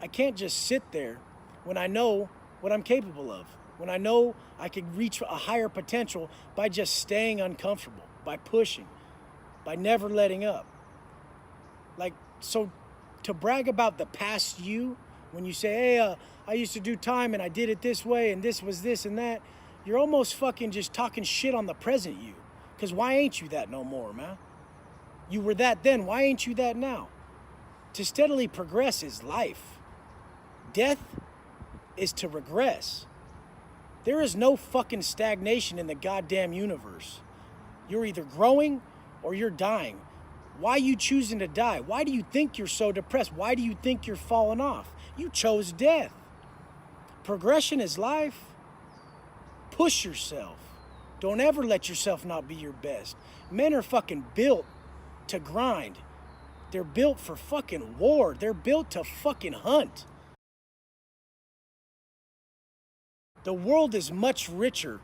I can't just sit there when I know what I'm capable of, when I know I can reach a higher potential by just staying uncomfortable, by pushing, by never letting up. Like, so to brag about the past you, when you say, hey, I used to do time and I did it this way and this was this and that, you're almost fucking just talking shit on the present you. Because why ain't you that no more, man? You were that then, why ain't you that now? To steadily progress is life. Death is to regress. There is no fucking stagnation in the goddamn universe. You're either growing or you're dying. Why are you choosing to die? Why do you think you're so depressed? Why do you think you're falling off? You chose death. Progression is life. Push yourself. Don't ever let yourself not be your best. Men are fucking built to grind. They're built for fucking war. They're built to fucking hunt. The world is much richer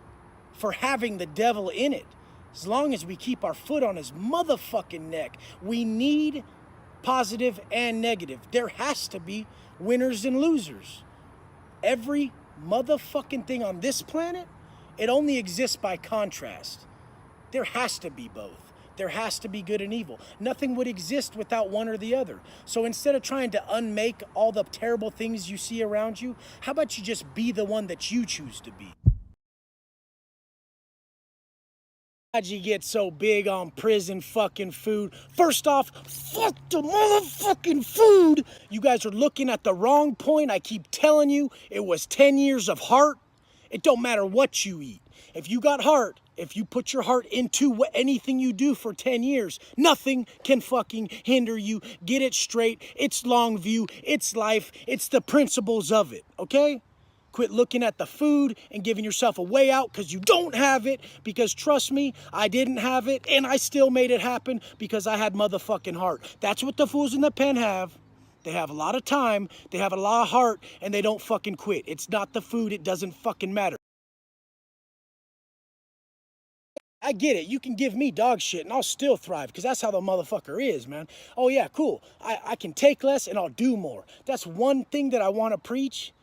for having the devil in it. As long as we keep our foot on his motherfucking neck. We need positive and negative. There has to be winners and losers. Every motherfucking thing on this planet, it only exists by contrast. There has to be both. There has to be good and evil. Nothing would exist without one or the other. So instead of trying to unmake all the terrible things you see around you, how about you just be the one that you choose to be? How'd you get so big on prison fucking food? First off, fuck the motherfucking food. You guys are looking at the wrong point. I keep telling you, it was 10 years of heart. It don't matter what you eat. If you got heart, if you put your heart into anything you do for 10 years, nothing can fucking hinder you. Get it straight. It's long view. It's life. It's the principles of it, okay? Quit looking at the food and giving yourself a way out because you don't have it. Because trust me, I didn't have it and I still made it happen because I had motherfucking heart. That's what the fools in the pen have. They have a lot of time, they have a lot of heart, and they don't fucking quit. It's not the food, it doesn't fucking matter. I get it. You can give me dog shit and I'll still thrive because that's how the motherfucker is, man. Oh yeah, cool. I can take less and I'll do more. That's one thing that I want to preach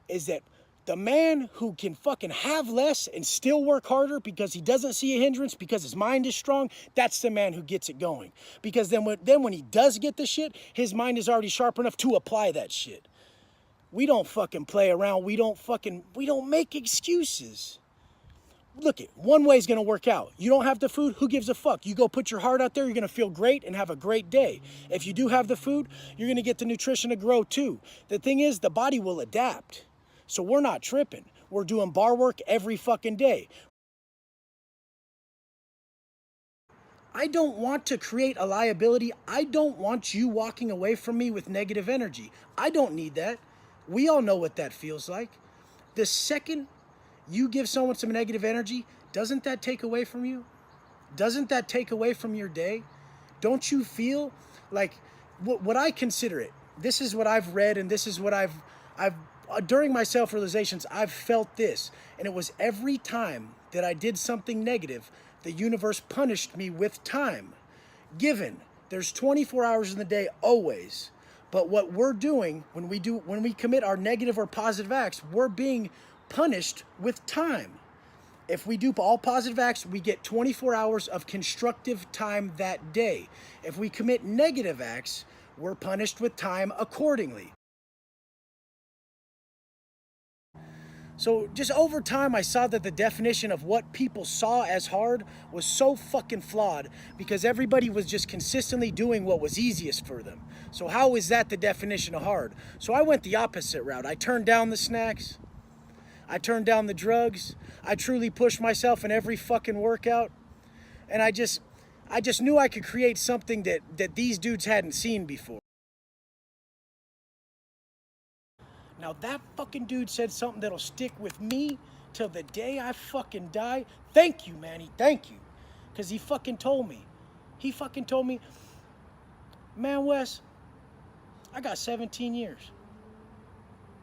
is that the man who can fucking have less and still work harder because he doesn't see a hindrance, because his mind is strong, that's the man who gets it going. Because then when he does get the shit, his mind is already sharp enough to apply that shit. We don't fucking play around. We don't make excuses. Look it, one way is gonna work out. You don't have the food, who gives a fuck? You go put your heart out there, you're gonna feel great and have a great day. If you do have the food, you're gonna get the nutrition to grow too. The thing is, the body will adapt. So we're not tripping. We're doing bar work every fucking day. I don't want to create a liability. I don't want you walking away from me with negative energy. I don't need that. We all know what that feels like. The second you give someone some negative energy, doesn't that take away from you? Doesn't that take away from your day? Don't you feel like what I consider it? This is what I've read and this is what I've during my self-realizations, I've felt this. And it was every time that I did something negative, the universe punished me with time. Given, there's 24 hours in the day always. But what we're doing when we commit our negative or positive acts, we're being punished with time. If we do all positive acts, we get 24 hours of constructive time that day. If we commit negative acts, we're punished with time accordingly. So just over time, I saw that the definition of what people saw as hard was so fucking flawed because everybody was just consistently doing what was easiest for them. So how is that the definition of hard? So I went the opposite route. I turned down the snacks. I turned down the drugs. I truly pushed myself in every fucking workout. And I just knew I could create something that these dudes hadn't seen before. Now that fucking dude said something that'll stick with me till the day I fucking die. Thank you, Manny, thank you. Because he fucking told me. He fucking told me, man, Wes, I got 17 years.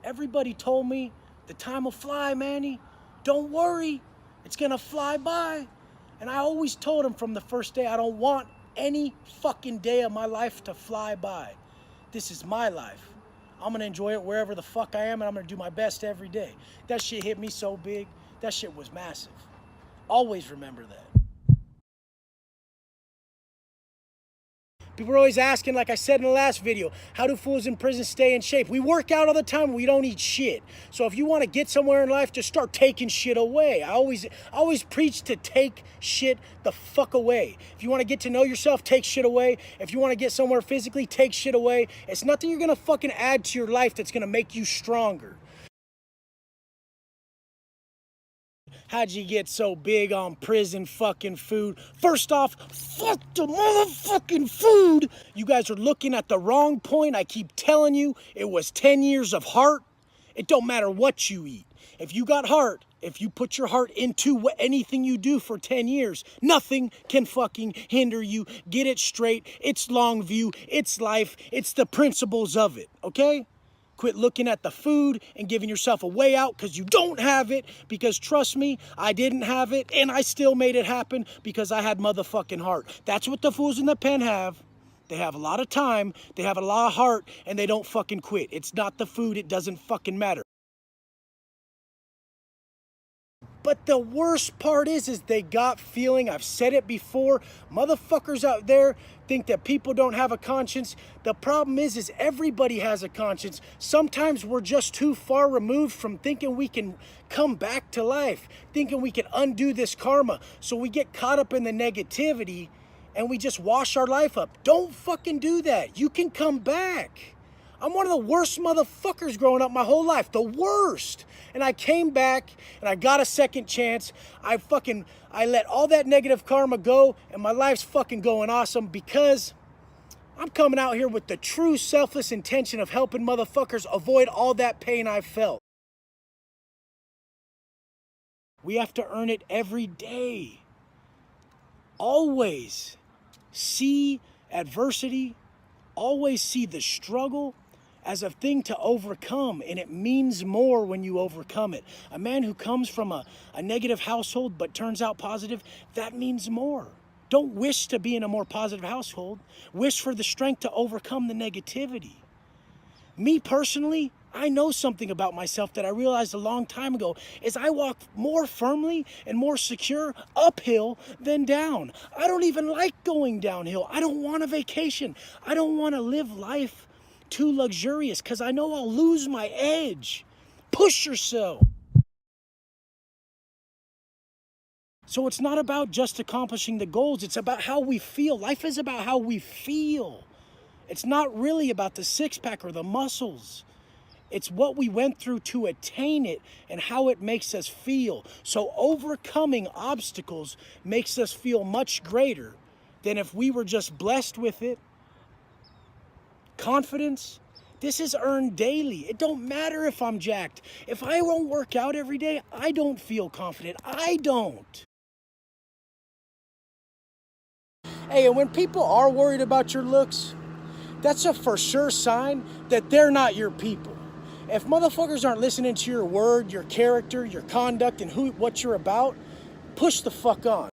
Everybody told me the time will fly, Manny. Don't worry, it's gonna fly by. And I always told him from the first day, I don't want any fucking day of my life to fly by. This is my life. I'm gonna enjoy it wherever the fuck I am, and I'm gonna do my best every day. That shit hit me so big. That shit was massive. Always remember that. People are always asking, like I said in the last video, how do fools in prison stay in shape? We work out all the time, we don't eat shit. So if you want to get somewhere in life, just start taking shit away. I always preach to take shit the fuck away. If you want to get to know yourself, take shit away. If you want to get somewhere physically, take shit away. It's nothing you're going to fucking add to your life that's going to make you stronger. How'd you get so big on prison fucking food? First off, fuck the motherfucking food. You guys are looking at the wrong point. I keep telling you, it was 10 years of heart. It don't matter what you eat. If you got heart, if you put your heart into anything you do for 10 years, nothing can fucking hinder you. Get it straight. It's long view. It's life. It's the principles of it, okay? Quit looking at the food and giving yourself a way out because you don't have it. Because trust me, I didn't have it and I still made it happen because I had motherfucking heart. That's what the fools in the pen have. They have a lot of time, they have a lot of heart, and they don't fucking quit. It's not the food, it doesn't fucking matter. But the worst part is they got feeling. I've said it before. Motherfuckers out there think that people don't have a conscience. The problem is everybody has a conscience. Sometimes we're just too far removed from thinking we can come back to life, thinking we can undo this karma. So we get caught up in the negativity and we just wash our life up. Don't fucking do that. You can come back. I'm one of the worst motherfuckers growing up my whole life. The worst. And I came back and I got a second chance. I let all that negative karma go and my life's fucking going awesome because I'm coming out here with the true selfless intention of helping motherfuckers avoid all that pain I felt. We have to earn it every day. Always see adversity, always see the struggle as a thing to overcome, and it means more when you overcome it. A man who comes from a negative household but turns out positive, that means more. Don't wish to be in a more positive household. Wish for the strength to overcome the negativity. Me personally, I know something about myself that I realized a long time ago is I walk more firmly and more secure uphill than down. I don't even like going downhill. I don't want a vacation. I don't want to live life too luxurious because I know I'll lose my edge. Push yourself. So it's not about just accomplishing the goals. It's about how we feel. Life is about how we feel. It's not really about the six-pack or the muscles. It's what we went through to attain it and how it makes us feel. So overcoming obstacles makes us feel much greater than if we were just blessed with it. Confidence, this is earned daily. It don't matter if I'm jacked. If I don't work out every day, I don't feel confident. I don't. Hey, and when people are worried about your looks, that's a for sure sign that they're not your people. If motherfuckers aren't listening to your word, your character, your conduct, and what you're about, push the fuck on.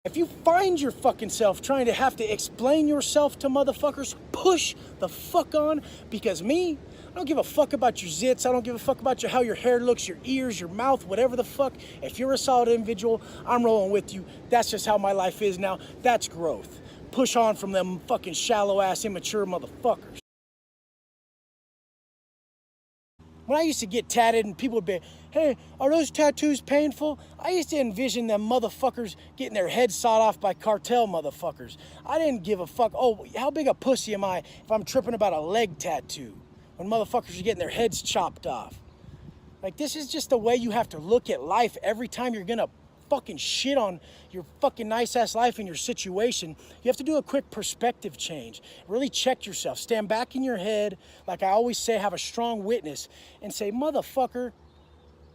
If you find your fucking self trying to have to explain yourself to motherfuckers, push the fuck on. Because me, I don't give a fuck about your zits. I don't give a fuck about how your hair looks, your ears, your mouth, whatever the fuck. If you're a solid individual, I'm rolling with you. That's just how my life is now. That's growth. Push on from them fucking shallow ass immature motherfuckers. When I used to get tatted and people would be, hey, are those tattoos painful? I used to envision them motherfuckers getting their heads sawed off by cartel motherfuckers. I didn't give a fuck. Oh, how big a pussy am I if I'm tripping about a leg tattoo when motherfuckers are getting their heads chopped off? Like, this is just the way you have to look at life every time you're gonna fucking shit on your fucking nice ass life and your situation. You have to do a quick perspective change. Really check yourself. Stand back in your head. Like I always say, have a strong witness and say, motherfucker,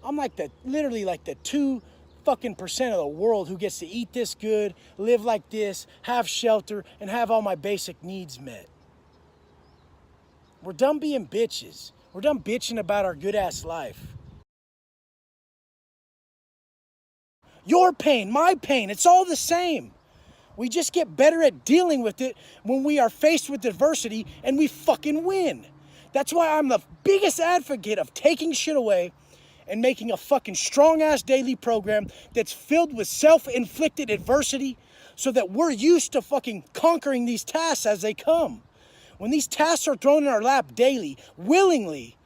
I'm like literally like the 2% of the world who gets to eat this good, live like this, have shelter, and have all my basic needs met. We're done being bitches. We're done bitching about our good ass life. Your pain, my pain, it's all the same. We just get better at dealing with it when we are faced with adversity, and we fucking win. That's why I'm the biggest advocate of taking shit away and making a fucking strong-ass daily program that's filled with self-inflicted adversity so that we're used to fucking conquering these tasks as they come. When these tasks are thrown in our lap daily, willingly,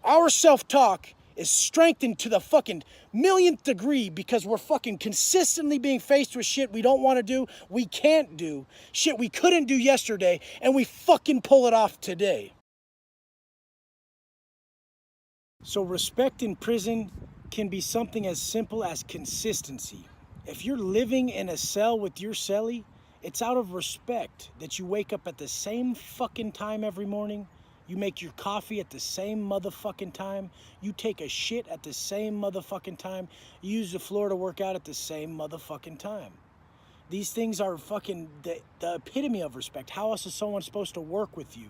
our self-talk is strengthened to the fucking millionth degree because we're fucking consistently being faced with shit we don't want to do, we can't do, shit we couldn't do yesterday, and we fucking pull it off today. So respect in prison can be something as simple as consistency. If you're living in a cell with your cellie, it's out of respect that you wake up at the same fucking time every morning. You make your coffee at the same motherfucking time. You take a shit at the same motherfucking time. You use the floor to work out at the same motherfucking time. These things are fucking the epitome of respect. How else is someone supposed to work with you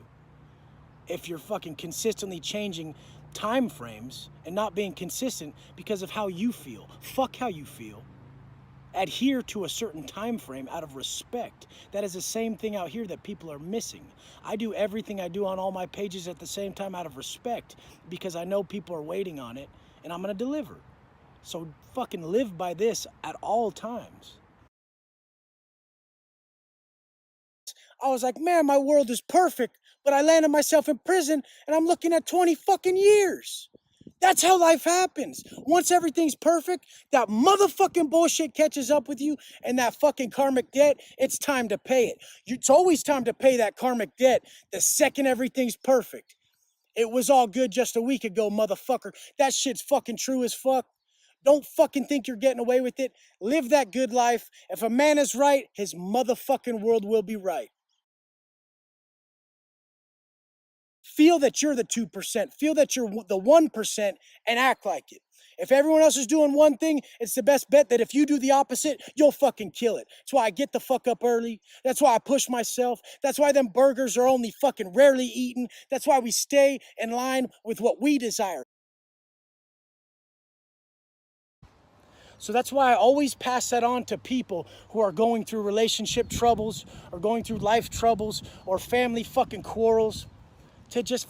if you're fucking consistently changing time frames and not being consistent because of how you feel? Fuck how you feel. Adhere to a certain time frame out of respect. That is the same thing out here that people are missing. I do everything I do on all my pages at the same time out of respect because I know people are waiting on it and I'm gonna deliver. So fucking live by this at all times. I was like, man, my world is perfect, but I landed myself in prison and I'm looking at 20 fucking years. That's how life happens. Once everything's perfect, that motherfucking bullshit catches up with you and that fucking karmic debt, it's time to pay it. It's always time to pay that karmic debt the second everything's perfect. It was all good just a week ago, motherfucker. That shit's fucking true as fuck. Don't fucking think you're getting away with it. Live that good life. If a man is right, his motherfucking world will be right. Feel that you're the 2%. Feel that you're the 1% and act like it. If everyone else is doing one thing, it's the best bet that if you do the opposite, you'll fucking kill it. That's why I get the fuck up early. That's why I push myself. That's why them burgers are only fucking rarely eaten. That's why we stay in line with what we desire. So that's why I always pass that on to people who are going through relationship troubles or going through life troubles or family fucking quarrels, to just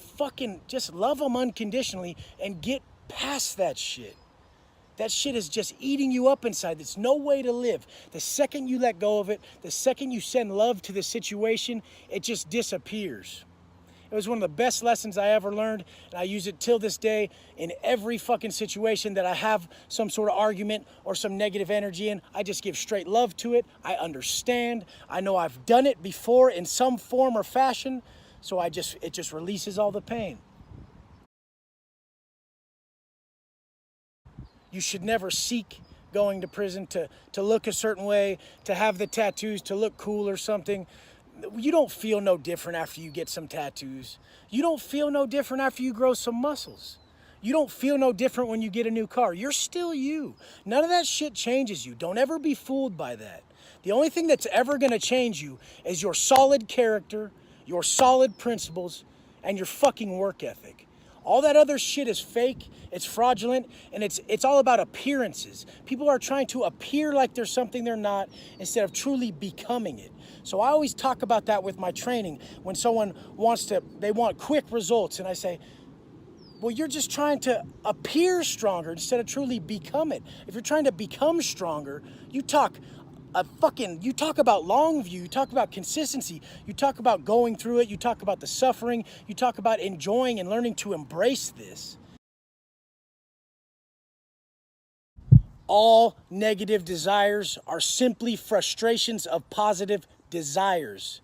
love them unconditionally and get past that shit. That shit is just eating you up inside. There's no way to live. The second you let go of it, the second you send love to the situation, it just disappears. It was one of the best lessons I ever learned, and I use it till this day in every fucking situation that I have some sort of argument or some negative energy in. I just give straight love to it. I understand. I know I've done it before in some form or fashion, so it just releases all the pain. You should never seek going to prison to look a certain way, to have the tattoos, to look cool or something. You don't feel no different after you get some tattoos. You don't feel no different after you grow some muscles. You don't feel no different when you get a new car. You're still you. None of that shit changes you. Don't ever be fooled by that. The only thing that's ever going to change you is your solid character, your solid principles, and your fucking work ethic. All that other shit is fake, it's fraudulent, and it's all about appearances. People are trying to appear like they're something they're not instead of truly becoming it. So I always talk about that with my training when someone they want quick results, and I say, well, you're just trying to appear stronger instead of truly become it. If you're trying to become stronger, you talk about long view, you talk about consistency, you talk about going through it, you talk about the suffering, you talk about enjoying and learning to embrace this. All negative desires are simply frustrations of positive desires.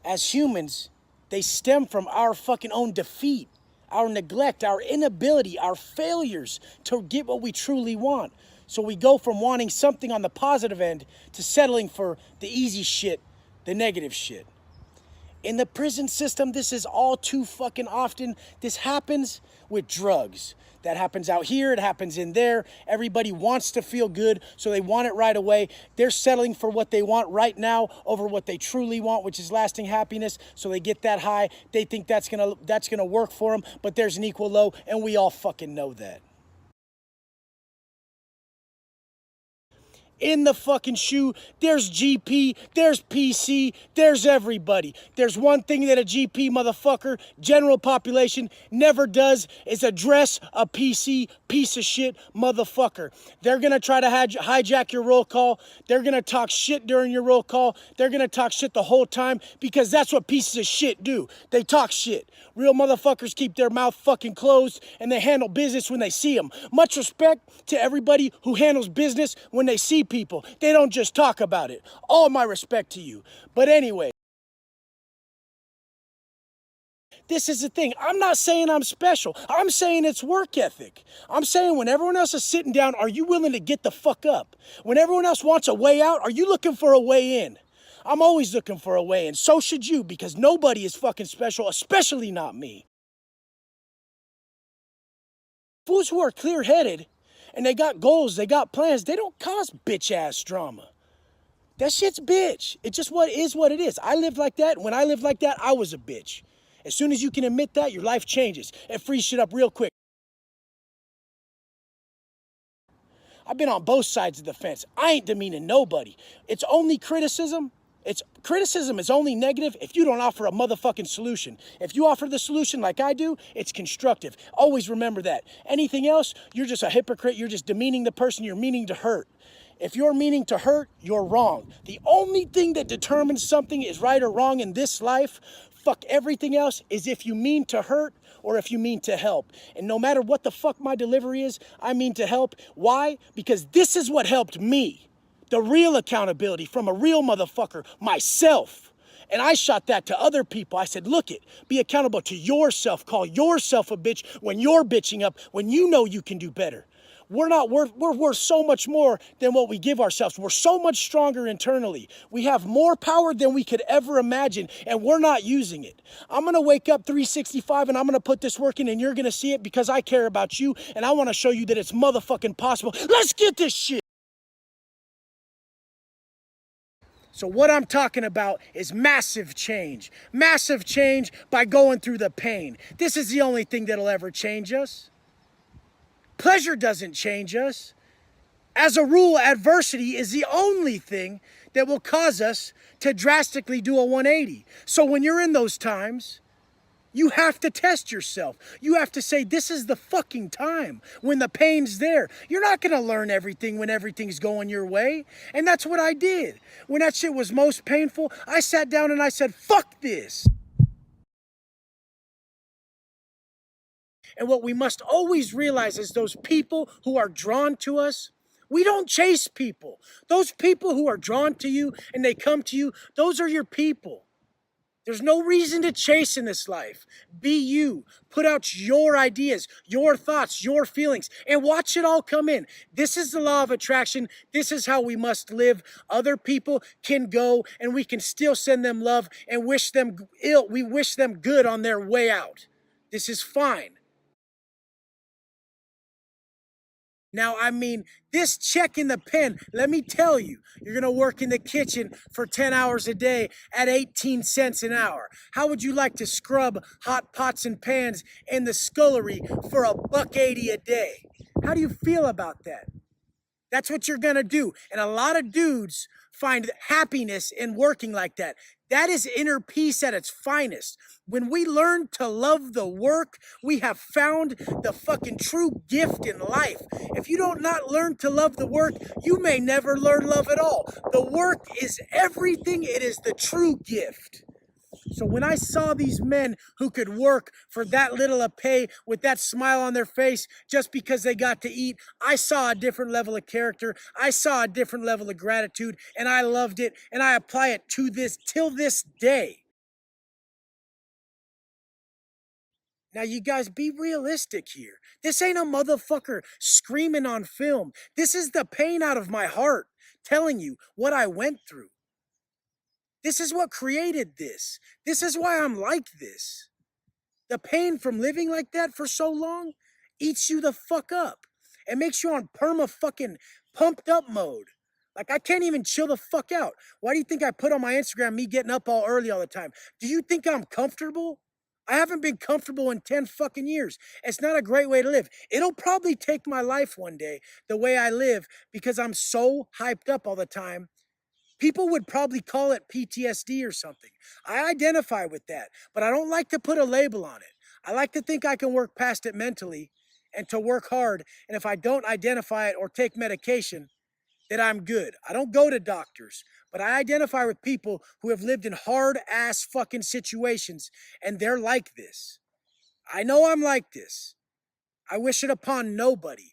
As humans, they stem from our fucking own defeat, our neglect, our inability, our failures to get what we truly want. So we go from wanting something on the positive end to settling for the easy shit, the negative shit. In the prison system, this is all too fucking often. This happens with drugs. That happens out here, it happens in there. Everybody wants to feel good, so they want it right away. They're settling for what they want right now over what they truly want, which is lasting happiness. So they get that high. They think that's gonna work for them, but there's an equal low, and we all fucking know that. in the fucking shoe. There's GP, there's PC, there's everybody. There's one thing that a GP motherfucker, general population, never does is address a PC piece of shit motherfucker. They're gonna try to hijack your roll call. They're gonna talk shit during your roll call. They're gonna talk shit the whole time because that's what pieces of shit do. They talk shit. Real motherfuckers keep their mouth fucking closed and they handle business when they see them. Much respect to everybody who handles business when they see people. They don't just talk about it. All my respect to you. But anyway, this is the thing. I'm not saying I'm special. I'm saying it's work ethic. I'm saying when everyone else is sitting down, are you willing to get the fuck up? When everyone else wants a way out, are you looking for a way in? I'm always looking for a way in. So should you, because nobody is fucking special, especially not me. Fools who are clear-headed and they got goals, they got plans, they don't cause bitch-ass drama. That shit's bitch. It just what it is. I lived like that. When I lived like that, I was a bitch. As soon as you can admit that, your life changes. It frees shit up real quick. I've been on both sides of the fence. I ain't demeaning nobody. It's only criticism. Criticism is only negative if you don't offer a motherfucking solution. If you offer the solution like I do, it's constructive. Always remember that. Anything else, you're just a hypocrite. You're just demeaning the person you're meaning to hurt. If you're meaning to hurt, you're wrong. The only thing that determines something is right or wrong in this life, fuck everything else, is if you mean to hurt or if you mean to help. And no matter what the fuck my delivery is, I mean to help. Why? Because this is what helped me. The real accountability from a real motherfucker, myself. And I shot that to other people. I said, look it, be accountable to yourself. Call yourself a bitch when you're bitching up, when you know you can do better. We're worth so much more than what we give ourselves. We're so much stronger internally. We have more power than we could ever imagine, and we're not using it. I'm gonna wake up 365 and I'm gonna put this work in, and you're gonna see it because I care about you, and I wanna show you that it's motherfucking possible. Let's get this shit. So what I'm talking about is massive change. Massive change by going through the pain. This is the only thing that'll ever change us. Pleasure doesn't change us. As a rule, adversity is the only thing that will cause us to drastically do a 180. So when you're in those times, you have to test yourself. You have to say, this is the fucking time when the pain's there. You're not gonna learn everything when everything's going your way. And that's what I did. When that shit was most painful, I sat down and I said, fuck this. And what we must always realize is those people who are drawn to us, we don't chase people. Those people who are drawn to you and they come to you, those are your people. There's no reason to chase in this life. Be you. Put out your ideas, your thoughts, your feelings, and watch it all come in. This is the law of attraction. This is how we must live. Other people can go and we can still send them love and wish them ill. We wish them good on their way out. This is fine. Now, I mean, this check in the pen, let me tell you, you're going to work in the kitchen for 10 hours a day at 18 cents an hour. How would you like to scrub hot pots and pans in the scullery for $1.80 a day? How do you feel about that? That's what you're going to do. And a lot of dudes find happiness in working like that. That is inner peace at its finest. When we learn to love the work, we have found the fucking true gift in life. If you don't not learn to love the work, you may never learn love at all. The work is everything. It is the true gift. So when I saw these men who could work for that little a pay with that smile on their face just because they got to eat, I saw a different level of character. I saw a different level of gratitude, and I loved it, and I apply it to this till this day. Now, you guys, be realistic here. This ain't a motherfucker screaming on film. This is the pain out of my heart telling you what I went through. This is what created this. This is why I'm like this. The pain from living like that for so long eats you the fuck up. It makes you on perma fucking pumped up mode. Like, I can't even chill the fuck out. Why do you think I put on my Instagram me getting up all early all the time? Do you think I'm comfortable? I haven't been comfortable in 10 fucking years. It's not a great way to live. It'll probably take my life one day, the way I live, because I'm so hyped up all the time. People would probably call it PTSD or something. I identify with that, but I don't like to put a label on it. I like to think I can work past it mentally and to work hard. And if I don't identify it or take medication, that I'm good. I don't go to doctors, but I identify with people who have lived in hard ass fucking situations and they're like this. I know I'm like this. I wish it upon nobody.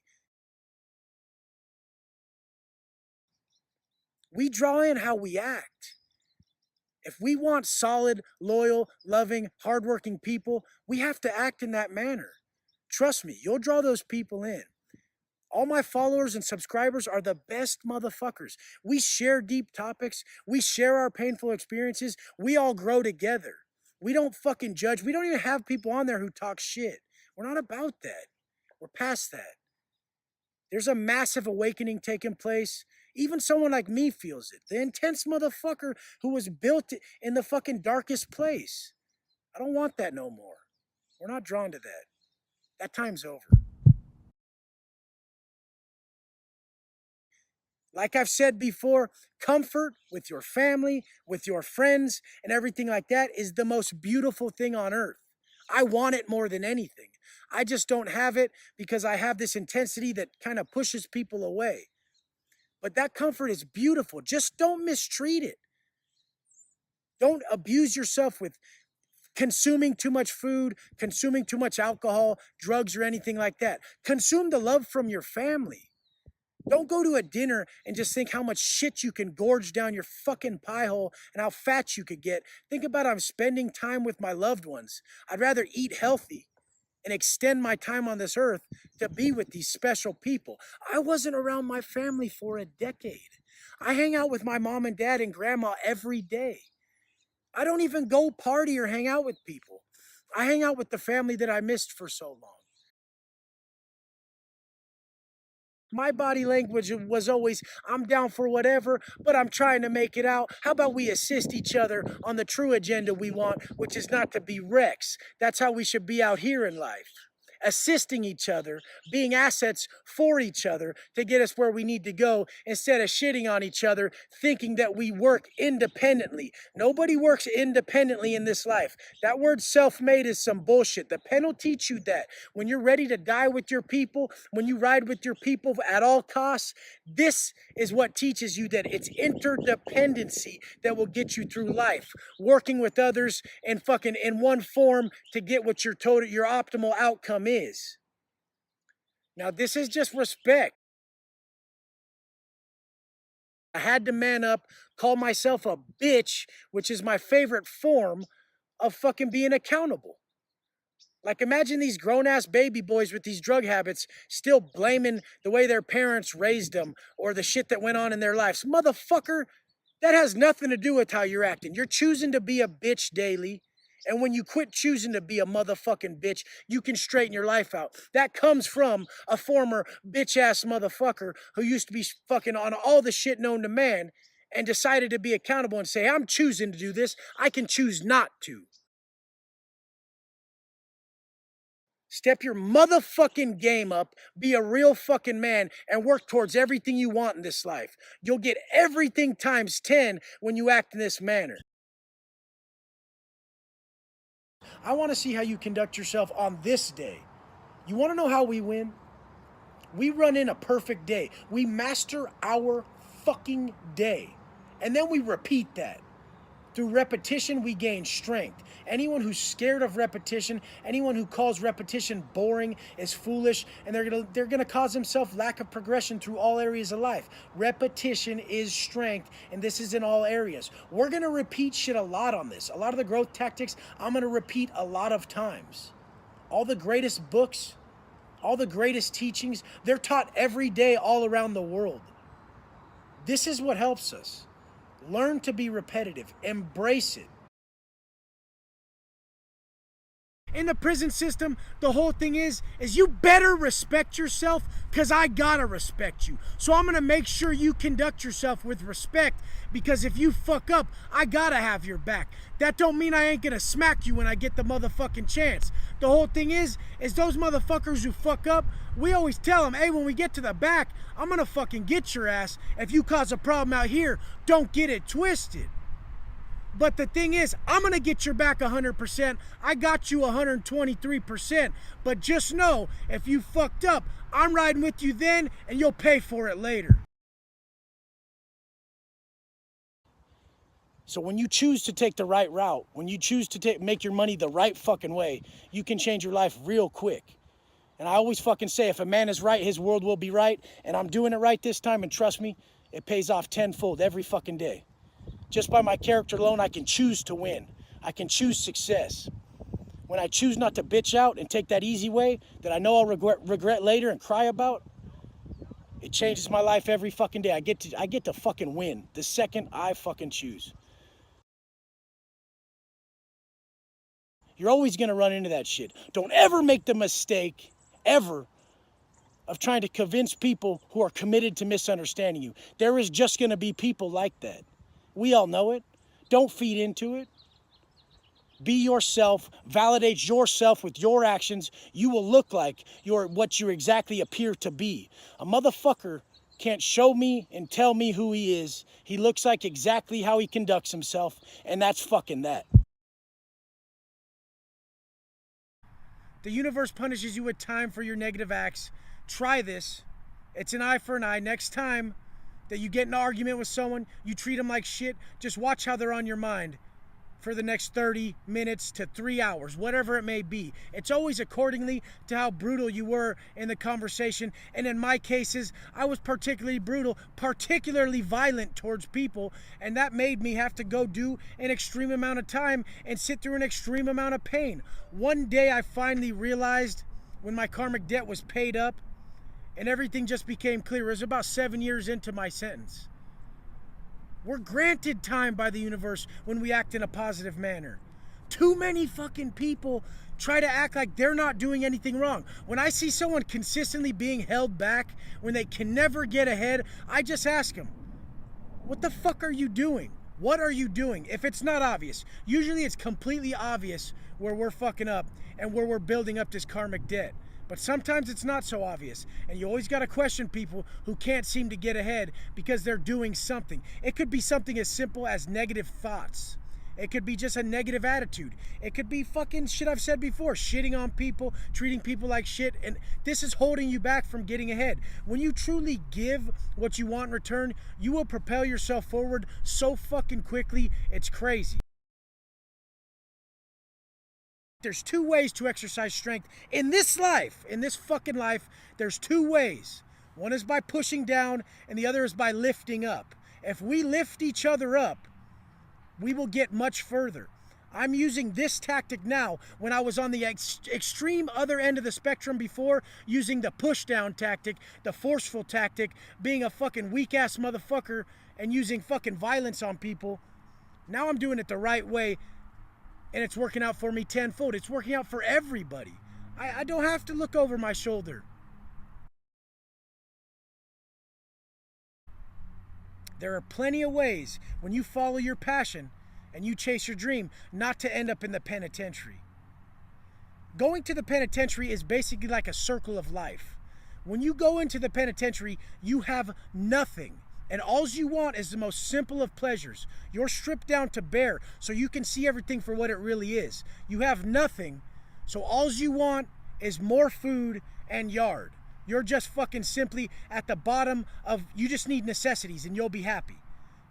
We draw in how we act. If we want solid, loyal, loving, hardworking people, we have to act in that manner. Trust me, you'll draw those people in. All my followers and subscribers are the best motherfuckers. We share deep topics. We share our painful experiences. We all grow together. We don't fucking judge. We don't even have people on there who talk shit. We're not about that. We're past that. There's a massive awakening taking place. Even someone like me feels it. The intense motherfucker who was built in the fucking darkest place. I don't want that no more. We're not drawn to that. That time's over. Like I've said before, comfort with your family, with your friends, and everything like that is the most beautiful thing on earth. I want it more than anything. I just don't have it because I have this intensity that kind of pushes people away. But that comfort is beautiful. Just don't mistreat it. Don't abuse yourself with consuming too much food, consuming too much alcohol, drugs, or anything like that. Consume the love from your family. Don't go to a dinner and just think how much shit you can gorge down your fucking pie hole and how fat you could get. Think about I'm spending time with my loved ones. I'd rather eat healthy and extend my time on this earth to be with these special people. I wasn't around my family for a decade. I hang out with my mom and dad and grandma every day. I don't even go party or hang out with people. I hang out with the family that I missed for so long. My body language was always, I'm down for whatever, but I'm trying to make it out. How about we assist each other on the true agenda we want, which is not to be wrecks? That's how we should be out here in life. Assisting each other, being assets for each other to get us where we need to go instead of shitting on each other, thinking that we work independently. Nobody works independently in this life. That word self-made is some bullshit. The pen will teach you that. When you're ready to die with your people, when you ride with your people at all costs, this is what teaches you that it's interdependency that will get you through life. Working with others and fucking in one form to get what your optimal outcome is. Now, this is just respect. I had to man up, call myself a bitch, which is my favorite form of fucking being accountable. Like, imagine these grown ass baby boys with these drug habits still blaming the way their parents raised them or the shit that went on in their lives. Motherfucker, that has nothing to do with how you're acting. You're choosing to be a bitch daily. And when you quit choosing to be a motherfucking bitch, you can straighten your life out. That comes from a former bitch ass motherfucker who used to be fucking on all the shit known to man and decided to be accountable and say, I'm choosing to do this. I can choose not to. Step your motherfucking game up, be a real fucking man, and work towards everything you want in this life. You'll get everything times 10 when you act in this manner. I want to see how you conduct yourself on this day. You want to know how we win? We run in a perfect day. We master our fucking day. And then we repeat that. Through repetition, we gain strength. Anyone who's scared of repetition, anyone who calls repetition boring is foolish, and they're gonna cause themselves lack of progression through all areas of life. Repetition is strength, and this is in all areas. We're gonna repeat shit a lot on this. A lot of the growth tactics, I'm gonna repeat a lot of times. All the greatest books, all the greatest teachings, they're taught every day all around the world. This is what helps us. Learn to be repetitive. Embrace it. In the prison system, the whole thing is you better respect yourself, because I gotta respect you. So I'm gonna make sure you conduct yourself with respect, because if you fuck up, I gotta have your back. That don't mean I ain't gonna smack you when I get the motherfucking chance. The whole thing is those motherfuckers who fuck up, we always tell them, hey, when we get to the back, I'm gonna fucking get your ass. If you cause a problem out here, don't get it twisted. But the thing is, I'm going to get your back 100%. I got you 123%. But just know, if you fucked up, I'm riding with you then, and you'll pay for it later. So when you choose to take the right route, when you choose to make your money the right fucking way, you can change your life real quick. And I always fucking say, if a man is right, his world will be right. And I'm doing it right this time, and trust me, it pays off tenfold every fucking day. Just by my character alone, I can choose to win. I can choose success. When I choose not to bitch out and take that easy way that I know I'll regret later and cry about, it changes my life every fucking day. I get to fucking win the second I fucking choose. You're always gonna run into that shit. Don't ever make the mistake, ever, of trying to convince people who are committed to misunderstanding you. There is just gonna be people like that. We all know it. Don't feed into it. Be yourself. Validate yourself with your actions. You will look like what you exactly appear to be. A motherfucker can't show me and tell me who he is. He looks like exactly how he conducts himself, and that's fucking that. The universe punishes you with time for your negative acts. Try this. It's an eye for an eye. Next time that you get in an argument with someone, you treat them like shit, just watch how they're on your mind for the next 30 minutes to 3 hours, whatever it may be. It's always accordingly to how brutal you were in the conversation. And in my cases, I was particularly brutal, particularly violent towards people, and that made me have to go do an extreme amount of time and sit through an extreme amount of pain. One day I finally realized, when my karmic debt was paid up, and everything just became clear. It was about 7 years into my sentence. We're granted time by the universe when we act in a positive manner. Too many fucking people try to act like they're not doing anything wrong. When I see someone consistently being held back, when they can never get ahead, I just ask them, what the fuck are you doing? What are you doing? If it's not obvious, usually it's completely obvious where we're fucking up and where we're building up this karmic debt. But sometimes it's not so obvious, and you always got to question people who can't seem to get ahead because they're doing something. It could be something as simple as negative thoughts. It could be just a negative attitude. It could be fucking shit I've said before, shitting on people, treating people like shit, and this is holding you back from getting ahead. When you truly give what you want in return, you will propel yourself forward so fucking quickly, it's crazy. There's 2 ways to exercise strength in this life. In this fucking life, there's 2 ways. One is by pushing down, and the other is by lifting up. If we lift each other up, we will get much further. I'm using this tactic now when I was on the extreme other end of the spectrum before, using the push down tactic, the forceful tactic, being a fucking weak ass motherfucker and using fucking violence on people. Now I'm doing it the right way, and it's working out for me tenfold. It's working out for everybody. I don't have to look over my shoulder. There are plenty of ways when you follow your passion and you chase your dream not to end up in the penitentiary. Going to the penitentiary is basically like a circle of life. When you go into the penitentiary, you have nothing. And all you want is the most simple of pleasures. You're stripped down to bare so you can see everything for what it really is. You have nothing, so all you want is more food and yard. You're just fucking simply at the bottom of, you just need necessities and you'll be happy.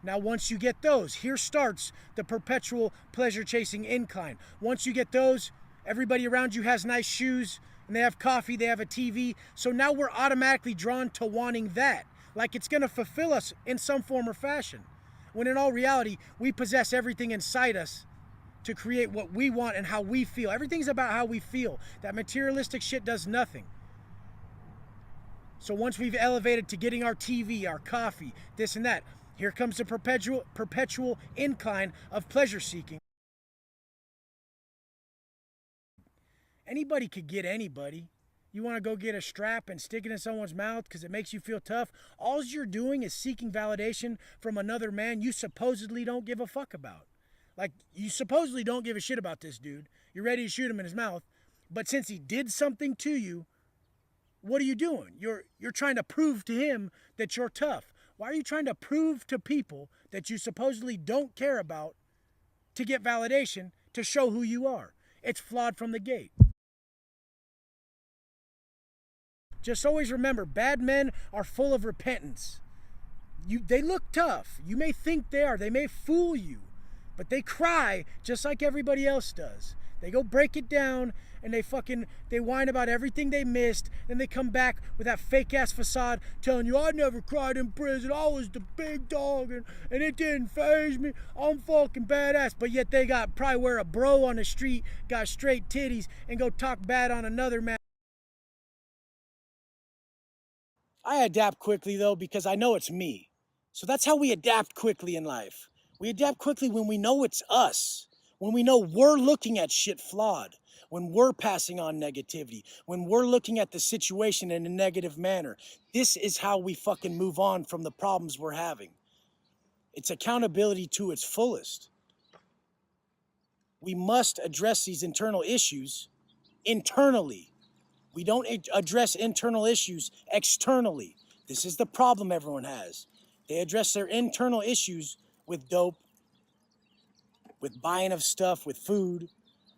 Now once you get those, here starts the perpetual pleasure chasing incline. Once you get those, everybody around you has nice shoes and they have coffee, they have a TV. So now we're automatically drawn to wanting that. Like it's going to fulfill us in some form or fashion. When in all reality, we possess everything inside us to create what we want and how we feel. Everything's about how we feel. That materialistic shit does nothing. So once we've elevated to getting our TV, our coffee, this and that, here comes the perpetual incline of pleasure seeking. Anybody could get anybody. You want to go get a strap and stick it in someone's mouth because it makes you feel tough? All you're doing is seeking validation from another man you supposedly don't give a fuck about. Like, you supposedly don't give a shit about this dude. You're ready to shoot him in his mouth. But since he did something to you, what are you doing? You're trying to prove to him that you're tough. Why are you trying to prove to people that you supposedly don't care about to get validation to show who you are? It's flawed from the gate. Just always remember, bad men are full of repentance. They look tough. You may think they are. They may fool you. But they cry just like everybody else does. They go break it down and they whine about everything they missed. Then they come back with that fake ass facade telling you, I never cried in prison. I was the big dog and it didn't faze me. I'm fucking badass. But yet they probably wear a bro on the street, got straight titties, and go talk bad on another man. I adapt quickly though because I know it's me. So that's how we adapt quickly in life. We adapt quickly when we know it's us. When we know we're looking at shit flawed, when we're passing on negativity, when we're looking at the situation in a negative manner. This is how we fucking move on from the problems we're having. It's accountability to its fullest. We must address these internal issues internally. We don't address internal issues externally. This is the problem everyone has. They address their internal issues with dope, with buying of stuff, with food,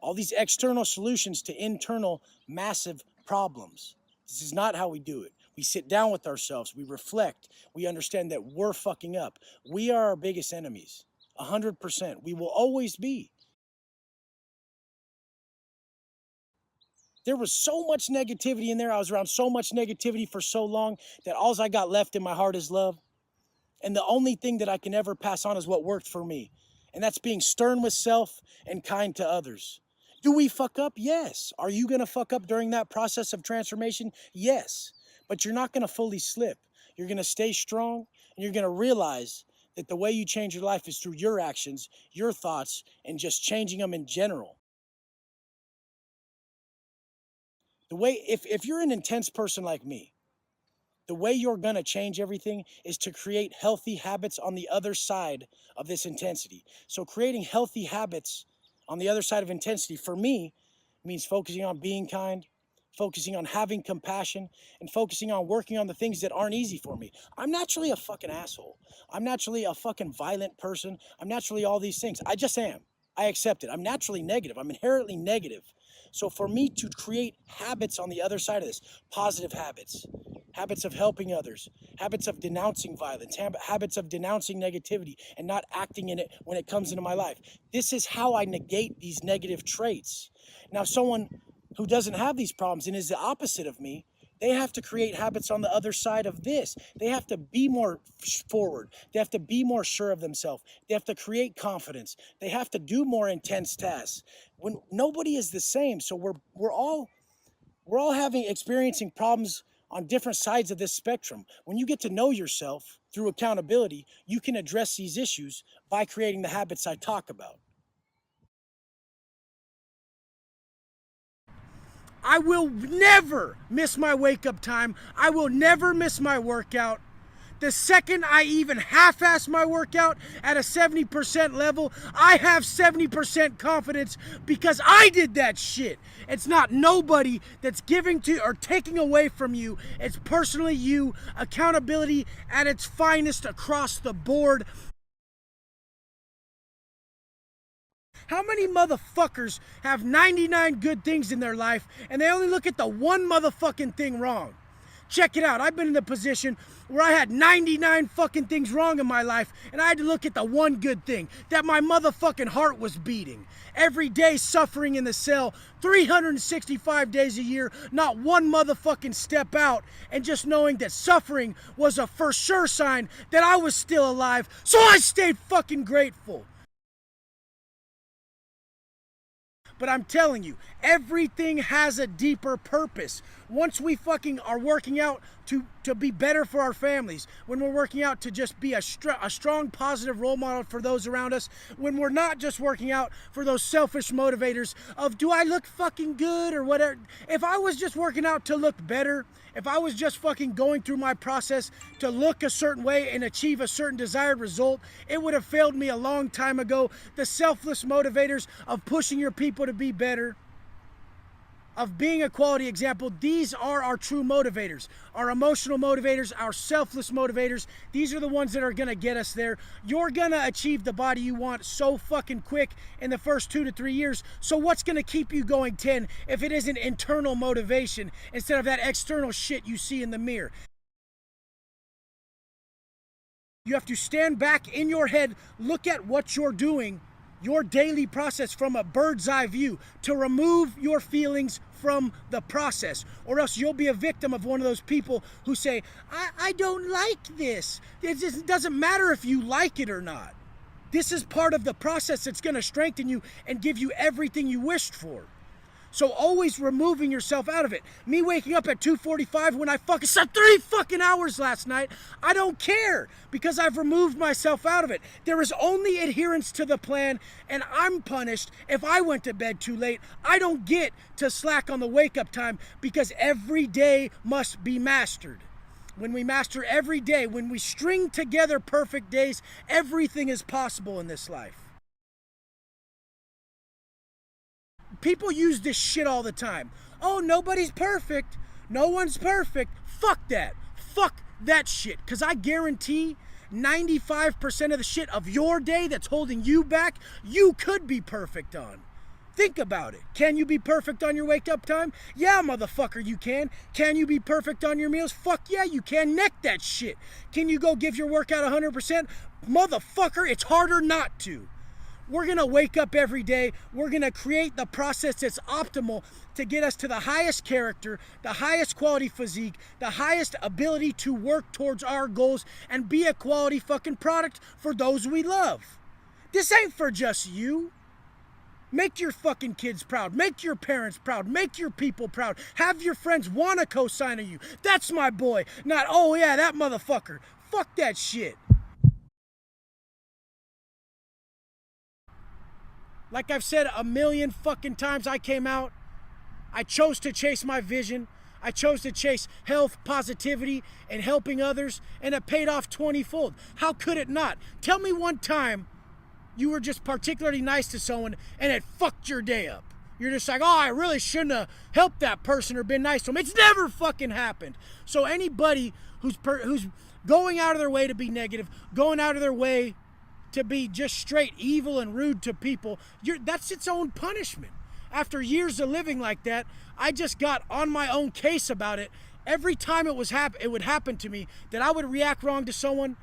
all these external solutions to internal massive problems. This is not how we do it. We sit down with ourselves, we reflect, we understand that we're fucking up. We are our biggest enemies, 100%. We will always be. There was so much negativity in there. I was around so much negativity for so long that all I got left in my heart is love. And the only thing that I can ever pass on is what worked for me. And that's being stern with self and kind to others. Do we fuck up? Yes. Are you going to fuck up during that process of transformation? Yes. But you're not going to fully slip. You're going to stay strong, and you're going to realize that the way you change your life is through your actions, your thoughts, and just changing them in general. The way, if you're an intense person like me, the way you're going to change everything is to create healthy habits on the other side of this intensity. So creating healthy habits on the other side of intensity, for me, means focusing on being kind, focusing on having compassion, and focusing on working on the things that aren't easy for me. I'm naturally a fucking asshole. I'm naturally a fucking violent person. I'm naturally all these things. I just am. I accept it. I'm naturally negative. I'm inherently negative. So for me to create habits on the other side of this, positive habits, habits of helping others, habits of denouncing violence, habits of denouncing negativity and not acting in it when it comes into my life. This is how I negate these negative traits. Now, someone who doesn't have these problems and is the opposite of me, they have to create habits on the other side of this. They have to be more forward. They have to be more sure of themselves. They have to create confidence. They have to do more intense tasks. When nobody is the same, so we're all experiencing problems on different sides of this spectrum. When you get to know yourself through accountability, you can address these issues by creating the habits I talk about. I will never miss my wake-up time. I will never miss my workout. The second I even half-ass my workout at a 70% level, I have 70% confidence because I did that shit. It's not nobody that's giving to or taking away from you. It's personally you. Accountability at its finest across the board. How many motherfuckers have 99 good things in their life and they only look at the one motherfucking thing wrong? Check it out. I've been in the position where I had 99 fucking things wrong in my life and I had to look at the one good thing, that my motherfucking heart was beating. Every day suffering in the cell, 365 days a year, not one motherfucking step out, and just knowing that suffering was a for sure sign that I was still alive, so I stayed fucking grateful. But I'm telling you, everything has a deeper purpose. Once we fucking are working out to to be better for our families, when we're working out to just be a strong, positive role model for those around us, when we're not just working out for those selfish motivators of, do I look fucking good or whatever. If I was just working out to look better, if I was just fucking going through my process to look a certain way and achieve a certain desired result, it would have failed me a long time ago. The selfless motivators of pushing your people to be better, of being a quality example, these are our true motivators. Our emotional motivators, our selfless motivators, these are the ones that are gonna get us there. You're gonna achieve the body you want so fucking quick in the first 2 to 3 years. So what's gonna keep you going 10 if it isn't internal motivation instead of that external shit you see in the mirror? You have to stand back in your head, look at what you're doing, your daily process from a bird's eye view, to remove your feelings from the process, or else you'll be a victim of one of those people who say, I don't like this. It just doesn't matter if you like it or not. This is part of the process that's going to strengthen you and give you everything you wished for. So always removing yourself out of it. Me waking up at 2:45 when I fucking slept 3 fucking hours last night, I don't care because I've removed myself out of it. There is only adherence to the plan, and I'm punished if I went to bed too late. I don't get to slack on the wake up time because every day must be mastered. When we master every day, when we string together perfect days, everything is possible in this life. People use this shit all the time. Oh, nobody's perfect. No one's perfect. Fuck that. Fuck that shit. Because I guarantee 95% of the shit of your day that's holding you back, you could be perfect on. Think about it. Can you be perfect on your wake up time? Yeah, motherfucker, you can. Can you be perfect on your meals? Fuck yeah, you can. Neck that shit. Can you go give your workout 100%? Motherfucker, it's harder not to. We're going to wake up every day. We're going to create the process that's optimal to get us to the highest character, the highest quality physique, the highest ability to work towards our goals and be a quality fucking product for those we love. This ain't for just you. Make your fucking kids proud. Make your parents proud. Make your people proud. Have your friends want to co-sign on you. That's my boy. Not, oh yeah, that motherfucker. Fuck that shit. Like I've said a million fucking times, I came out. I chose to chase my vision. I chose to chase health, positivity, and helping others, and it paid off 20-fold. How could it not? Tell me one time you were just particularly nice to someone and it fucked your day up. You're just like, oh, I really shouldn't have helped that person or been nice to them. It's never fucking happened. So anybody who's going out of their way to be negative, going out of their way to be just straight evil and rude to people, that's its own punishment. After years of living like that, I just got on my own case about it. Every time it would happen to me that I would react wrong to someone,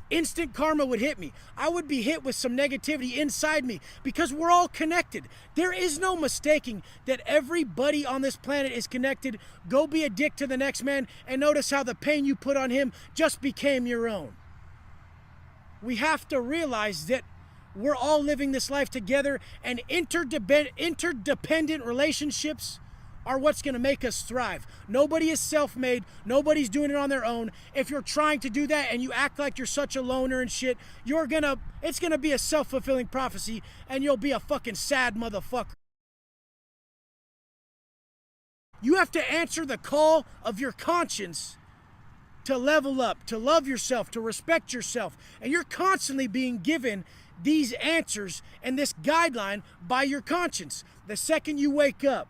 instant karma would hit me. I would be hit with some negativity inside me because we're all connected. There is no mistaking that everybody on this planet is connected. Go be a dick to the next man and notice how the pain you put on him just became your own. We have to realize that we're all living this life together, and interdependent relationships are what's going to make us thrive. Nobody is self-made. Nobody's doing it on their own. If you're trying to do that and you act like you're such a loner and shit, it's going to be a self-fulfilling prophecy, and you'll be a fucking sad motherfucker. You have to answer the call of your conscience to level up, to love yourself, to respect yourself. And you're constantly being given these answers and this guideline by your conscience. The second you wake up,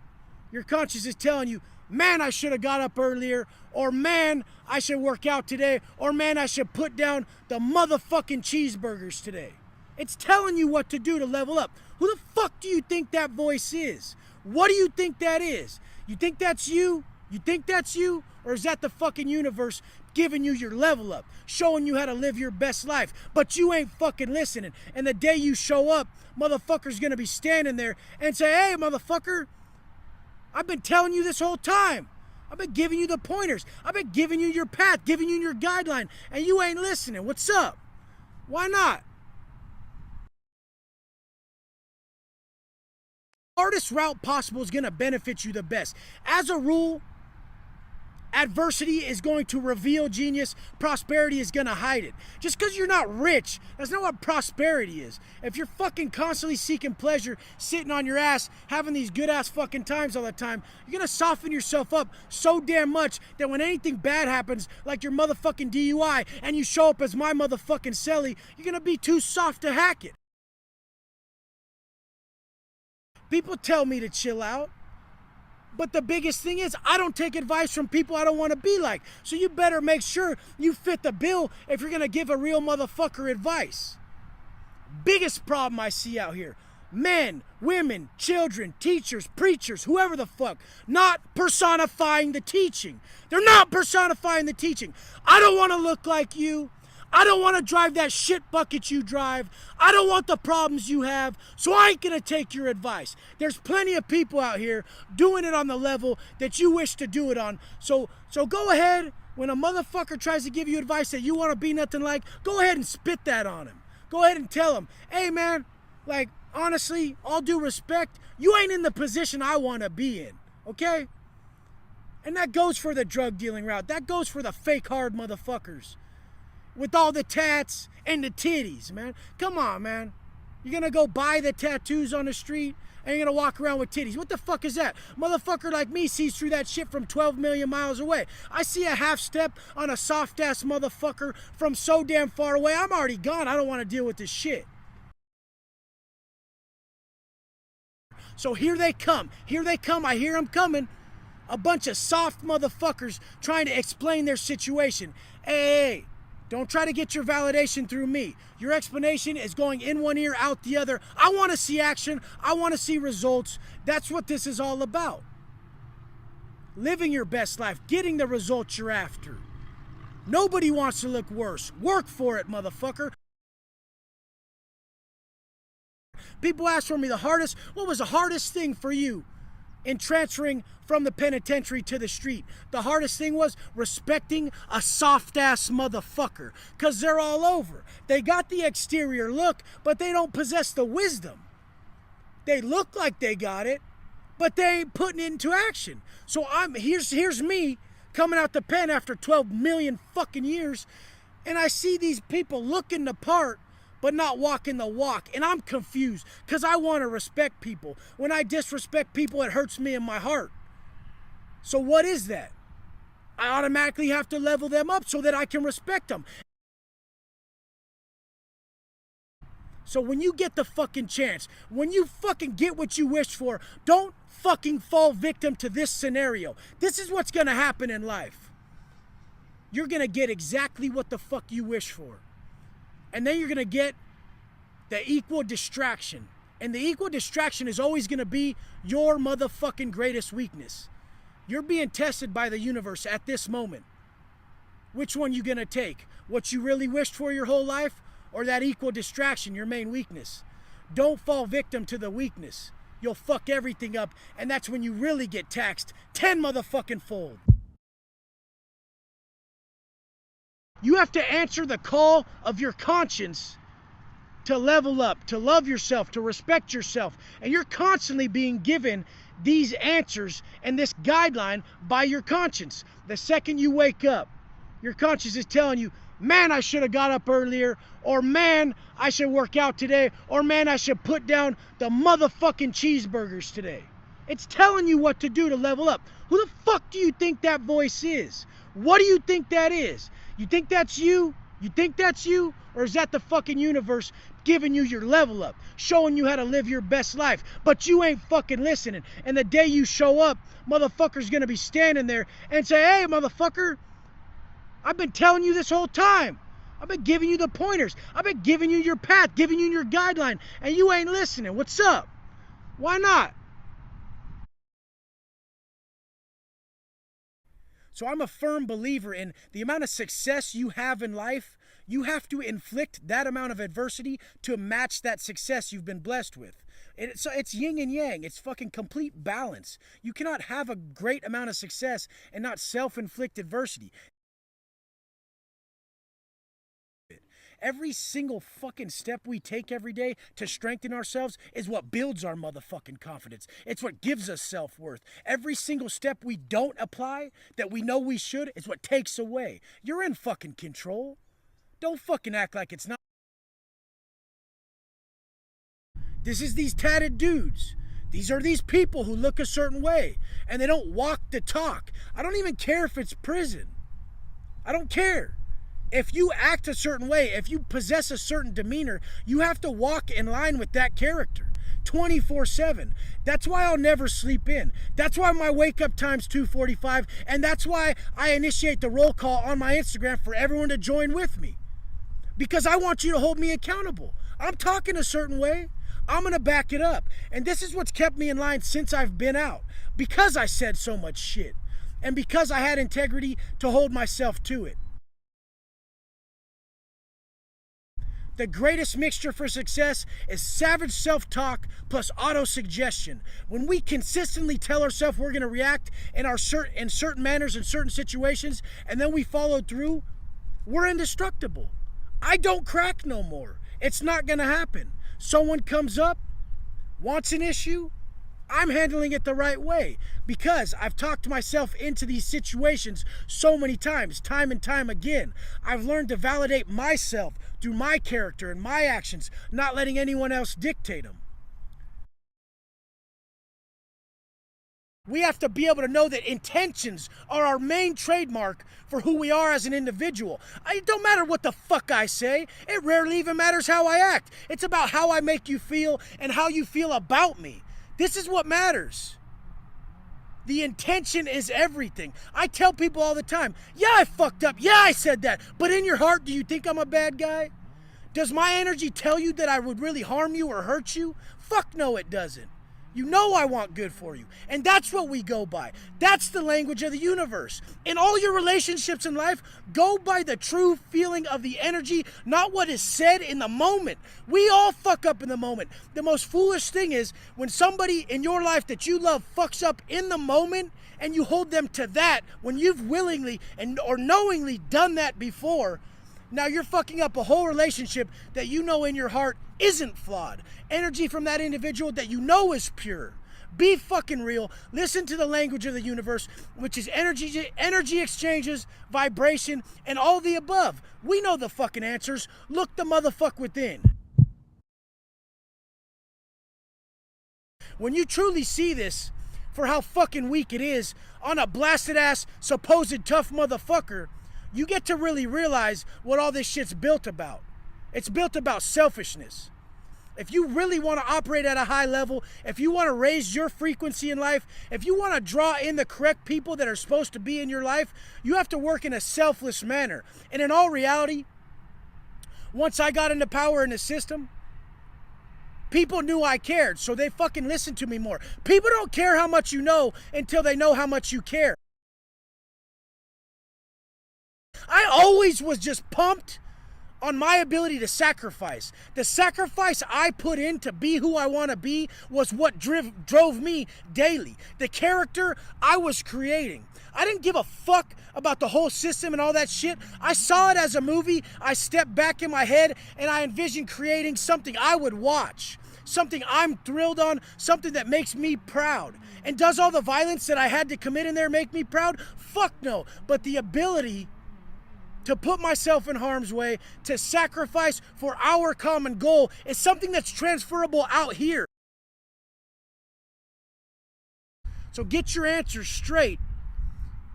your conscience is telling you, man, I should have got up earlier, or man, I should work out today, or man, I should put down the motherfucking cheeseburgers today. It's telling you what to do to level up. Who the fuck do you think that voice is? What do you think that is? You think that's you? You think that's you? Or is that the fucking universe giving you your level up, showing you how to live your best life? But you ain't fucking listening. And the day you show up, motherfucker's gonna be standing there and say, hey, motherfucker, I've been telling you this whole time. I've been giving you the pointers. I've been giving you your path, giving you your guideline, and you ain't listening. What's up? Why not? The hardest route possible is gonna benefit you the best. As a rule, Adversity is going to reveal genius. Prosperity is going to hide it. Just because you're not rich, that's not what prosperity is. If you're fucking constantly seeking pleasure, sitting on your ass, having these good ass fucking times all the time, you're going to soften yourself up so damn much that when anything bad happens, like your motherfucking DUI, and you show up as my motherfucking celly, you're going to be too soft to hack it. People tell me to chill out. But the biggest thing is, I don't take advice from people I don't want to be like. So you better make sure you fit the bill if you're going to give a real motherfucker advice. Biggest problem I see out here. Men, women, children, teachers, preachers, whoever the fuck, not personifying the teaching. They're not personifying the teaching. I don't want to look like you. I don't want to drive that shit bucket you drive. I don't want the problems you have, so I ain't gonna take your advice. There's plenty of people out here doing it on the level that you wish to do it on. So go ahead, when a motherfucker tries to give you advice that you want to be nothing like, go ahead and spit that on him. Go ahead and tell him, hey man, like honestly, all due respect, you ain't in the position I want to be in, okay? And that goes for the drug dealing route. That goes for the fake hard motherfuckers with all the tats and the titties, man. Come on, man. You're gonna go buy the tattoos on the street and you're gonna walk around with titties. What the fuck is that? Motherfucker like me sees through that shit from 12 million miles away. I see a half step on a soft ass motherfucker from so damn far away. I'm already gone. I don't want to deal with this shit. So here they come. Here they come. I hear them coming. A bunch of soft motherfuckers trying to explain their situation. Hey, don't try to get your validation through me. Your explanation is going in one ear, out the other. I want to see action. I want to see results. That's what this is all about. Living your best life, getting the results you're after. Nobody wants to look worse. Work for it, motherfucker. People ask for me what was the hardest thing for you in transferring from the penitentiary to the street? The hardest thing was respecting a soft-ass motherfucker, because they're all over. They got the exterior look, but they don't possess the wisdom. They look like they got it, but they ain't putting it into action. So here's me coming out the pen after 12 million fucking years, and I see these people looking the part, but not walking the walk. And I'm confused because I want to respect people. When I disrespect people, it hurts me in my heart. So what is that? I automatically have to level them up so that I can respect them. So when you get the fucking chance, when you fucking get what you wish for, don't fucking fall victim to this scenario. This is what's going to happen in life. You're going to get exactly what the fuck you wish for. And then you're going to get the equal distraction. And the equal distraction is always going to be your motherfucking greatest weakness. You're being tested by the universe at this moment. Which one you going to take? What you really wished for your whole life? Or that equal distraction, your main weakness? Don't fall victim to the weakness. You'll fuck everything up. And that's when you really get taxed 10 motherfucking fold. You have to answer the call of your conscience to level up, to love yourself, to respect yourself. And you're constantly being given these answers and this guideline by your conscience. The second you wake up, your conscience is telling you, man, I should have got up earlier, or man, I should work out today, or man, I should put down the motherfucking cheeseburgers today. It's telling you what to do to level up. Who the fuck do you think that voice is? What do you think that is? You think that's you? You think that's you? Or is that the fucking universe giving you your level up, showing you how to live your best life? But you ain't fucking listening. And the day you show up, motherfucker's gonna be standing there and say, hey, motherfucker, I've been telling you this whole time. I've been giving you the pointers. I've been giving you your path, giving you your guideline, and you ain't listening. What's up? Why not? So I'm a firm believer in the amount of success you have in life, you have to inflict that amount of adversity to match that success you've been blessed with. It's yin and yang. It's fucking complete balance. You cannot have a great amount of success and not self-inflict adversity. Every single fucking step we take every day to strengthen ourselves is what builds our motherfucking confidence. It's what gives us self-worth. Every single step we don't apply that we know we should is what takes away. You're in fucking control. Don't fucking act like it's not. This is these tatted dudes. These are these people who look a certain way and they don't walk the talk. I don't even care if it's prison. I don't care. If you act a certain way, if you possess a certain demeanor, you have to walk in line with that character 24/7. That's why I'll never sleep in. That's why my wake up time's 2:45, and that's why I initiate the roll call on my Instagram for everyone to join with me. Because I want you to hold me accountable. I'm talking a certain way. I'm going to back it up. And this is what's kept me in line since I've been out. Because I said so much shit. And because I had integrity to hold myself to it. The greatest mixture for success is savage self-talk plus auto-suggestion. When we consistently tell ourselves we're going to react in certain manners in certain situations, and then we follow through, we're indestructible. I don't crack no more. It's not going to happen. Someone comes up, wants an issue, I'm handling it the right way because I've talked myself into these situations so many times, time and time again. I've learned to validate myself through my character and my actions, not letting anyone else dictate them. We have to be able to know that intentions are our main trademark for who we are as an individual. It don't matter what the fuck I say. It rarely even matters how I act. It's about how I make you feel and how you feel about me. This is what matters. The intention is everything. I tell people all the time, yeah, I fucked up. Yeah, I said that. But in your heart, do you think I'm a bad guy? Does my energy tell you that I would really harm you or hurt you? Fuck no, it doesn't. You know I want good for you. And that's what we go by. That's the language of the universe. In all your relationships in life, go by the true feeling of the energy, not what is said in the moment. We all fuck up in the moment. The most foolish thing is when somebody in your life that you love fucks up in the moment and you hold them to that when you've willingly or knowingly done that before. Now you're fucking up a whole relationship that you know in your heart isn't flawed. Energy from that individual that you know is pure. Be fucking real. Listen to the language of the universe, which is energy exchanges, vibration, and all the above. We know the fucking answers. Look the motherfuck within. When you truly see this for how fucking weak it is on a blasted ass, supposed tough motherfucker, you get to really realize what all this shit's built about. It's built about selfishness. If you really want to operate at a high level, if you want to raise your frequency in life, if you want to draw in the correct people that are supposed to be in your life, you have to work in a selfless manner. And in all reality, once I got into power in the system, people knew I cared, so they fucking listened to me more. People don't care how much you know until they know how much you care. I always was just pumped on my ability to sacrifice. The sacrifice I put in to be who I want to be was what drove me daily. The character I was creating. I didn't give a fuck about the whole system and all that shit. I saw it as a movie. I stepped back in my head and I envisioned creating something I would watch. Something I'm thrilled on. Something that makes me proud. And does all the violence that I had to commit in there make me proud? Fuck no. But the ability to put myself in harm's way, to sacrifice for our common goal is something that's transferable out here. So get your answers straight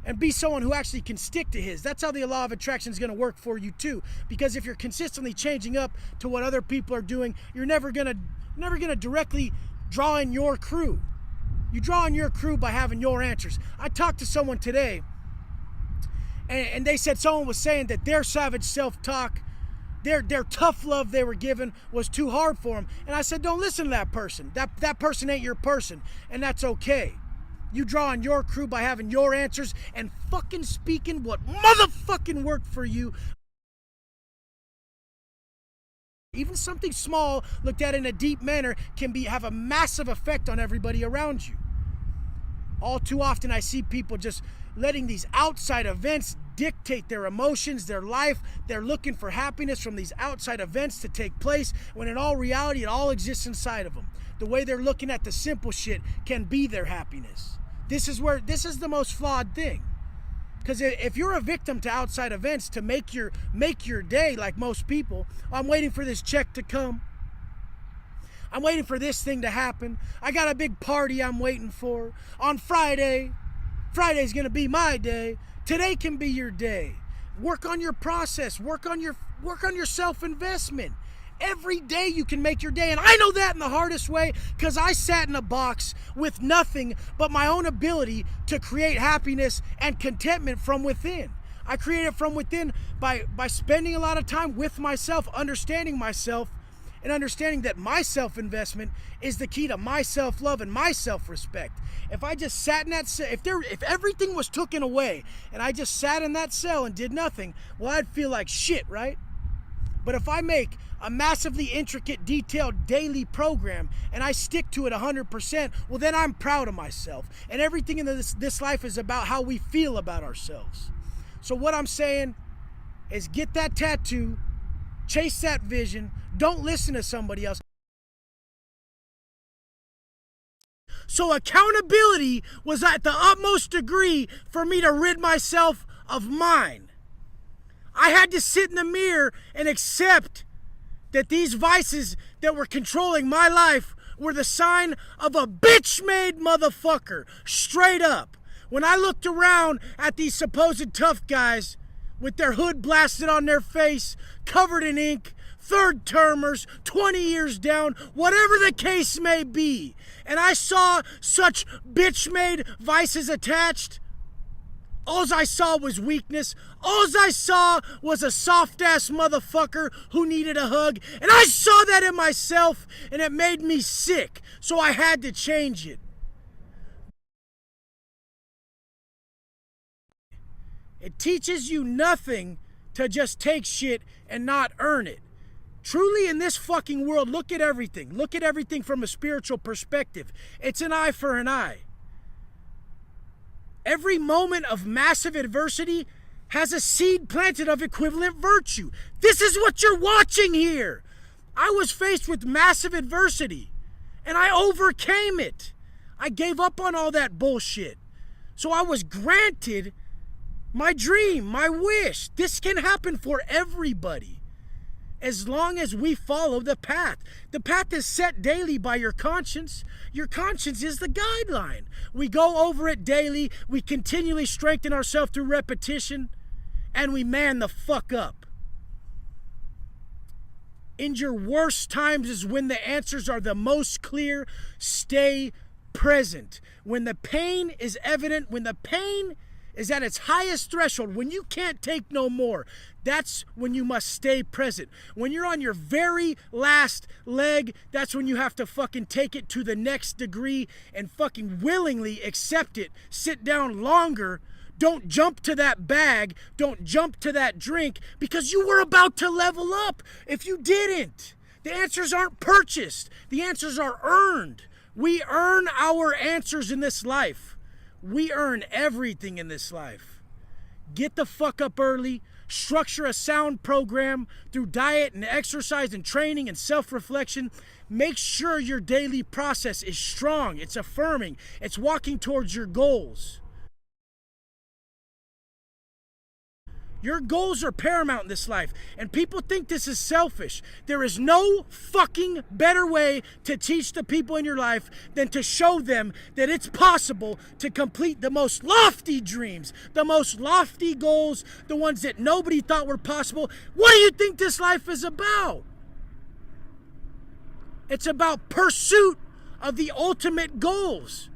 and be someone who actually can stick to his. That's how the law of attraction is going to work for you too. Because if you're consistently changing up to what other people are doing, you're never gonna directly draw in your crew. You draw in your crew by having your answers. I talked to someone today and they said someone was saying that their savage self-talk, their tough love they were given was too hard for them. And I said, don't listen to that person. That person ain't your person, and that's okay. You draw on your crew by having your answers and fucking speaking what motherfucking worked for you. Even something small looked at in a deep manner can have a massive effect on everybody around you. All too often I see people just letting these outside events dictate their emotions, their life. They're looking for happiness from these outside events to take place, when in all reality, it all exists inside of them. The way they're looking at the simple shit can be their happiness. This is the most flawed thing. Because if you're a victim to outside events to make your day, like most people, I'm waiting for this check to come. I'm waiting for this thing to happen. I got a big party I'm waiting for. On Friday, Friday's gonna be my day. Today can be your day. Work on your process. Work on your self-investment. Every day you can make your day. And I know that in the hardest way, because I sat in a box with nothing but my own ability to create happiness and contentment from within. I create it from within by spending a lot of time with myself, understanding myself, and understanding that my self-investment is the key to my self-love and my self-respect. If I just sat in that cell, if everything was taken away and I just sat in that cell and did nothing, well, I'd feel like shit, right? But if I make a massively intricate, detailed daily program and I stick to it 100%, well, then I'm proud of myself. And everything in this life is about how we feel about ourselves. So what I'm saying is, get that tattoo, chase that vision, don't listen to somebody else. So accountability was at the utmost degree for me to rid myself of mine. I had to sit in the mirror and accept that these vices that were controlling my life were the sign of a bitch-made motherfucker, straight up. When I looked around at these supposed tough guys with their hood blasted on their face, covered in ink, third termers, 20 years down, whatever the case may be, and I saw such bitch-made vices attached, all I saw was weakness. All I saw was a soft-ass motherfucker who needed a hug. And I saw that in myself, and it made me sick. So I had to change it. It teaches you nothing to just take shit and not earn it. Truly, in this fucking world, look at everything. Look at everything from a spiritual perspective. It's an eye for an eye. Every moment of massive adversity has a seed planted of equivalent virtue. This is what you're watching here. I was faced with massive adversity, and I overcame it. I gave up on all that bullshit. So I was granted my dream, my wish. This can happen for everybody, as long as we follow the path. The path is set daily by your conscience. Your conscience is the guideline. We go over it daily. We continually strengthen ourselves through repetition, and we man the fuck up. In your worst times is when the answers are the most clear. Stay present. When the pain is evident, when the pain is at its highest threshold, when you can't take no more, that's when you must stay present. When you're on your very last leg, that's when you have to fucking take it to the next degree and fucking willingly accept it. Sit down longer. Don't jump to that bag. Don't jump to that drink, because you were about to level up if you didn't. The answers aren't purchased. The answers are earned. We earn our answers in this life. We earn everything in this life. Get the fuck up early. Structure a sound program through diet and exercise and training and self-reflection. Make sure your daily process is strong. It's affirming. It's walking towards your goals. Your goals are paramount in this life, and people think this is selfish. There is no fucking better way to teach the people in your life than to show them that it's possible to complete the most lofty dreams, the most lofty goals, the ones that nobody thought were possible. What do you think this life is about? It's about pursuit of the ultimate goals.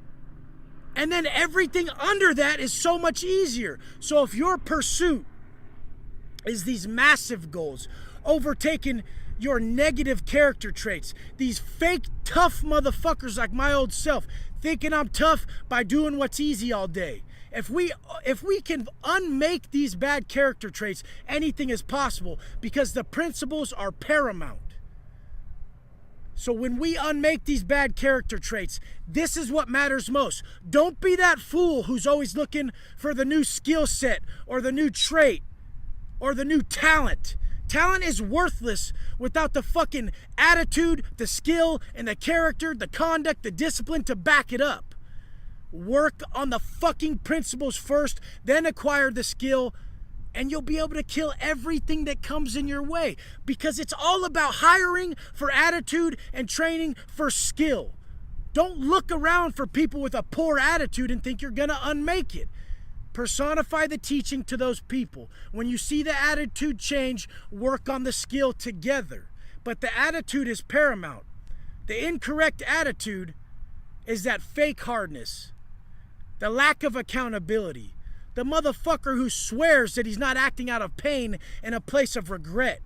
And then everything under that is so much easier. So if your pursuit is these massive goals, overtaking your negative character traits, these fake tough motherfuckers like my old self, thinking I'm tough by doing what's easy all day. If we can unmake these bad character traits, anything is possible, because the principles are paramount. So when we unmake these bad character traits, this is what matters most. Don't be that fool who's always looking for the new skill set or the new trait or the new talent. Talent is worthless without the fucking attitude, the skill, and the character, the conduct, the discipline to back it up. Work on the fucking principles first, then acquire the skill, and you'll be able to kill everything that comes in your way, because it's all about hiring for attitude and training for skill. Don't look around for people with a poor attitude and think you're gonna unmake it. Personify the teaching to those people. When you see the attitude change, work on the skill together. But the attitude is paramount. The incorrect attitude is that fake hardness, the lack of accountability, the motherfucker who swears that he's not acting out of pain in a place of regret.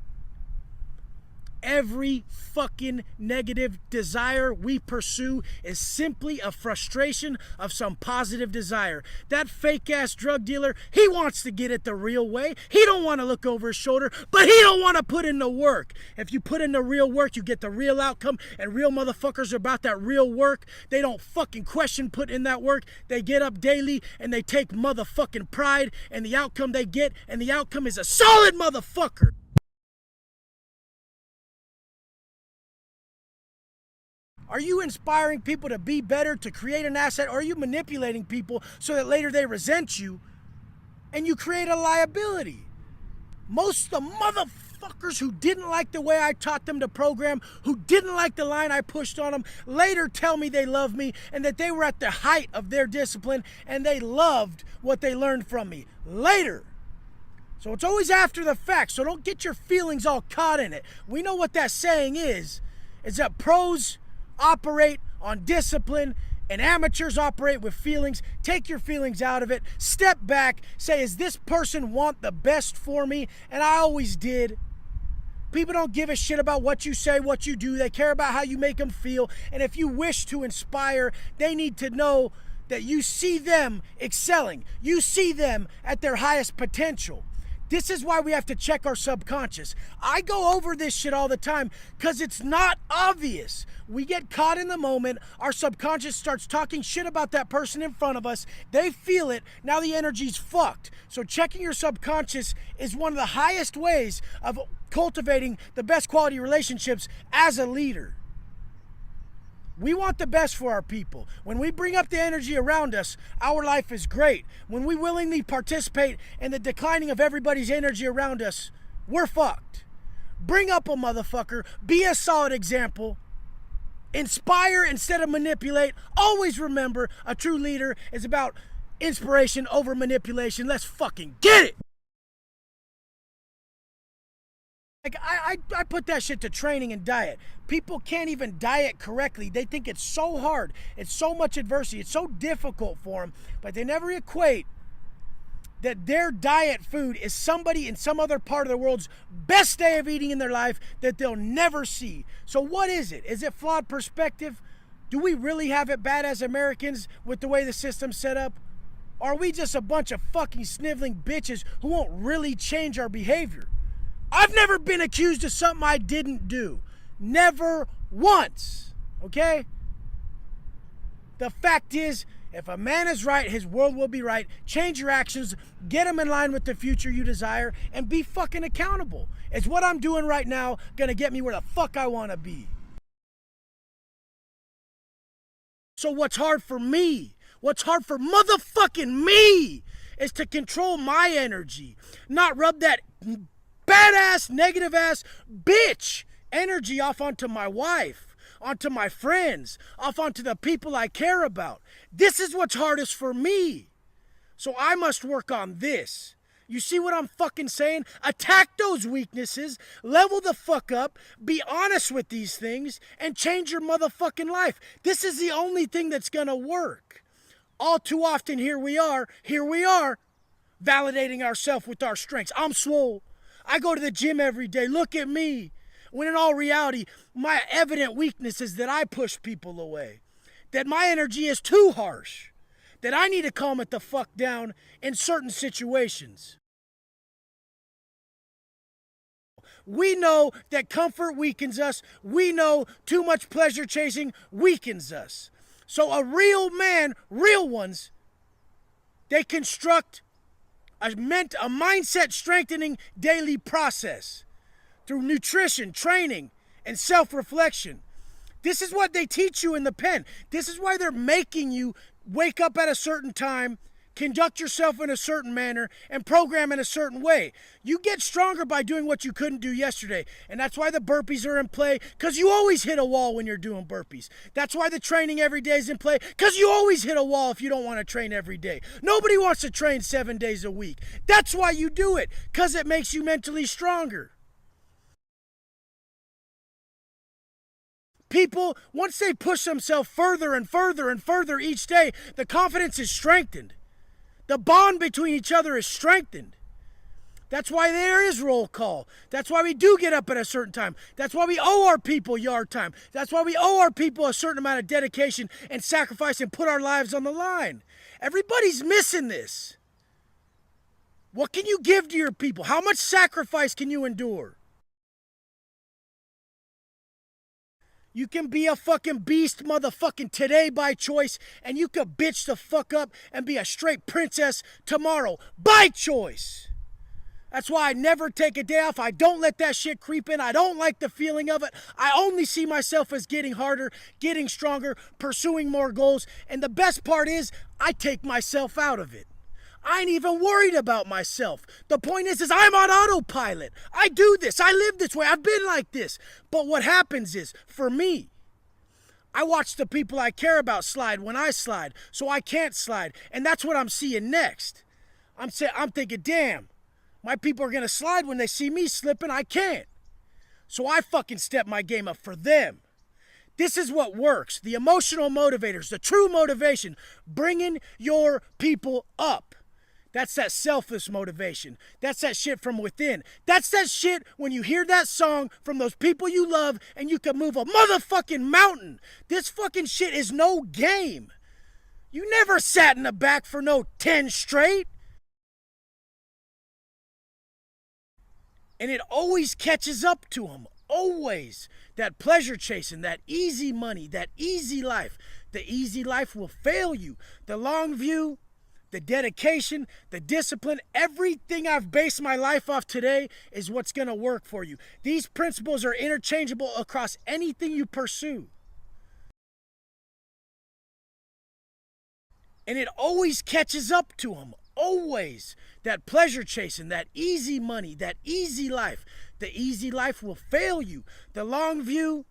Every fucking negative desire we pursue is simply a frustration of some positive desire. That fake ass drug dealer, he wants to get it the real way. He don't want to look over his shoulder, but he don't want to put in the work. If you put in the real work, you get the real outcome, and real motherfuckers are about that real work. They don't fucking question putting in that work. They get up daily and they take motherfucking pride in the outcome they get, and the outcome is a solid motherfucker. Are you inspiring people to be better, to create an asset, or are you manipulating people so that later they resent you and you create a liability? Most of the motherfuckers who didn't like the way I taught them to program, who didn't like the line I pushed on them, later tell me they love me and that they were at the height of their discipline and they loved what they learned from me later. So it's always after the fact, so don't get your feelings all caught in it. We know what that saying is that pros operate on discipline and amateurs operate with feelings. Take your feelings out of it. Step back. Say, is this person want the best for me? And I always did. People don't give a shit about what you say, what you do. They care about how you make them feel. And if you wish to inspire, they need to know that you see them excelling. You see them at their highest potential. This is why we have to check our subconscious. I go over this shit all the time because it's not obvious. We get caught in the moment. Our subconscious starts talking shit about that person in front of us. They feel it. Now the energy's fucked. So checking your subconscious is one of the highest ways of cultivating the best quality relationships as a leader. We want the best for our people. When we bring up the energy around us, our life is great. When we willingly participate in the declining of everybody's energy around us, we're fucked. Bring up a motherfucker. Be a solid example. Inspire instead of manipulate. Always remember, a true leader is about inspiration over manipulation. Let's fucking get it! Like, I put that shit to training and diet. People can't even diet correctly. They think it's so hard. It's so much adversity. It's so difficult for them. But they never equate that their diet food is somebody in some other part of the world's best day of eating in their life that they'll never see. So what is it? Is it flawed perspective? Do we really have it bad as Americans with the way the system's set up? Or are we just a bunch of fucking sniveling bitches who won't really change our behavior? I've never been accused of something I didn't do. Never once. Okay? The fact is, if a man is right, his world will be right. Change your actions, get them in line with the future you desire, and be fucking accountable. Is what I'm doing right now gonna get me where the fuck I wanna be? So what's hard for me, what's hard for motherfucking me, is to control my energy, not rub that badass, negative ass bitch energy off onto my wife, onto my friends, off onto the people I care about. This is what's hardest for me. So I must work on this. You see what I'm fucking saying? Attack those weaknesses, level the fuck up, be honest with these things, and change your motherfucking life. This is the only thing that's gonna work. All too often, here we are, validating ourselves with our strengths. I'm swole. I go to the gym every day. Look at me. When in all reality, my evident weakness is that I push people away. That my energy is too harsh. That I need to calm it the fuck down in certain situations. We know that comfort weakens us. We know too much pleasure chasing weakens us. So a real man, real ones, they construct a mindset strengthening daily process through nutrition, training, and self-reflection. This is what they teach you in the pen. This is why they're making you wake up at a certain time, conduct yourself in a certain manner, and program in a certain way. You get stronger by doing what you couldn't do yesterday. And that's why the burpees are in play, because you always hit a wall when you're doing burpees. That's why the training every day is in play, because you always hit a wall if you don't want to train every day. Nobody wants to train 7 days a week. That's why you do it, because it makes you mentally stronger. People, once they push themselves further and further and further each day, the confidence is strengthened. The bond between each other is strengthened. That's why there is roll call. That's why we do get up at a certain time. That's why we owe our people yard time. That's why we owe our people a certain amount of dedication and sacrifice and put our lives on the line. Everybody's missing this. What can you give to your people? How much sacrifice can you endure? You can be a fucking beast motherfucking today by choice, and you can bitch the fuck up and be a straight princess tomorrow by choice. That's why I never take a day off. I don't let that shit creep in. I don't like the feeling of it. I only see myself as getting harder, getting stronger, pursuing more goals. And the best part is I take myself out of it. I ain't even worried about myself. The point is I'm on autopilot. I do this. I live this way. I've been like this. But what happens is, for me, I watch the people I care about slide when I slide, so I can't slide. And that's what I'm seeing next. I'm thinking, damn, my people are going to slide when they see me slipping. I can't. So I fucking step my game up for them. This is what works. The emotional motivators, the true motivation, bringing your people up. That's that selfless motivation. That's that shit from within. That's that shit when you hear that song from those people you love and you can move a motherfucking mountain. This fucking shit is no game. You never sat in the back for no 10 straight. And it always catches up to them. Always. That pleasure chasing, that easy money, that easy life. The easy life will fail you. The long view, the dedication, the discipline, everything I've based my life off today is what's going to work for you. These principles are interchangeable across anything you pursue. And it always catches up to them. Always. That pleasure chasing, that easy money, that easy life. The easy life will fail you. The long view,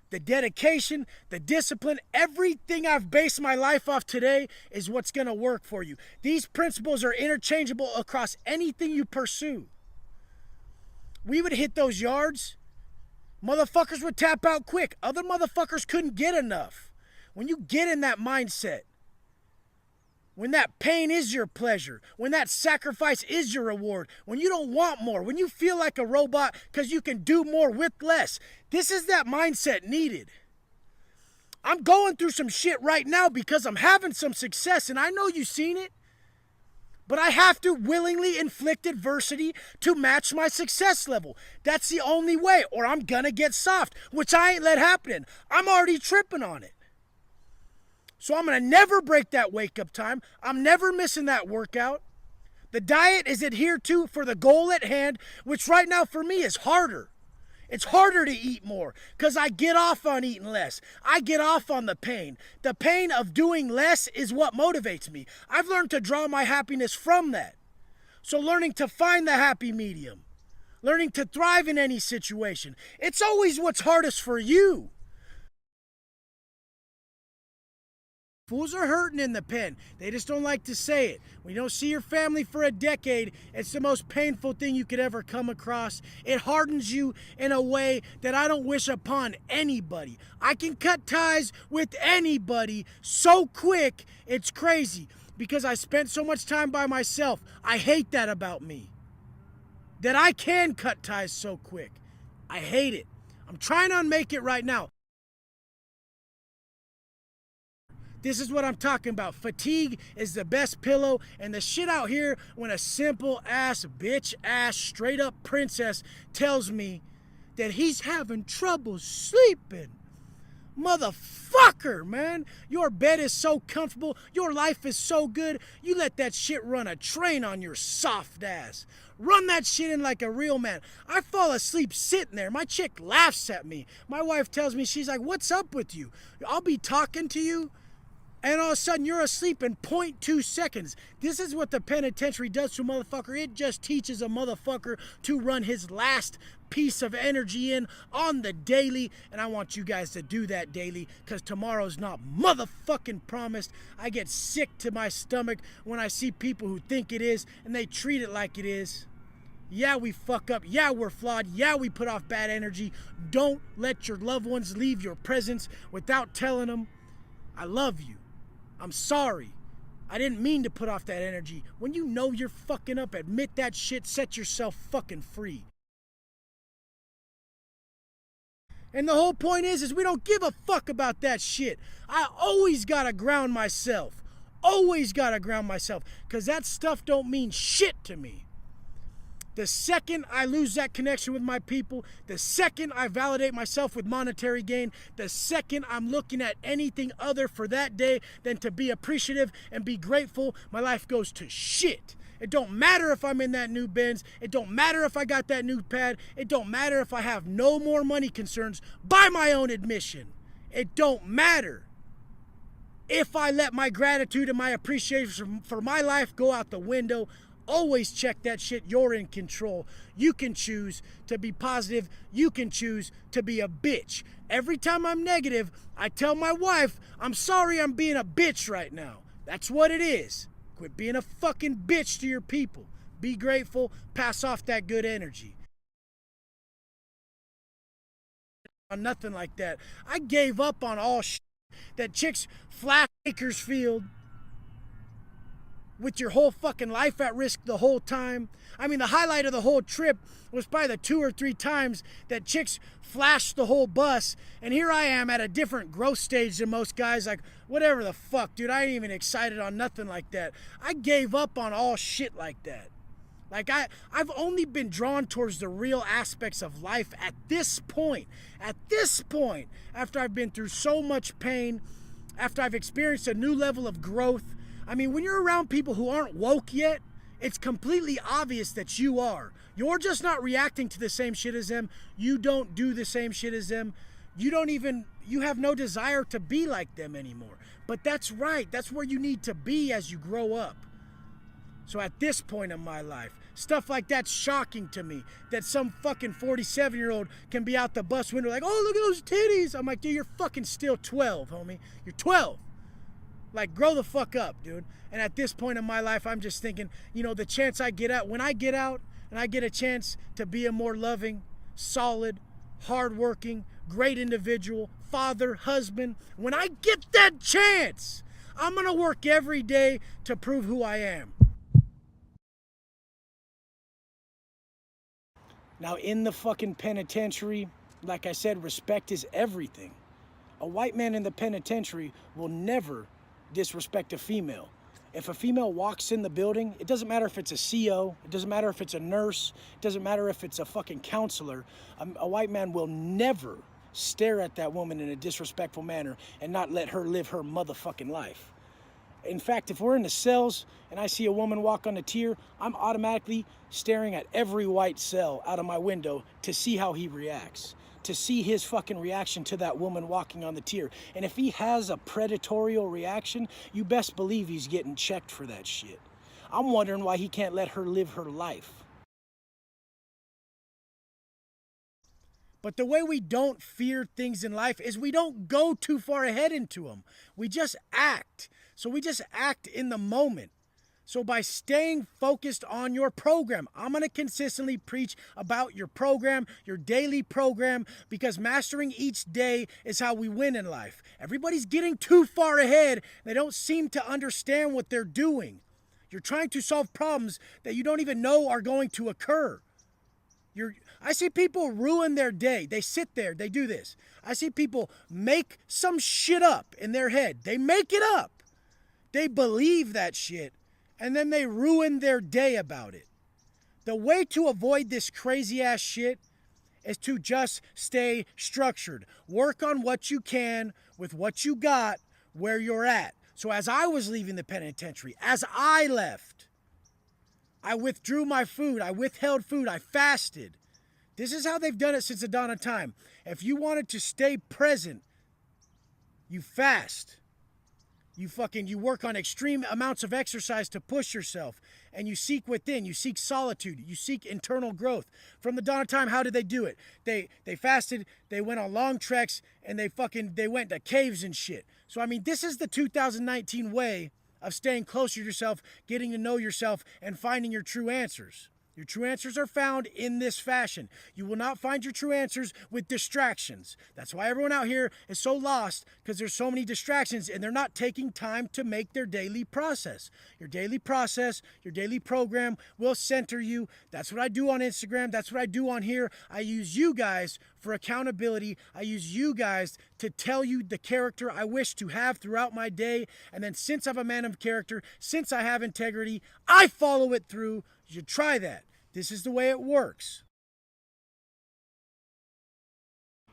the dedication, the discipline, everything I've based my life off today is what's going to work for you. These principles are interchangeable across anything you pursue. We would hit those yards. Motherfuckers would tap out quick. Other motherfuckers couldn't get enough. When you get in that mindset, when that pain is your pleasure, when that sacrifice is your reward, when you don't want more, when you feel like a robot because you can do more with less, this is that mindset needed. I'm going through some shit right now because I'm having some success, and I know you've seen it, but I have to willingly inflict adversity to match my success level. That's the only way, or I'm gonna get soft, which I ain't let happen. I'm already tripping on it. So I'm going to never break that wake-up time. I'm never missing that workout. The diet is adhered to for the goal at hand, which right now for me is harder. It's harder to eat more because I get off on eating less. I get off on the pain. The pain of doing less is what motivates me. I've learned to draw my happiness from that. So learning to find the happy medium, learning to thrive in any situation. It's always what's hardest for you. Fools are hurting in the pen. They just don't like to say it. When you don't see your family for a decade, it's the most painful thing you could ever come across. It hardens you in a way that I don't wish upon anybody. I can cut ties with anybody so quick, it's crazy. Because I spent so much time by myself. I hate that about me. That I can cut ties so quick. I hate it. I'm trying to unmake it right now. This is what I'm talking about. Fatigue is the best pillow, and the shit out here when a simple ass, bitch ass, straight up princess tells me that he's having trouble sleeping. Motherfucker, man. Your bed is so comfortable. Your life is so good. You let that shit run a train on your soft ass. Run that shit in like a real man. I fall asleep sitting there. My chick laughs at me. My wife tells me, she's like, what's up with you? I'll be talking to you, and all of a sudden you're asleep in 0.2 seconds. This is what the penitentiary does to a motherfucker. It just teaches a motherfucker to run his last piece of energy in on the daily, and I want you guys to do that daily, because tomorrow's not motherfucking promised. I get sick to my stomach when I see people who think it is and they treat it like it is. Yeah, we fuck up. Yeah, we're flawed. Yeah, we put off bad energy. Don't let your loved ones leave your presence without telling them, I love you. I'm sorry. I didn't mean to put off that energy. When you know you're fucking up, admit that shit, set yourself fucking free. And the whole point is we don't give a fuck about that shit. I always gotta ground myself. Always gotta ground myself. Because that stuff don't mean shit to me. The second I lose that connection with my people, the second I validate myself with monetary gain, the second I'm looking at anything other for that day than to be appreciative and be grateful, my life goes to shit. It don't matter if I'm in that new Benz. It don't matter if I got that new pad. It don't matter if I have no more money concerns, by my own admission. It don't matter if I let my gratitude and my appreciation for my life go out the window. Always check that shit. You're in control. You can choose to be positive. You can choose to be a bitch. Every time I'm negative, I tell my wife, I'm sorry I'm being a bitch right now. That's what it is. Quit being a fucking bitch to your people. Be grateful. Pass off that good energy. Nothing like that. I gave up on all shit. That chicks flash Bakersfield with your whole fucking life at risk the whole time. I mean, the highlight of the whole trip was probably the 2 or 3 times that chicks flashed the whole bus, and here I am at a different growth stage than most guys, like, whatever the fuck, dude, I ain't even excited on nothing like that. I gave up on all shit like that. Like, I've only been drawn towards the real aspects of life at this point, after I've been through so much pain, after I've experienced a new level of growth. I mean, when you're around people who aren't woke yet, it's completely obvious that you are. You're just not reacting to the same shit as them. You don't do the same shit as them. You have no desire to be like them anymore. But that's right. That's where you need to be as you grow up. So at this point in my life, stuff like that's shocking to me. That some fucking 47-year-old can be out the bus window like, oh, look at those titties. I'm like, dude, you're fucking still 12, homie. You're 12. Like, grow the fuck up, dude. And at this point in my life, I'm just thinking, you know, the chance I get out, when I get out and I get a chance to be a more loving, solid, hardworking, great individual, father, husband, when I get that chance, I'm gonna work every day to prove who I am. Now, in the fucking penitentiary, like I said, respect is everything. A white man in the penitentiary will never disrespect a female. If a female walks in the building, it doesn't matter if it's a CO, it doesn't matter if it's a nurse, it doesn't matter if it's a fucking counselor, a white man will never stare at that woman in a disrespectful manner and not let her live her motherfucking life. In fact, if we're in the cells and I see a woman walk on the tier, I'm automatically staring at every white cell out of my window to see how he reacts, to see his fucking reaction to that woman walking on the tier. And if he has a predatorial reaction, you best believe he's getting checked for that shit. I'm wondering why he can't let her live her life. But the way we don't fear things in life is we don't go too far ahead into them. We just act. So we just act in the moment. So by staying focused on your program, I'm going to consistently preach about your program, your daily program, because mastering each day is how we win in life. Everybody's getting too far ahead. They don't seem to understand what they're doing. You're trying to solve problems that you don't even know are going to occur. I see people ruin their day. They sit there, they do this. I see people make some shit up in their head. They make it up. They believe that shit. And then they ruin their day about it. The way to avoid this crazy ass shit is to just stay structured. Work on what you can with what you got where you're at. So as I was leaving the penitentiary, as I left, I withdrew my food. I withheld food. I fasted. This is how they've done it since the dawn of time. If you wanted to stay present, you fast. You work on extreme amounts of exercise to push yourself, and you seek within, you seek solitude, you seek internal growth. From the dawn of time, how did they do it? They fasted, they went on long treks, and they went to caves and shit. So I mean, this is the 2019 way of staying closer to yourself, getting to know yourself, and finding your true answers. Your true answers are found in this fashion. You will not find your true answers with distractions. That's why everyone out here is so lost, because there's so many distractions and they're not taking time to make their daily process. Your daily process, your daily program will center you. That's what I do on Instagram. That's what I do on here. I use you guys for accountability. I use you guys to tell you the character I wish to have throughout my day. And then since I'm a man of character, since I have integrity, I follow it through. You should try that. This is the way it works.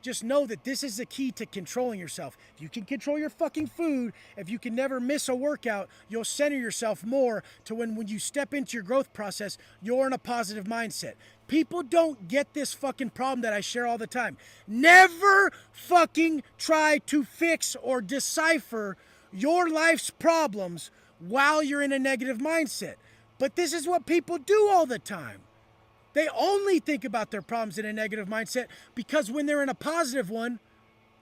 Just know that this is the key to controlling yourself. If you can control your fucking food, if you can never miss a workout, you'll center yourself more to when you step into your growth process, you're in a positive mindset. People don't get this fucking problem that I share all the time. Never fucking try to fix or decipher your life's problems while you're in a negative mindset. But this is what people do all the time. They only think about their problems in a negative mindset because when they're in a positive one,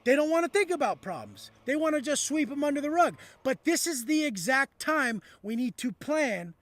they don't want to think about problems. They want to just sweep them under the rug. But this is the exact time we need to plan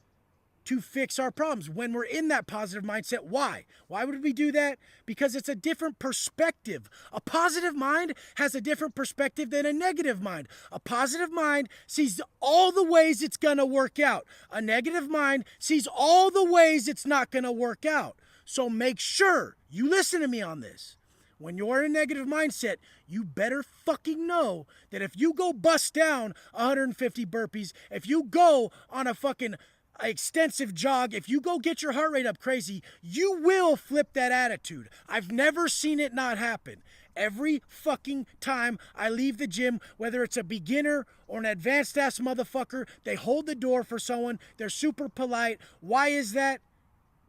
to fix our problems when we're in that positive mindset. Why? Why would we do that? Because it's a different perspective. A positive mind has a different perspective than a negative mind. A positive mind sees all the ways it's going to work out. A negative mind sees all the ways it's not going to work out. So make sure you listen to me on this. When you're in a negative mindset, you better fucking know that if you go bust down 150 burpees, if you go on a fucking extensive jog, if you go get your heart rate up crazy, you will flip that attitude. I've never seen it not happen. Every fucking time I leave the gym, whether it's a beginner or an advanced ass motherfucker, they hold the door for someone. They're super polite. Why is that?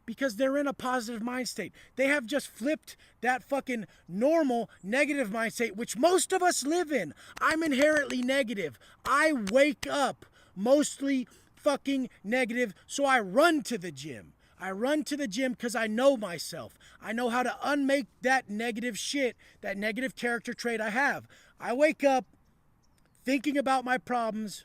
Because they're in a positive mind state. They have just flipped that fucking normal negative mind state, which most of us live in. I'm inherently negative. I wake up mostly fucking negative, so I run to the gym. I run to the gym because I know myself. I know how to unmake that negative shit, that negative character trait I have. I wake up thinking about my problems.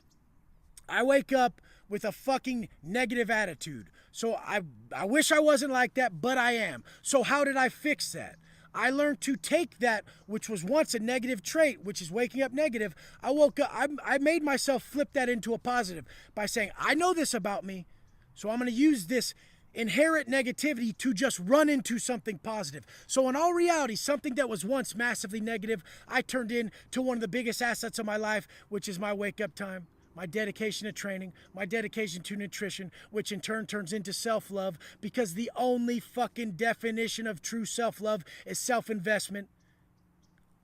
I wake up with a fucking negative attitude. So I wish I wasn't like that, but I am. So how did I fix that? I learned to take that, which was once a negative trait, which is waking up negative. I woke up, I made myself flip that into a positive by saying, I know this about me, so I'm going to use this inherent negativity to just run into something positive. So in all reality, something that was once massively negative, I turned into one of the biggest assets of my life, which is my wake up time. My dedication to training, my dedication to nutrition, which in turn turns into self-love, because the only fucking definition of true self-love is self-investment.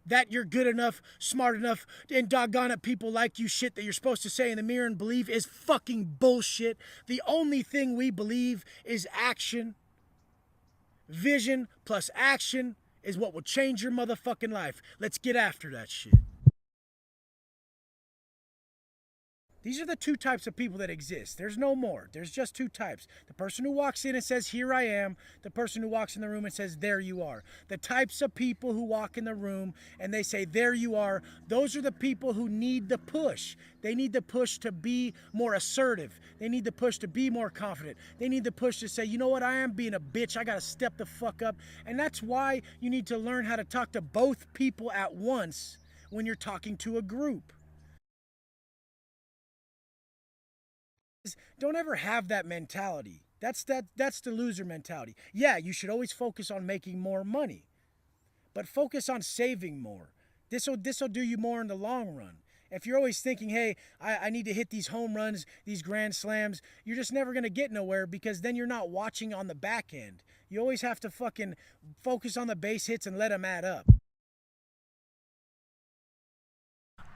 That you're good enough, smart enough, and doggone it, people like you shit that you're supposed to say in the mirror and believe is fucking bullshit. The only thing we believe is action. Vision plus action is what will change your motherfucking life. Let's get after that shit. These are the two types of people that exist. There's no more. There's just two types. The person who walks in and says, here I am. The person who walks in the room and says, there you are. The types of people who walk in the room and they say, there you are. Those are the people who need the push. They need the push to be more assertive. They need the push to be more confident. They need the push to say, you know what, I am being a bitch. I got to step the fuck up. And that's why you need to learn how to talk to both people at once when you're talking to a group. Don't ever have that mentality. That's the loser mentality. Yeah, you should always focus on making more money, but focus on saving more. This'll do you more in the long run. If you're always thinking, hey, I need to hit these home runs, these grand slams, you're just never going to get nowhere, because then you're not watching on the back end. You always have to fucking focus on the base hits and let them add up.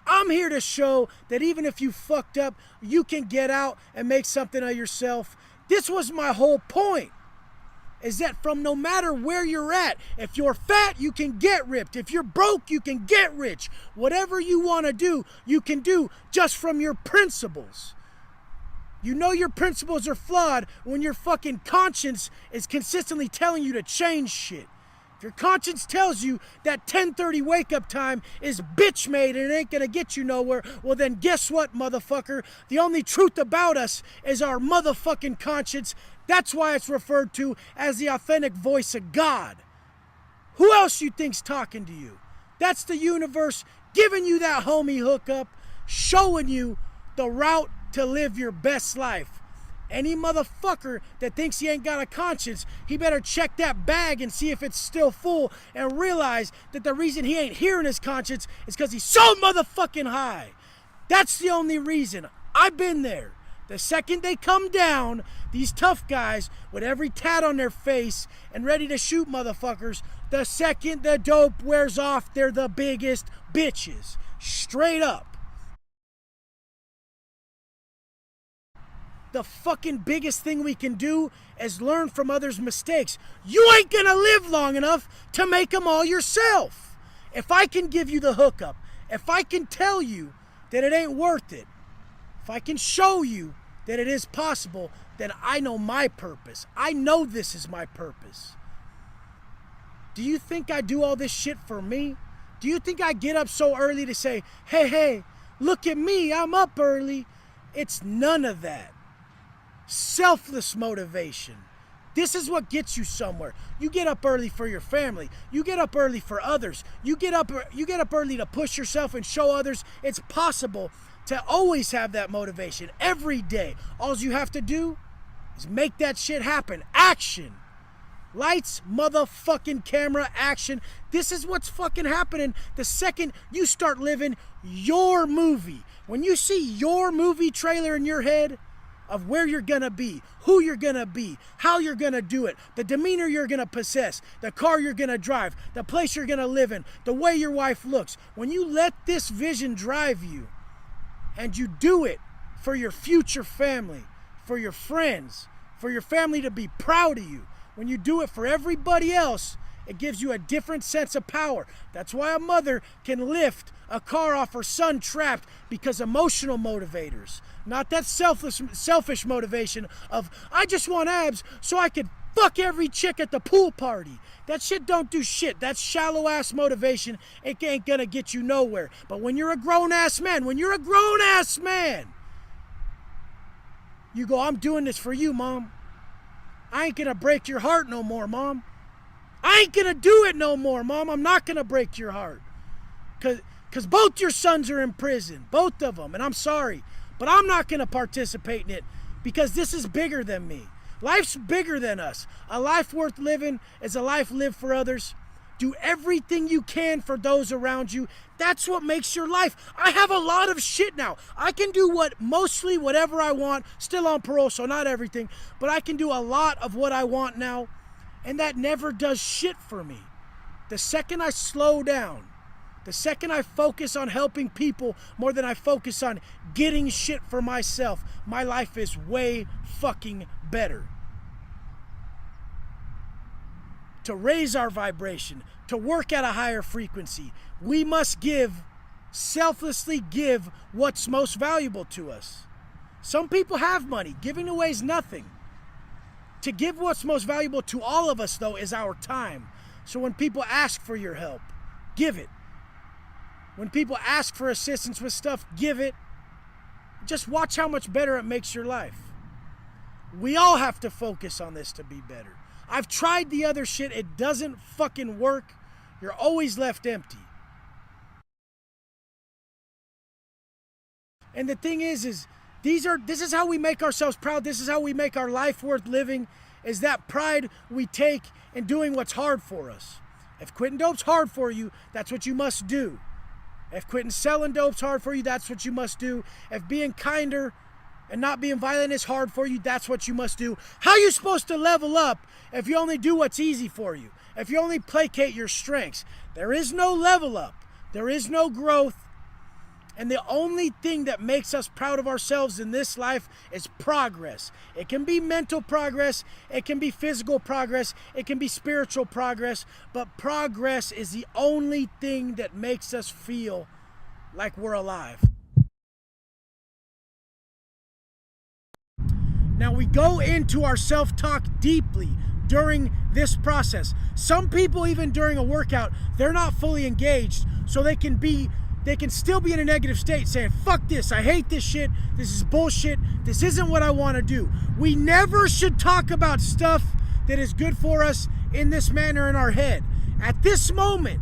I'm here to show that even if you fucked up, you can get out and make something of yourself. This was my whole point. Is that from no matter where you're at, if you're fat, you can get ripped. If you're broke, you can get rich. Whatever you want to do, you can do just from your principles. You know your principles are flawed when your fucking conscience is consistently telling you to change shit. If your conscience tells you that 10:30 wake up time is bitch made and it ain't gonna get you nowhere, well then guess what, motherfucker? The only truth about us is our motherfucking conscience. That's why it's referred to as the authentic voice of God. Who else you think's talking to you? That's the universe giving you that homie hookup, showing you the route to live your best life. Any motherfucker that thinks he ain't got a conscience, he better check that bag and see if it's still full and realize that the reason he ain't hearing his conscience is because he's so motherfucking high. That's the only reason. I've been there. The second they come down, these tough guys with every tat on their face and ready to shoot motherfuckers, the second the dope wears off, they're the biggest bitches. Straight up. The fucking biggest thing we can do is learn from others' mistakes. You ain't gonna live long enough to make them all yourself. If I can give you the hookup, if I can tell you that it ain't worth it, if I can show you that it is possible, then I know my purpose. I know this is my purpose. Do you think I do all this shit for me? Do you think I get up so early to say, hey, look at me, I'm up early? It's none of that. Selfless motivation. This is what gets you somewhere. You get up early for your family. You get up early for others. You get up early to push yourself and show others it's possible to always have that motivation every day. All you have to do is make that shit happen. Action. Lights, motherfucking camera, action. This is what's fucking happening the second you start living your movie. When you see your movie trailer in your head of where you're gonna be, who you're gonna be, how you're gonna do it, the demeanor you're gonna possess, the car you're gonna drive, the place you're gonna live in, the way your wife looks. When you let this vision drive you, and you do it for your future family, for your friends, for your family to be proud of you. When you do it for everybody else, it gives you a different sense of power. That's why a mother can lift a car off her son trapped, because emotional motivators, not that selfish motivation of, I just want abs so I could fuck every chick at the pool party. That shit don't do shit. That's shallow ass motivation. It ain't gonna get you nowhere. But when you're a grown ass man, you go, I'm doing this for you, Mom. I ain't gonna break your heart no more, Mom. I ain't gonna do it no more, Mom. I'm not gonna break your heart. Cause both your sons are in prison, both of them, and I'm sorry. But I'm not gonna participate in it because this is bigger than me. Life's bigger than us. A life worth living is a life lived for others. Do everything you can for those around you. That's what makes your life. I have a lot of shit now. I can do mostly whatever I want, still on parole, so not everything, but I can do a lot of what I want now, and that never does shit for me. The second I slow down, the second I focus on helping people more than I focus on getting shit for myself, my life is way fucking better. To raise our vibration, to work at a higher frequency, we must selflessly give what's most valuable to us. Some people have money. Giving away is nothing. To give what's most valuable to all of us, though, is our time. So when people ask for your help, give it. When people ask for assistance with stuff, give it. Just watch how much better it makes your life. We all have to focus on this to be better. I've tried the other shit. It doesn't fucking work. You're always left empty. And the thing is this is how we make ourselves proud. This is how we make our life worth living, is that pride we take in doing what's hard for us. If quitting dope's hard for you, that's what you must do. If quitting selling dope's hard for you, that's what you must do. If being kinder and not being violent is hard for you, that's what you must do. How are you supposed to level up if you only do what's easy for you? If you only placate your strengths? There is no level up. There is no growth. And the only thing that makes us proud of ourselves in this life is progress. It can be mental progress. It can be physical progress. It can be spiritual progress. But progress is the only thing that makes us feel like we're alive. Now we go into our self-talk deeply during this process. Some people, even during a workout, they're not fully engaged, so they can still be in a negative state saying, fuck this, I hate this shit, this is bullshit, this isn't what I want to do. We never should talk about stuff that is good for us in this manner in our head. At this moment,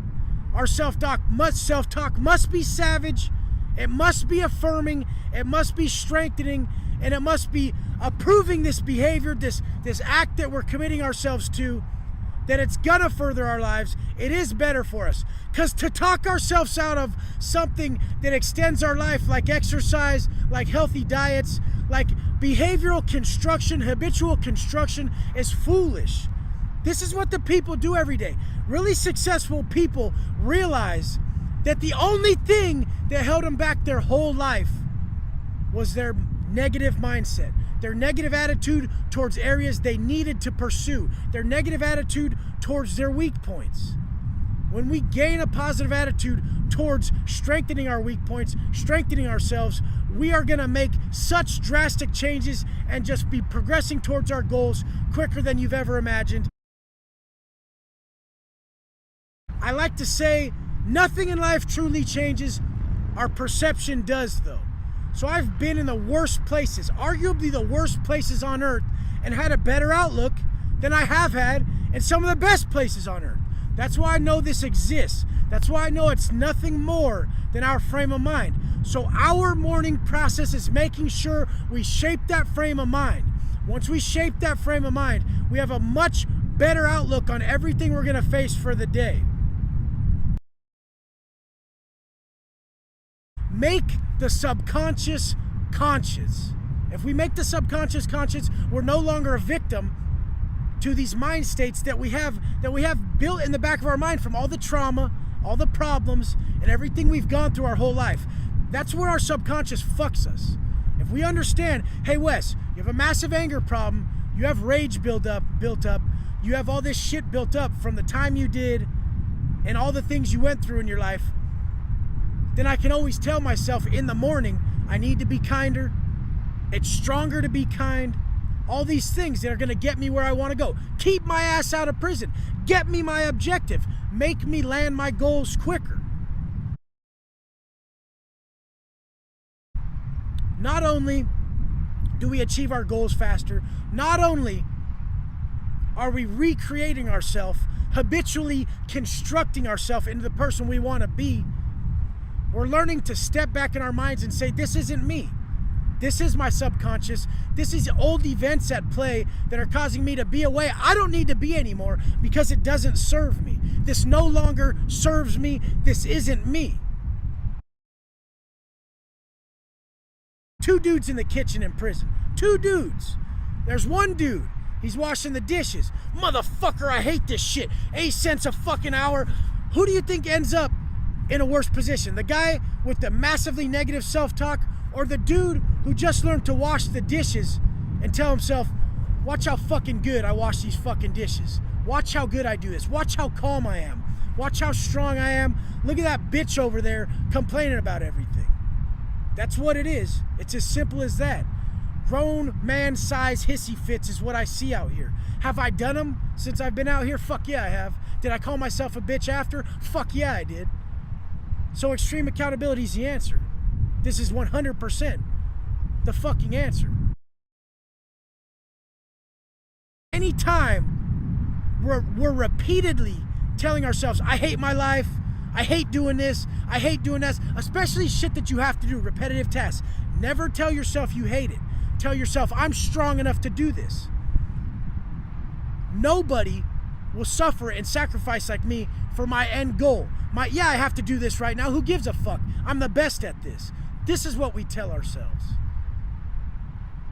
our self-talk must be savage, it must be affirming, it must be strengthening, and it must be approving this behavior, this act that we're committing ourselves to, that it's gonna further our lives. It is better for us. Because to talk ourselves out of something that extends our life, like exercise, like healthy diets, like behavioral construction, habitual construction, is foolish. This is what the people do every day. Really successful people realize that the only thing that held them back their whole life was their negative mindset, their negative attitude towards areas they needed to pursue, their negative attitude towards their weak points. When we gain a positive attitude towards strengthening our weak points, strengthening ourselves, we are going to make such drastic changes and just be progressing towards our goals quicker than you've ever imagined. I like to say, nothing in life truly changes. Our perception does, though. So I've been in the worst places, arguably the worst places on earth, and had a better outlook than I have had in some of the best places on earth. That's why I know this exists. That's why I know it's nothing more than our frame of mind. So our morning process is making sure we shape that frame of mind. Once we shape that frame of mind, we have a much better outlook on everything we're going to face for the day. Make the subconscious conscious. If we make the subconscious conscious, we're no longer a victim to these mind states that we have built in the back of our mind from all the trauma, all the problems, and everything we've gone through our whole life. That's where our subconscious fucks us. If we understand, hey Wes, you have a massive anger problem, you have rage built up, you have all this shit built up from the time you did and all the things you went through in your life, then I can always tell myself in the morning, I need to be kinder. It's stronger to be kind. All these things that are going to get me where I want to go. Keep my ass out of prison. Get me my objective. Make me land my goals quicker. Not only do we achieve our goals faster, not only are we recreating ourselves, habitually constructing ourselves into the person we want to be, we're learning to step back in our minds and say, this isn't me. This is my subconscious. This is old events at play that are causing me to be away I don't need to be anymore because it doesn't serve me. This no longer serves me. This isn't me. Two dudes in the kitchen in prison. Two dudes. There's one dude. He's washing the dishes. Motherfucker, I hate this shit. 8 cents a fucking hour. Who do you think ends up in a worse position? The guy with the massively negative self-talk, or the dude who just learned to wash the dishes and tell himself, watch how fucking good I wash these fucking dishes. Watch how good I do this. Watch how calm I am. Watch how strong I am. Look at that bitch over there complaining about everything. That's what it is. It's as simple as that. Grown man size hissy fits is what I see out here. Have I done them since I've been out here? Fuck yeah, I have. Did I call myself a bitch after? Fuck yeah, I did. So extreme accountability is the answer. This is 100% the fucking answer. Anytime we're repeatedly telling ourselves, I hate my life, I hate doing this, I hate doing that, especially shit that you have to do, repetitive tasks. Never tell yourself you hate it. Tell yourself, I'm strong enough to do this. Nobody will suffer and sacrifice like me for my end goal. I have to do this right now. Who gives a fuck? I'm the best at this. This is what we tell ourselves.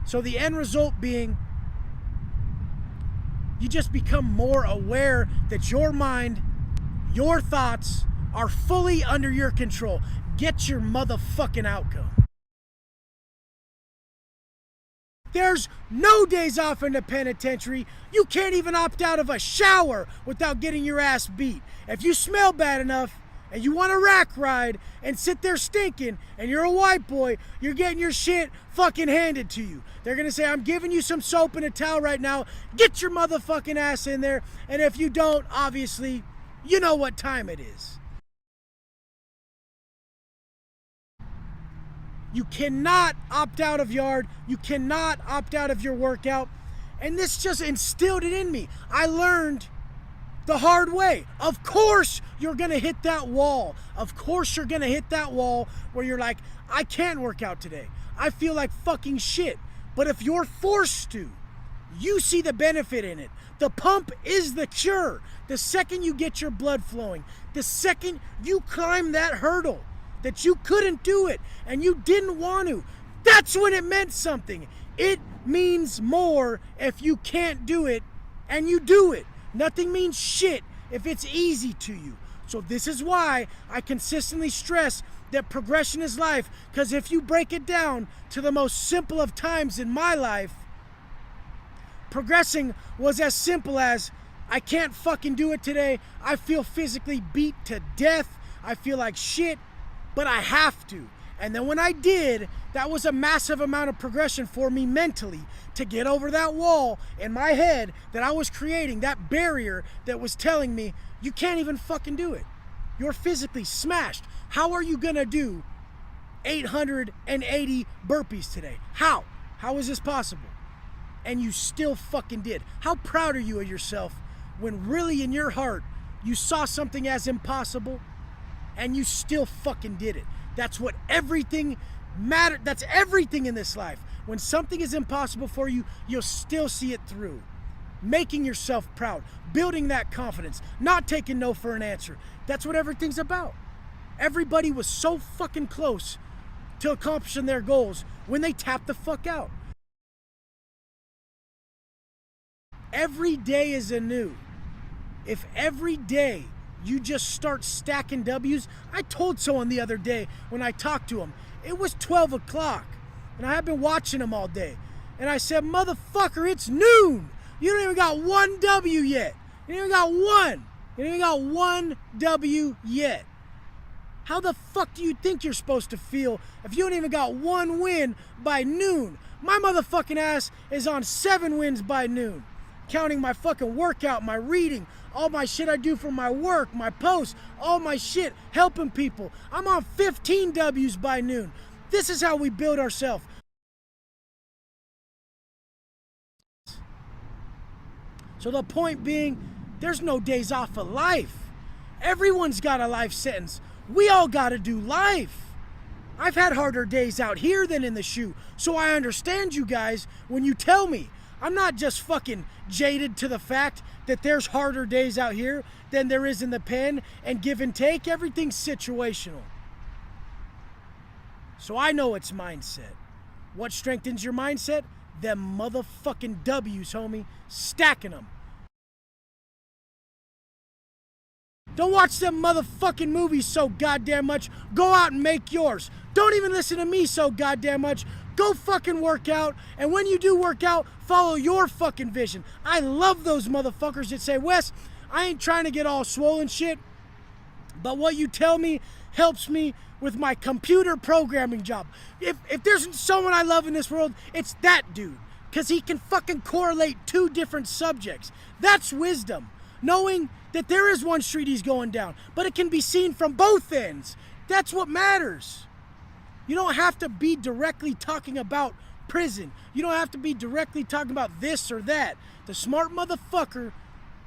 So the end result being, you just become more aware that your mind, your thoughts are fully under your control. Get your motherfucking outcome. There's no days off in the penitentiary. You can't even opt out of a shower without getting your ass beat. If you smell bad enough and you want a rack ride and sit there stinking and you're a white boy, you're getting your shit fucking handed to you. They're gonna say, I'm giving you some soap and a towel right now. Get your motherfucking ass in there. And if you don't, obviously, you know what time it is. You cannot opt out of yard. You cannot opt out of your workout. And this just instilled it in me. I learned the hard way. Of course you're going to hit that wall. Of course you're going to hit that wall where you're like, I can't work out today. I feel like fucking shit. But if you're forced to, you see the benefit in it. The pump is the cure. The second you get your blood flowing, the second you climb that hurdle, that you couldn't do it and you didn't want to, that's when it meant something. It means more if you can't do it and you do it. Nothing means shit if it's easy to you. So this is why I consistently stress that progression is life, because if you break it down to the most simple of times in my life, progressing was as simple as, I can't fucking do it today. I feel physically beat to death. I feel like shit, but I have to. And then when I did, that was a massive amount of progression for me mentally to get over that wall in my head that I was creating, that barrier that was telling me, you can't even fucking do it. You're physically smashed. How are you gonna do 880 burpees today? How? How is this possible? And you still fucking did. How proud are you of yourself when really in your heart you saw something as impossible and you still fucking did it? That's what everything matters. That's everything in this life. When something is impossible for you, you'll still see it through. Making yourself proud, building that confidence, not taking no for an answer. That's what everything's about. Everybody was so fucking close to accomplishing their goals when they tapped the fuck out. Every day is anew. If every day you just start stacking W's, I told someone the other day when I talked to him, it was 12 o'clock and I had been watching him all day. And I said, motherfucker, it's noon. You don't even got one W yet. You don't even got one. You don't even got one W yet. How the fuck do you think you're supposed to feel if you don't even got one win by noon? My motherfucking ass is on 7 wins by noon. Counting my fucking workout, my reading, all my shit I do for my work, my posts, all my shit, helping people. I'm on 15 W's by noon. This is how we build ourselves. So the point being, there's no days off of life. Everyone's got a life sentence. We all gotta do life. I've had harder days out here than in the shoe, so I understand you guys when you tell me. I'm not just fucking jaded to the fact that there's harder days out here than there is in the pen, and give and take, everything's situational. So I know it's mindset. What strengthens your mindset? Them motherfucking W's, homie. Stacking them. Don't watch them motherfucking movies so goddamn much. Go out and make yours. Don't even listen to me so goddamn much. Go fucking work out. And when you do work out, follow your fucking vision. I love those motherfuckers that say, Wes, I ain't trying to get all swollen shit, but what you tell me helps me with my computer programming job. If there's someone I love in this world, it's that dude. Because he can fucking correlate 2 different subjects. That's wisdom. Knowing that there is one street he's going down, but it can be seen from both ends. That's what matters. You don't have to be directly talking about prison. You don't have to be directly talking about this or that. The smart motherfucker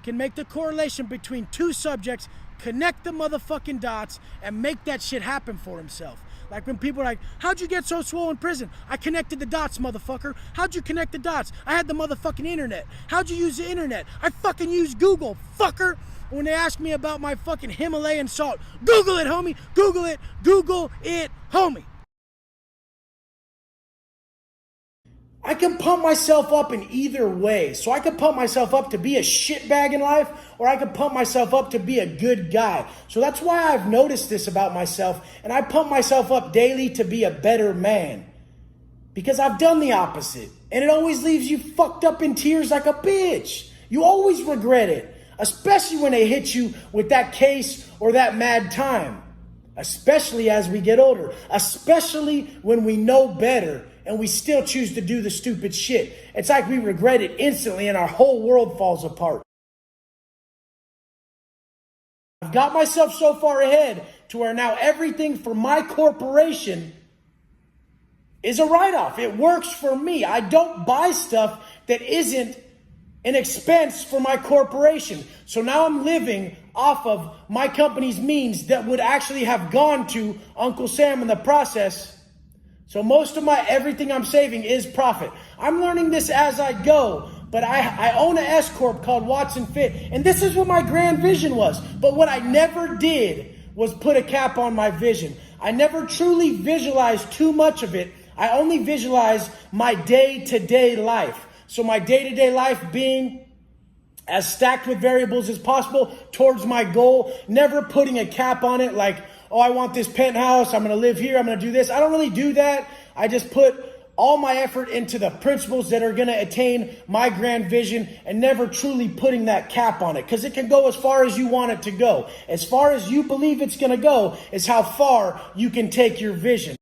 can make the correlation between 2 subjects, connect the motherfucking dots, and make that shit happen for himself. Like when people are like, how'd you get so swole in prison? I connected the dots, motherfucker. How'd you connect the dots? I had the motherfucking internet. How'd you use the internet? I fucking used Google, fucker. When they ask me about my fucking Himalayan salt, Google it, homie. Google it. Google it, homie. I can pump myself up in either way. So I could pump myself up to be a shitbag in life, or I could pump myself up to be a good guy. So that's why I've noticed this about myself, and I pump myself up daily to be a better man. Because I've done the opposite, and it always leaves you fucked up in tears like a bitch. You always regret it, especially when they hit you with that case or that mad time. Especially as we get older, especially when we know better and we still choose to do the stupid shit. It's like we regret it instantly and our whole world falls apart. I've got myself so far ahead to where now everything for my corporation is a write-off. It works for me. I don't buy stuff that isn't an expense for my corporation. So now I'm living off of my company's means that would actually have gone to Uncle Sam in the process. So most of my everything I'm saving is profit. I'm learning this as I go, but I own an S Corp called Watson Fit, and this is what my grand vision was. But what I never did was put a cap on my vision. I never truly visualized too much of it. I only visualized my day-to-day life. So my day-to-day life being as stacked with variables as possible towards my goal, never putting a cap on it like, oh, I want this penthouse, I'm going to live here, I'm going to do this. I don't really do that. I just put all my effort into the principles that are going to attain my grand vision and never truly putting that cap on it, because it can go as far as you want it to go. As far as you believe it's going to go is how far you can take your vision.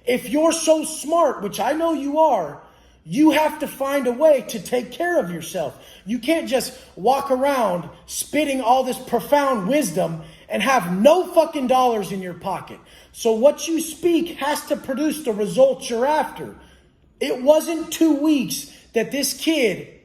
If you're so smart, which I know you are, you have to find a way to take care of yourself. You can't just walk around spitting all this profound wisdom and have no fucking dollars in your pocket. So what you speak has to produce the results you're after. It wasn't 2 weeks that this kid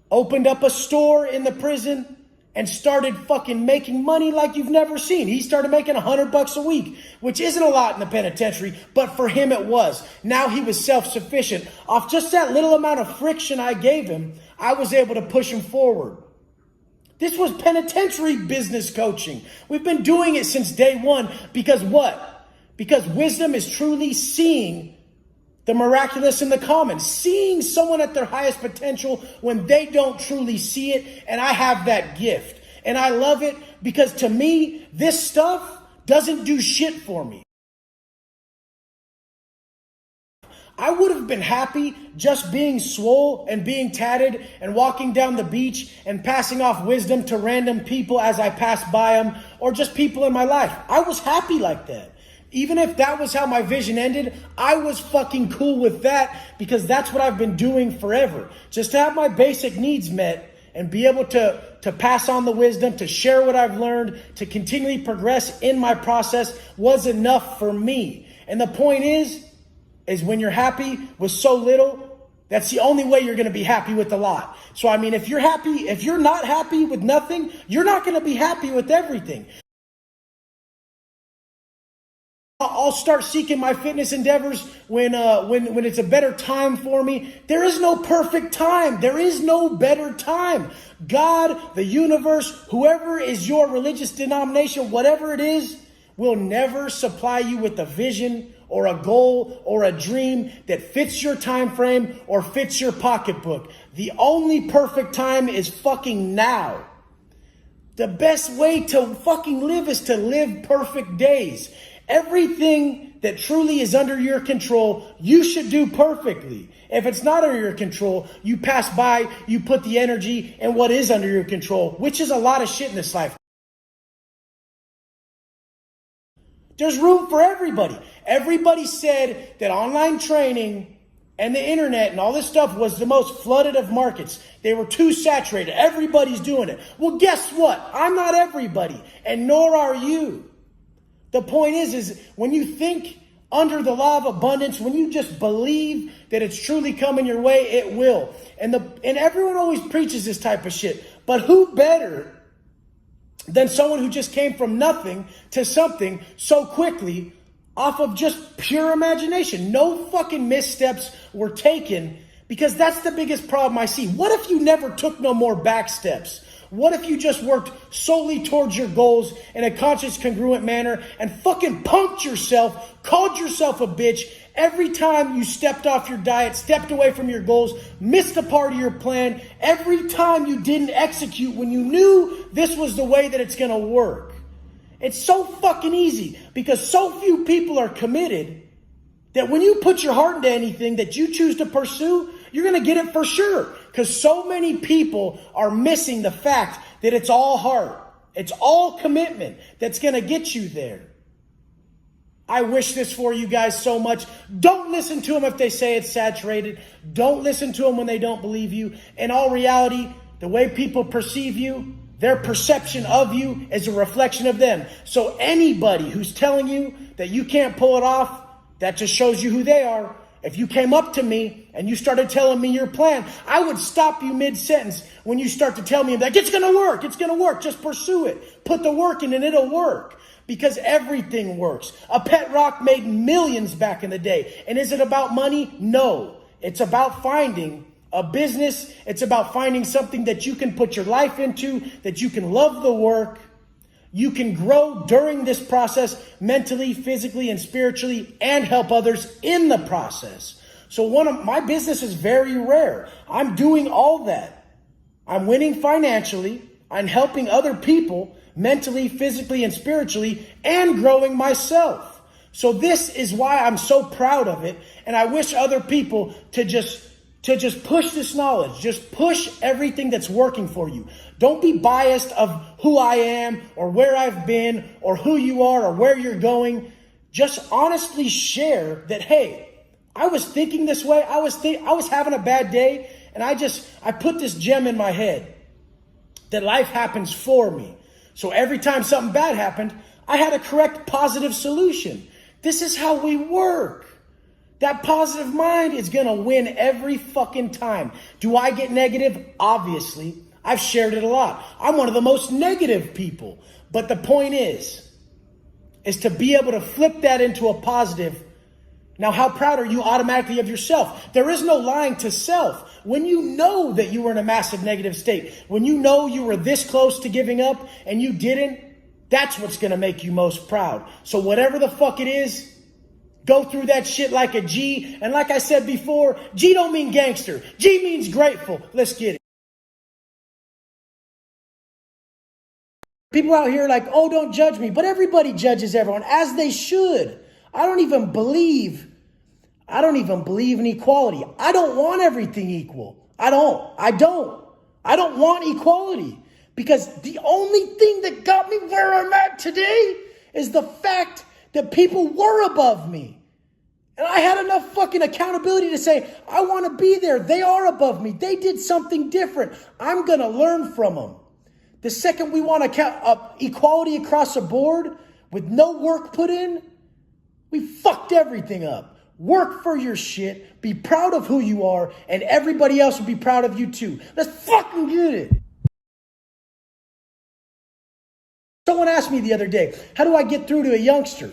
opened up a store in the prison and started fucking making money like you've never seen. He started making $100 a week, which isn't a lot in the penitentiary, but for him it was. Now he was self-sufficient. Off just that little amount of friction I gave him, I was able to push him forward. This was penitentiary business coaching. We've been doing it since day one because what? Because wisdom is truly seeing the miraculous in the common, seeing someone at their highest potential when they don't truly see it. And I have that gift. And I love it because to me, this stuff doesn't do shit for me. I would have been happy just being swole and being tatted and walking down the beach and passing off wisdom to random people as I passed by them, or just people in my life. I was happy like that. Even if that was how my vision ended, I was fucking cool with that because that's what I've been doing forever. Just to have my basic needs met and be able to pass on the wisdom, to share what I've learned, to continually progress in my process was enough for me. And the point is when you're happy with so little, that's the only way you're going to be happy with a lot. So, I mean, if you're not happy with nothing, you're not going to be happy with everything. I'll start seeking my fitness endeavors when it's a better time for me. There is no perfect time. There is no better time. God, the universe, whoever is your religious denomination, whatever it is, will never supply you with a vision or a goal or a dream that fits your time frame or fits your pocketbook. The only perfect time is fucking now. The best way to fucking live is to live perfect days. Everything that truly is under your control, you should do perfectly. If it's not under your control, you pass by, you put the energy in what is under your control, which is a lot of shit in this life. There's room for everybody. Everybody said that online training and the internet and all this stuff was the most flooded of markets. They were too saturated. Everybody's doing it. Well, guess what? I'm not everybody, and nor are you. The point is when you think under the law of abundance, when you just believe that it's truly coming your way, it will. And everyone always preaches this type of shit. But who better than someone who just came from nothing to something so quickly off of just pure imagination? No fucking missteps were taken, because that's the biggest problem I see. What if you never took no more back steps? What if you just worked solely towards your goals in a conscious, congruent manner and fucking punked yourself, called yourself a bitch, Every time you stepped off your diet, stepped away from your goals, missed a part of your plan, every time you didn't execute when you knew this was the way that it's going to work. It's so fucking easy because so few people are committed that when you put your heart into anything that you choose to pursue, you're going to get it for sure. Because so many people are missing the fact that it's all heart. It's all commitment that's going to get you there. I wish this for you guys so much. Don't listen to them if they say it's saturated. Don't listen to them when they don't believe you. In all reality, the way people perceive you, their perception of you is a reflection of them. So anybody who's telling you that you can't pull it off, that just shows you who they are. If you came up to me and you started telling me your plan, I would stop you mid-sentence when you start to tell me like, it's going to work. It's going to work. Just pursue it. Put the work in and it'll work. Because everything works. A pet rock made millions back in the day. And is it about money? No. It's about finding a business. It's about finding something that you can put your life into, that you can love the work. You can grow during this process mentally, physically, and spiritually, and help others in the process. So my business is very rare. I'm doing all that. I'm winning financially. I'm helping other people mentally, physically, and spiritually, and growing myself. So this is why I'm so proud of it. And I wish other people to just push this knowledge. Just push everything that's working for you. Don't be biased of who I am or where I've been or who you are or where you're going. Just honestly share that, hey, I was thinking this way. I was having a bad day. And I put this gem in my head that life happens for me. So every time something bad happened, I had a correct positive solution. This is how we work. That positive mind is going to win every fucking time. Do I get negative? Obviously. I've shared it a lot. I'm one of the most negative people. But the point is to be able to flip that into a positive. Now, how proud are you automatically of yourself? There is no lying to self. When you know that you were in a massive negative state, when you know you were this close to giving up and you didn't, that's what's going to make you most proud. So whatever the fuck it is, go through that shit like a G. And like I said before, G don't mean gangster. G means grateful. Let's get it. People out here like, oh, don't judge me. But everybody judges everyone, as they should. I don't even believe in equality. I don't want everything equal. I don't want equality. Because the only thing that got me where I'm at today is the fact that people were above me. And I had enough fucking accountability to say, I want to be there. They are above me. They did something different. I'm going to learn from them. The second we want equality across the board with no work put in, we fucked everything up. Work for your shit. Be proud of who you are. And everybody else will be proud of you too. Let's fucking get it. Someone asked me the other day, how do I get through to a youngster?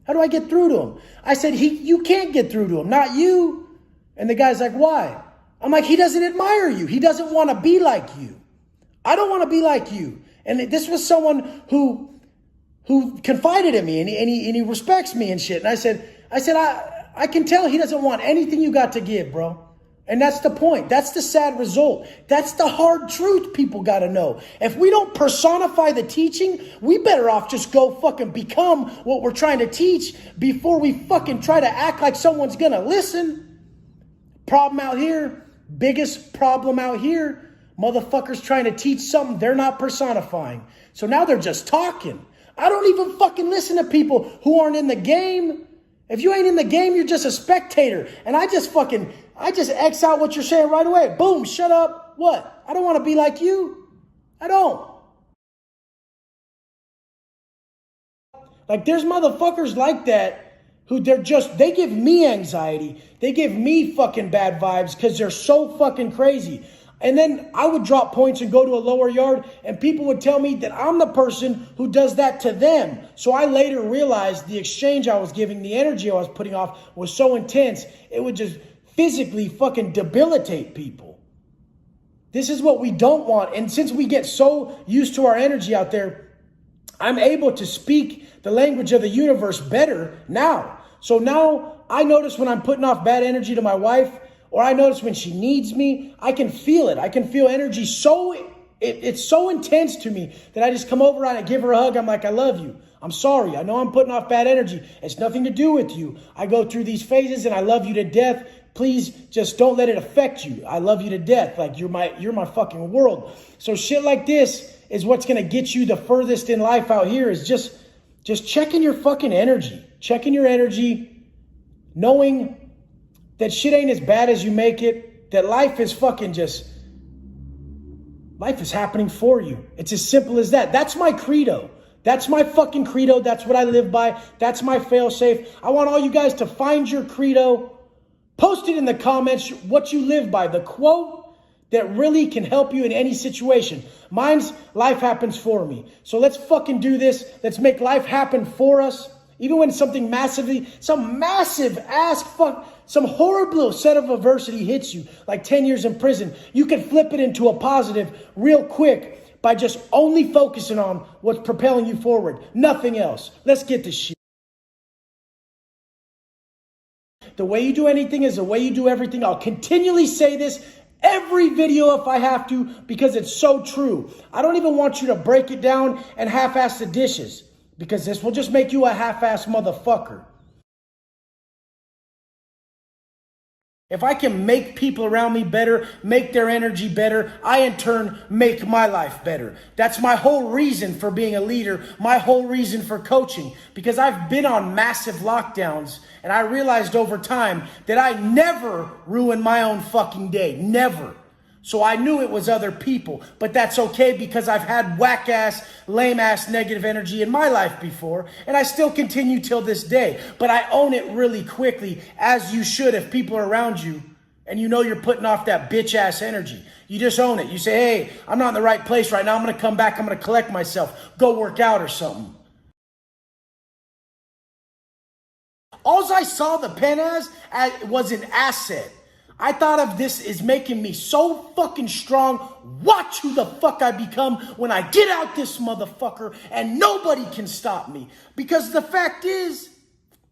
How do I get through to him? I said, you can't get through to him, not you. And the guy's like, why? I'm like, he doesn't admire you. He doesn't want to be like you. I don't want to be like you. And this was someone who confided in me and he respects me and shit. And I said, I can tell he doesn't want anything you got to give, bro. And that's the point. That's the sad result. That's the hard truth people got to know. If we don't personify the teaching, we better off just go fucking become what we're trying to teach before we fucking try to act like someone's going to listen. Problem out here, biggest problem out here, motherfuckers trying to teach something they're not personifying. So now they're just talking. I don't even fucking listen to people who aren't in the game. If you ain't in the game, you're just a spectator. And I just X out what you're saying right away. Boom, shut up. What? I don't want to be like you. I don't. Like there's motherfuckers like that who they give me anxiety. They give me fucking bad vibes because they're so fucking crazy. And then I would drop points and go to a lower yard and people would tell me that I'm the person who does that to them. So I later realized the exchange I was giving, the energy I was putting off was so intense, it would just physically fucking debilitate people. This is what we don't want. And since we get so used to our energy out there, I'm able to speak the language of the universe better now. So now I notice when I'm putting off bad energy to my wife, or I notice when she needs me, I can feel it. I can feel energy it's so intense to me that I just come over and I give her a hug. I'm like, I love you. I'm sorry. I know I'm putting off bad energy. It's nothing to do with you. I go through these phases and I love you to death. Please just don't let it affect you. I love you to death. Like you're my fucking world. So shit like this is what's going to get you the furthest in life out here, is just checking your fucking energy. Checking your energy, knowing that shit ain't as bad as you make it, that life is happening for you. It's as simple as that. That's my credo. That's my fucking credo. That's what I live by. That's my fail-safe. I want all you guys to find your credo. Post it in the comments what you live by. The quote that really can help you in any situation. Mine's life happens for me. So let's fucking do this. Let's make life happen for us. Even when some horrible set of adversity hits you, like 10 years in prison, you can flip it into a positive real quick by just only focusing on what's propelling you forward. Nothing else. Let's get this shit. The way you do anything is the way you do everything. I'll continually say this every video if I have to, because it's so true. I don't even want you to break it down and half-ass the dishes, because this will just make you a half-ass motherfucker. If I can make people around me better, make their energy better, I in turn make my life better. That's my whole reason for being a leader, my whole reason for coaching, because I've been on massive lockdowns and I realized over time that I never ruin my own fucking day, never. So I knew it was other people, but that's okay because I've had whack-ass, lame-ass negative energy in my life before, and I still continue till this day. But I own it really quickly, as you should if people are around you and you know you're putting off that bitch-ass energy. You just own it. You say, hey, I'm not in the right place right now. I'm going to come back. I'm going to collect myself. Go work out or something. All I saw the pen as was an asset. I thought of this as making me so fucking strong. Watch who the fuck I become when I get out this motherfucker, and nobody can stop me. Because the fact is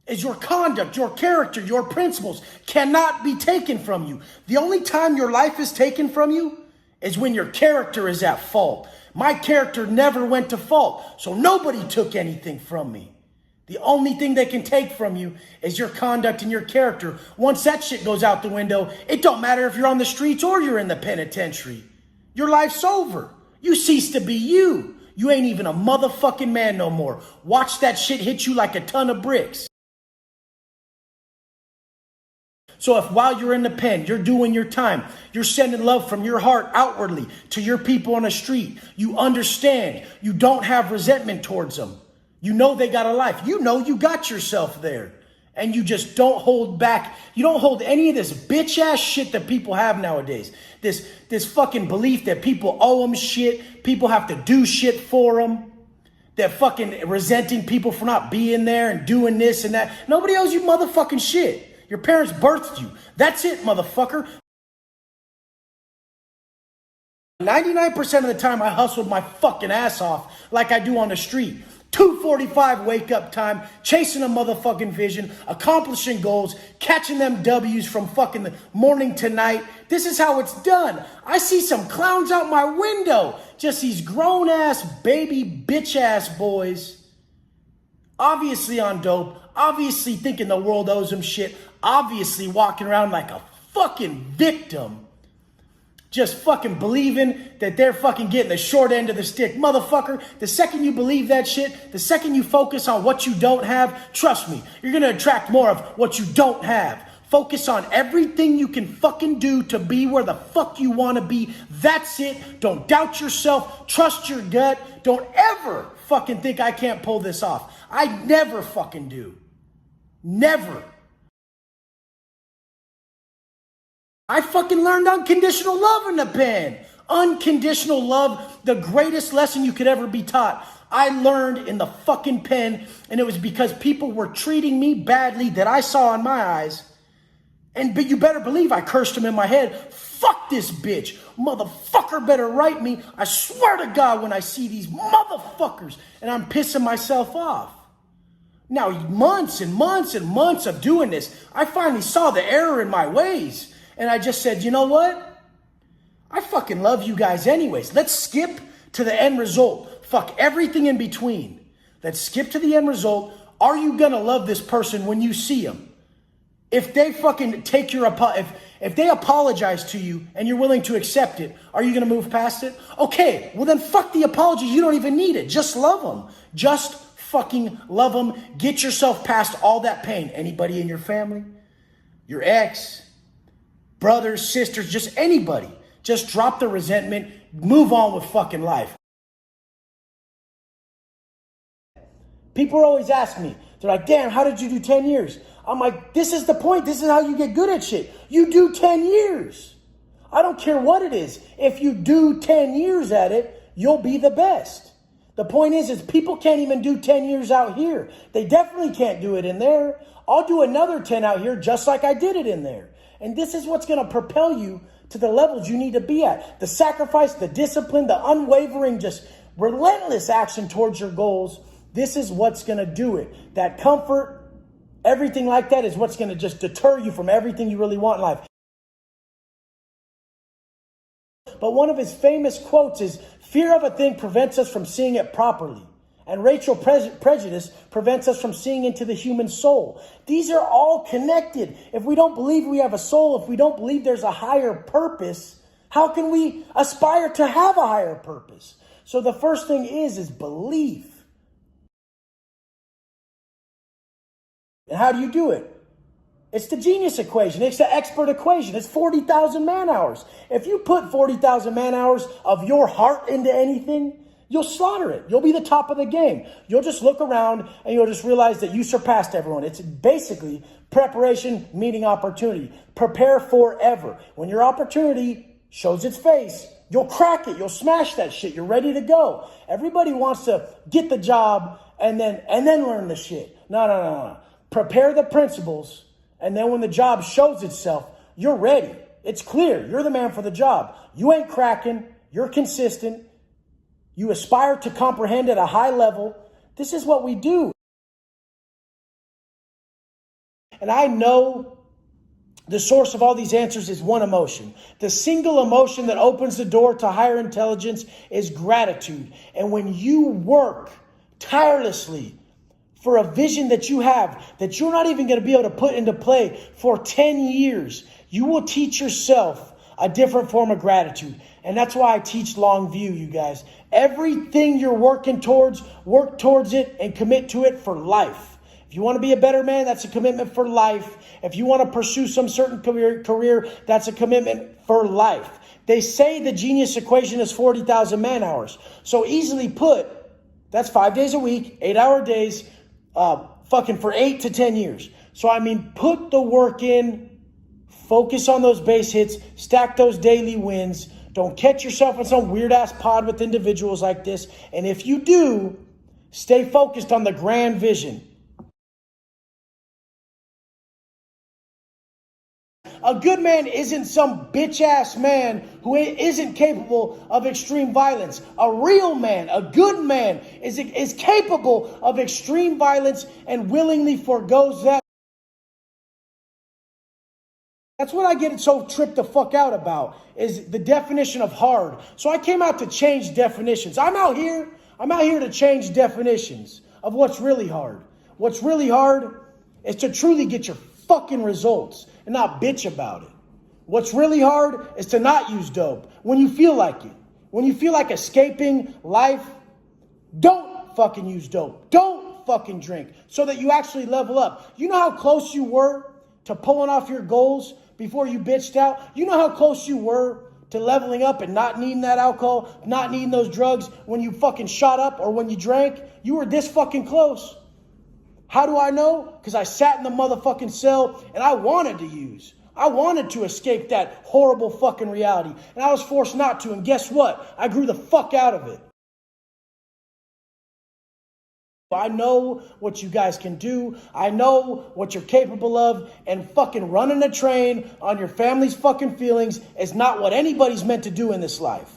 your conduct, your character, your principles cannot be taken from you. The only time your life is taken from you is when your character is at fault. My character never went to fault, so nobody took anything from me. The only thing they can take from you is your conduct and your character. Once that shit goes out the window, it don't matter if you're on the streets or you're in the penitentiary. Your life's over. You cease to be you. You ain't even a motherfucking man no more. Watch that shit hit you like a ton of bricks. So if while you're in the pen, you're doing your time, you're sending love from your heart outwardly to your people on the street, you understand, you don't have resentment towards them. You know they got a life. You know you got yourself there. And you just don't hold back. You don't hold any of this bitch ass shit that people have nowadays. This fucking belief that people owe them shit. People have to do shit for them. They're fucking resenting people for not being there and doing this and that. Nobody owes you motherfucking shit. Your parents birthed you. That's it, motherfucker. 99% of the time I hustled my fucking ass off like I do on the street. 2:45 wake up time, chasing a motherfucking vision, accomplishing goals, catching them W's from fucking the morning to night. This is how it's done. I see some clowns out my window. Just these grown ass baby bitch ass boys. Obviously on dope. Obviously thinking the world owes them shit. Obviously walking around like a fucking victim. Just fucking believing that they're fucking getting the short end of the stick. Motherfucker, the second you believe that shit, the second you focus on what you don't have, trust me, you're going to attract more of what you don't have. Focus on everything you can fucking do to be where the fuck you want to be. That's it. Don't doubt yourself. Trust your gut. Don't ever fucking think I can't pull this off. I never fucking do. Never. I fucking learned unconditional love in the pen. Unconditional love, the greatest lesson you could ever be taught. I learned in the fucking pen, and it was because people were treating me badly that I saw in my eyes. But you better believe I cursed them in my head. Fuck this bitch. Motherfucker better write me. I swear to God when I see these motherfuckers, and I'm pissing myself off. Now, months and months and months of doing this, I finally saw the error in my ways. And I just said, you know what? I fucking love you guys anyways. Let's skip to the end result. Fuck everything in between. Let's skip to the end result. Are you going to love this person when you see them? If they fucking take your, if they apologize to you and you're willing to accept it, are you going to move past it? Okay, well then fuck the apology. You don't even need it. Just love them. Just fucking love them. Get yourself past all that pain. Anybody in your family, your ex, brothers, sisters, just anybody. Just drop the resentment. Move on with fucking life. People always ask me, they're like, damn, how did you do 10 years? I'm like, this is the point. This is how you get good at shit. You do 10 years. I don't care what it is. If you do 10 years at it, you'll be the best. The point is people can't even do 10 years out here. They definitely can't do it in there. I'll do another 10 out here just like I did it in there. And this is what's going to propel you to the levels you need to be at. The sacrifice, the discipline, the unwavering, just relentless action towards your goals. This is what's going to do it. That comfort, everything like that is what's going to just deter you from everything you really want in life. But one of his famous quotes is, fear of a thing prevents us from seeing it properly. And racial prejudice prevents us from seeing into the human soul. These are all connected. If we don't believe we have a soul, if we don't believe there's a higher purpose, how can we aspire to have a higher purpose? So the first thing is belief. And how do you do it? It's the genius equation. It's the expert equation. It's 40,000 man hours. If you put 40,000 man hours of your heart into anything, you'll slaughter it. You'll be the top of the game. You'll just look around and you'll just realize that you surpassed everyone. It's basically preparation meeting opportunity. Prepare forever. When your opportunity shows its face, you'll crack it. You'll smash that shit. You're ready to go. Everybody wants to get the job and then learn the shit. No. Prepare the principles. And then when the job shows itself, you're ready. It's clear. You're the man for the job. You ain't cracking. You're consistent. You aspire to comprehend at a high level. This is what we do. And I know the source of all these answers is one emotion. The single emotion that opens the door to higher intelligence is gratitude. And when you work tirelessly for a vision that you have, that you're not even going to be able to put into play for 10 years, you will teach yourself a different form of gratitude. And that's why I teach long view, you guys. Everything you're working towards, work towards it and commit to it for life. If you want to be a better man, that's a commitment for life. If you want to pursue some certain career, that's a commitment for life. They say the genius equation is 40,000 man hours. So easily put, that's 5 days a week, 8-hour days, for 8 to 10 years. So, I mean, put the work in, focus on those base hits, stack those daily wins. Don't catch yourself in some weird ass pod with individuals like this. And if you do, stay focused on the grand vision. A good man isn't some bitch ass man who isn't capable of extreme violence. A real man, a good man is capable of extreme violence and willingly forgoes that. That's what I get so tripped the fuck out about, is the definition of hard. So I came out to change definitions. I'm out here to change definitions of what's really hard. What's really hard is to truly get your fucking results and not bitch about it. What's really hard is to not use dope when you feel like it. When you feel like escaping life, don't fucking use dope. Don't fucking drink so that you actually level up. You know how close you were to pulling off your goals before you bitched out? You know how close you were to leveling up and not needing that alcohol, not needing those drugs when you fucking shot up or when you drank? You were this fucking close. How do I know? Because I sat in the motherfucking cell and I wanted to use. I wanted to escape that horrible fucking reality. And I was forced not to. And guess what? I grew the fuck out of it. I know what you guys can do. I know what you're capable of. And fucking running a train on your family's fucking feelings is not what anybody's meant to do in this life.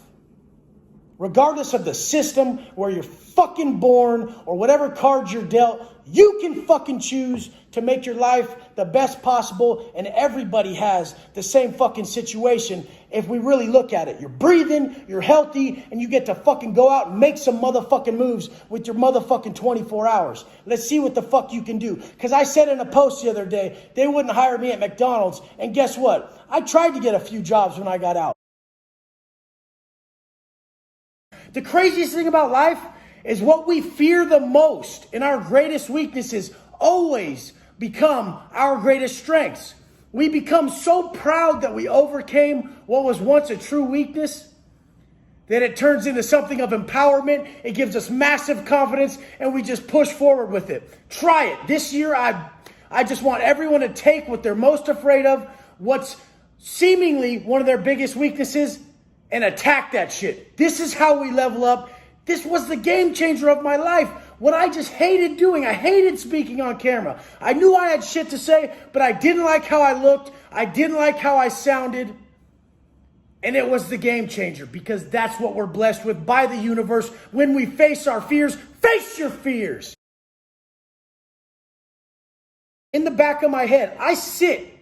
regardless of the system where you're fucking born or whatever cards you're dealt, you can fucking choose to make your life the best possible, and everybody has the same fucking situation if we really look at it. You're breathing, you're healthy, and you get to fucking go out and make some motherfucking moves with your motherfucking 24 hours. Let's see what the fuck you can do. Because I said in a post the other day, they wouldn't hire me at McDonald's, and guess what? I tried to get a few jobs when I got out. The craziest thing about life is what we fear the most and our greatest weaknesses always become our greatest strengths. We become so proud that we overcame what was once a true weakness that it turns into something of empowerment. It gives us massive confidence and we just push forward with it. Try it. This year, I just want everyone to take what they're most afraid of, what's seemingly one of their biggest weaknesses, and attack that shit. This is how we level up. This was the game changer of my life. What I just hated doing. I hated speaking on camera. I knew I had shit to say, but I didn't like how I looked. I didn't like how I sounded. And it was the game changer because that's what we're blessed with by the universe. When we face our fears, face your fears. In the back of my head, I sit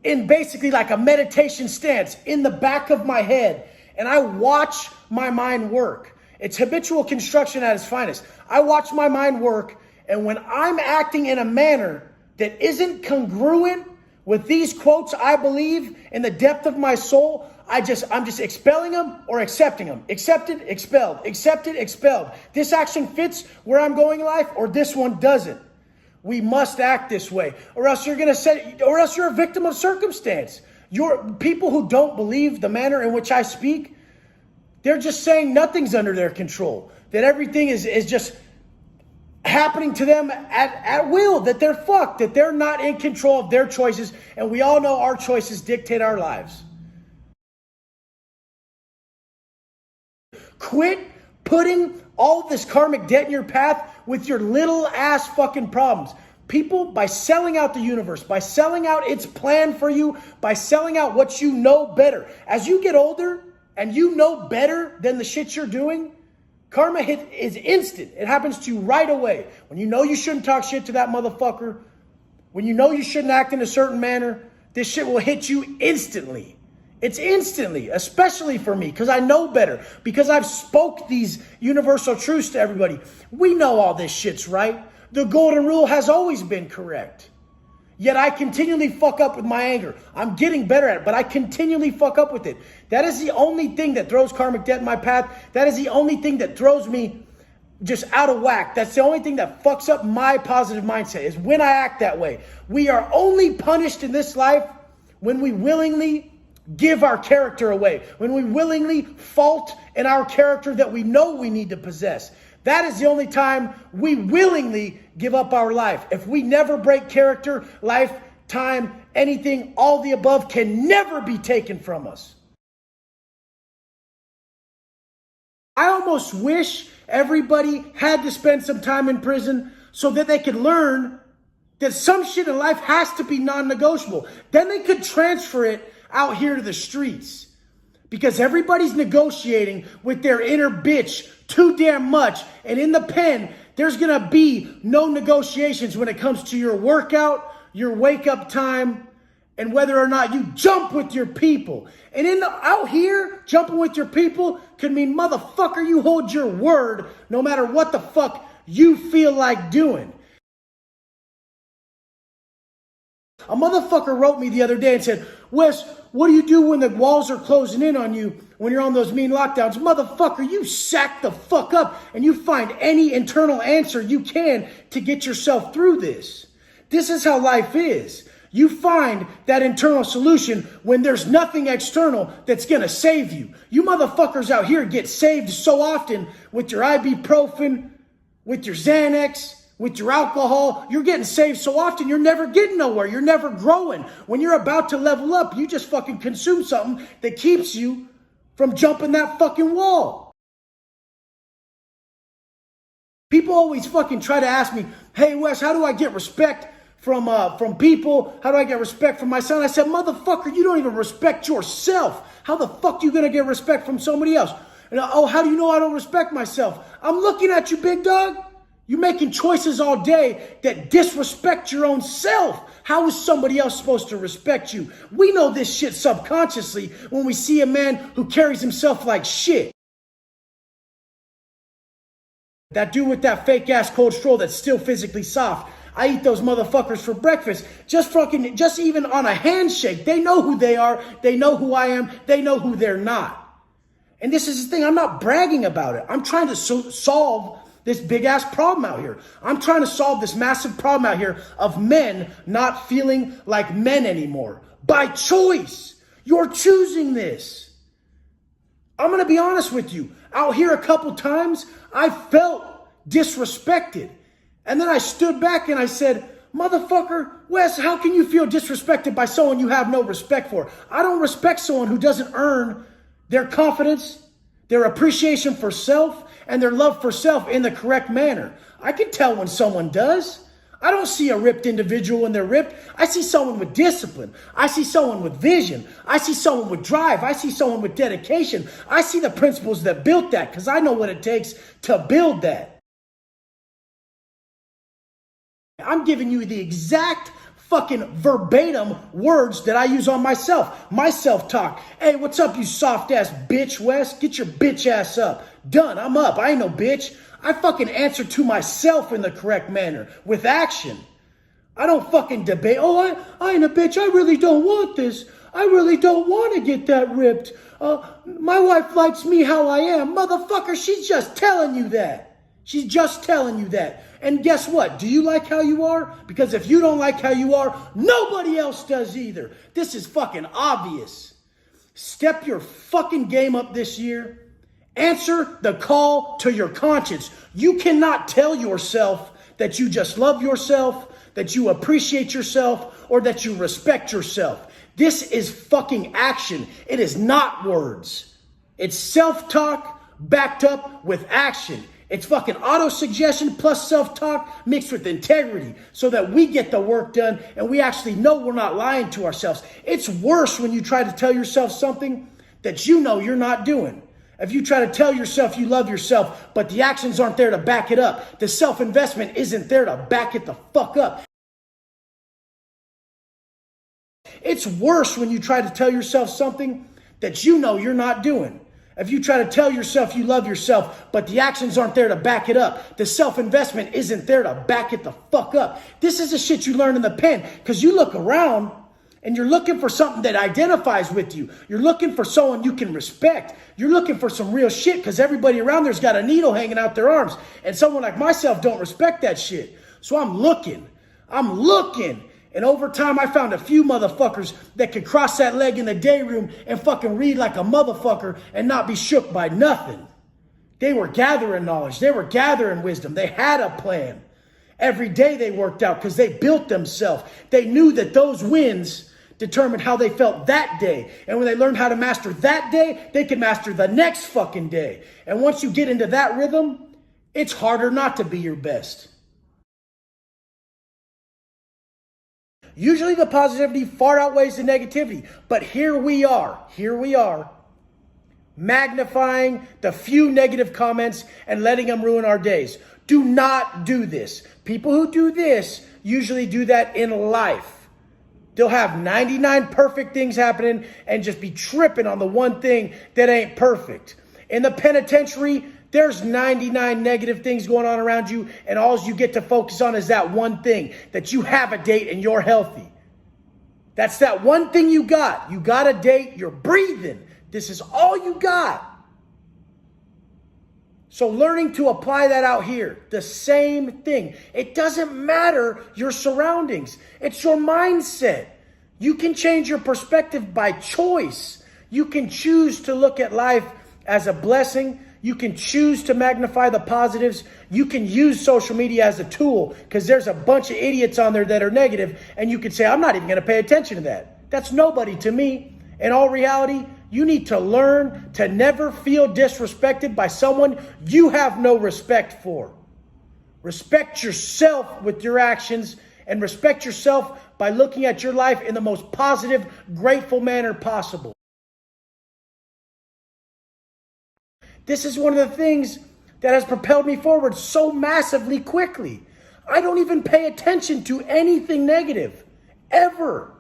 in basically like a meditation stance in the back of my head, and I watch my mind work. It's habitual construction at its finest. I watch my mind work, and when I'm acting in a manner that isn't congruent with these quotes I believe in the depth of my soul, I'm just expelling them or accepting them. Accepted, expelled. Accepted, expelled. This action fits where I'm going in life, or this one doesn't. We must act this way, or else you're a victim of circumstance. People who don't believe the manner in which I speak, they're just saying nothing's under their control, that everything is just happening to them at will, that they're fucked, that they're not in control of their choices, and we all know our choices dictate our lives. Quit putting all this karmic debt in your path with your little ass fucking problems. People, by selling out the universe, by selling out its plan for you, by selling out what you know better. As you get older and you know better than the shit you're doing, karma hit is instant. It happens to you right away. When you know you shouldn't talk shit to that motherfucker, when you know you shouldn't act in a certain manner, this shit will hit you instantly. It's instantly, especially for me, because I know better, because I've spoke these universal truths to everybody. We know all this shit's right. The golden rule has always been correct. Yet I continually fuck up with my anger. I'm getting better at it, but I continually fuck up with it. That is the only thing that throws karmic debt in my path. That is the only thing that throws me just out of whack. That's the only thing that fucks up my positive mindset, is when I act that way. We are only punished in this life when we willingly give our character away, when we willingly fault in our character that we know we need to possess. That is the only time we willingly give up our life. If we never break character, life, time, anything, all the above can never be taken from us. I almost wish everybody had to spend some time in prison so that they could learn that some shit in life has to be non-negotiable. Then they could transfer it out here to the streets, because everybody's negotiating with their inner bitch too damn much. And in the pen, there's going to be no negotiations when it comes to your workout, your wake up time, and whether or not you jump with your people. And out here, jumping with your people could mean, motherfucker, you hold your word no matter what the fuck you feel like doing. A motherfucker wrote me the other day and said, Wes, what do you do when the walls are closing in on you when you're on those mean lockdowns? Motherfucker, you sack the fuck up and you find any internal answer you can to get yourself through this. This is how life is. You find that internal solution when there's nothing external that's going to save you. You motherfuckers out here get saved so often with your ibuprofen, with your Xanax, with your alcohol. You're getting saved so often, you're never getting nowhere. You're never growing. When you're about to level up, you just fucking consume something that keeps you from jumping that fucking wall. People always fucking try to ask me, hey Wes, how do I get respect from people? How do I get respect from my son? I said, motherfucker, you don't even respect yourself. How the fuck you gonna get respect from somebody else? Oh, how do you know I don't respect myself? I'm looking at you, big dog. You're making choices all day that disrespect your own self. How is somebody else supposed to respect you? We know this shit subconsciously when we see a man who carries himself like shit. That dude with that fake ass cold stroll that's still physically soft. I eat those motherfuckers for breakfast. Just even on a handshake. They know who they are. They know who I am. They know who they're not. And this is the thing. I'm not bragging about it. I'm trying to solve this big ass problem out here. I'm trying to solve this massive problem out here of men not feeling like men anymore. By choice. You're choosing this. I'm going to be honest with you. Out here a couple times, I felt disrespected. And then I stood back and I said, motherfucker, Wes, how can you feel disrespected by someone you have no respect for? I don't respect someone who doesn't earn their confidence, their appreciation for self, and their love for self in the correct manner. I can tell when someone does. I don't see a ripped individual when they're ripped. I see someone with discipline. I see someone with vision. I see someone with drive. I see someone with dedication. I see the principles that built that because I know what it takes to build that. I'm giving you the exact fucking verbatim words that I use on myself. My self-talk. Hey, what's up, you soft-ass bitch, Wes? Get your bitch ass up. Done. I'm up. I ain't no bitch. I fucking answer to myself in the correct manner with action. I don't fucking debate. Oh, I ain't a bitch. I really don't want this. I really don't want to get that ripped. My wife likes me how I am. Motherfucker, she's just telling you that. She's just telling you that. And guess what? Do you like how you are? Because if you don't like how you are, nobody else does either. This is fucking obvious. Step your fucking game up this year. Answer the call to your conscience. You cannot tell yourself that you just love yourself, that you appreciate yourself, or that you respect yourself. This is fucking action. It is not words. It's self-talk backed up with action. It's fucking auto-suggestion plus self-talk mixed with integrity so that we get the work done and we actually know we're not lying to ourselves. It's worse when you try to tell yourself something that you know you're not doing. If you try to tell yourself you love yourself, but the actions aren't there to back it up, the self-investment isn't there to back it the fuck up. It's worse when you try to tell yourself something that you know you're not doing. If you try to tell yourself you love yourself, but the actions aren't there to back it up, the self-investment isn't there to back it the fuck up. This is the shit you learn in the pen because you look around and you're looking for something that identifies with you. You're looking for someone you can respect. You're looking for some real shit because everybody around there's got a needle hanging out their arms. And someone like myself don't respect that shit. So I'm looking. And over time, I found a few motherfuckers that could cross that leg in the day room and fucking read like a motherfucker and not be shook by nothing. They were gathering knowledge. They were gathering wisdom. They had a plan. Every day they worked out because they built themselves. They knew that those wins determined how they felt that day. And when they learned how to master that day, they could master the next fucking day. And once you get into that rhythm, it's harder not to be your best. Usually the positivity far outweighs the negativity. But here we are, magnifying the few negative comments and letting them ruin our days. Do not do this. People who do this usually do that in life. They'll have 99 perfect things happening and just be tripping on the one thing that ain't perfect. In the penitentiary, there's 99 negative things going on around you, and all you get to focus on is that one thing, that you have a date and you're healthy. That's that one thing you got. You got a date, you're breathing. This is all you got. So learning to apply that out here, the same thing. It doesn't matter your surroundings. It's your mindset. You can change your perspective by choice. You can choose to look at life as a blessing. You can choose to magnify the positives. You can use social media as a tool because there's a bunch of idiots on there that are negative, and you can say, I'm not even going to pay attention to that. That's nobody to me. In all reality, you need to learn to never feel disrespected by someone you have no respect for. Respect yourself with your actions and respect yourself by looking at your life in the most positive, grateful manner possible. This is one of the things that has propelled me forward so massively quickly. I don't even pay attention to anything negative, ever.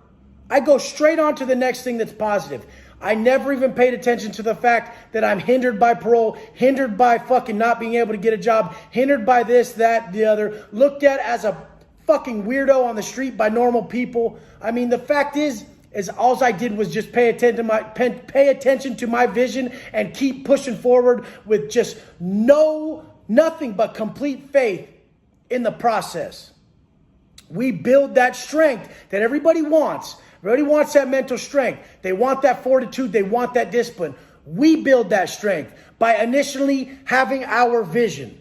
I go straight on to the next thing that's positive. I never even paid attention to the fact that I'm hindered by parole, hindered by fucking not being able to get a job, hindered by this, that, the other, looked at as a fucking weirdo on the street by normal people. I mean, the fact is all I did was just pay attention to my vision and keep pushing forward with just nothing but complete faith in the process. We build that strength that everybody wants. Everybody wants that mental strength. They want that fortitude. They want that discipline. We build that strength by initially having our vision.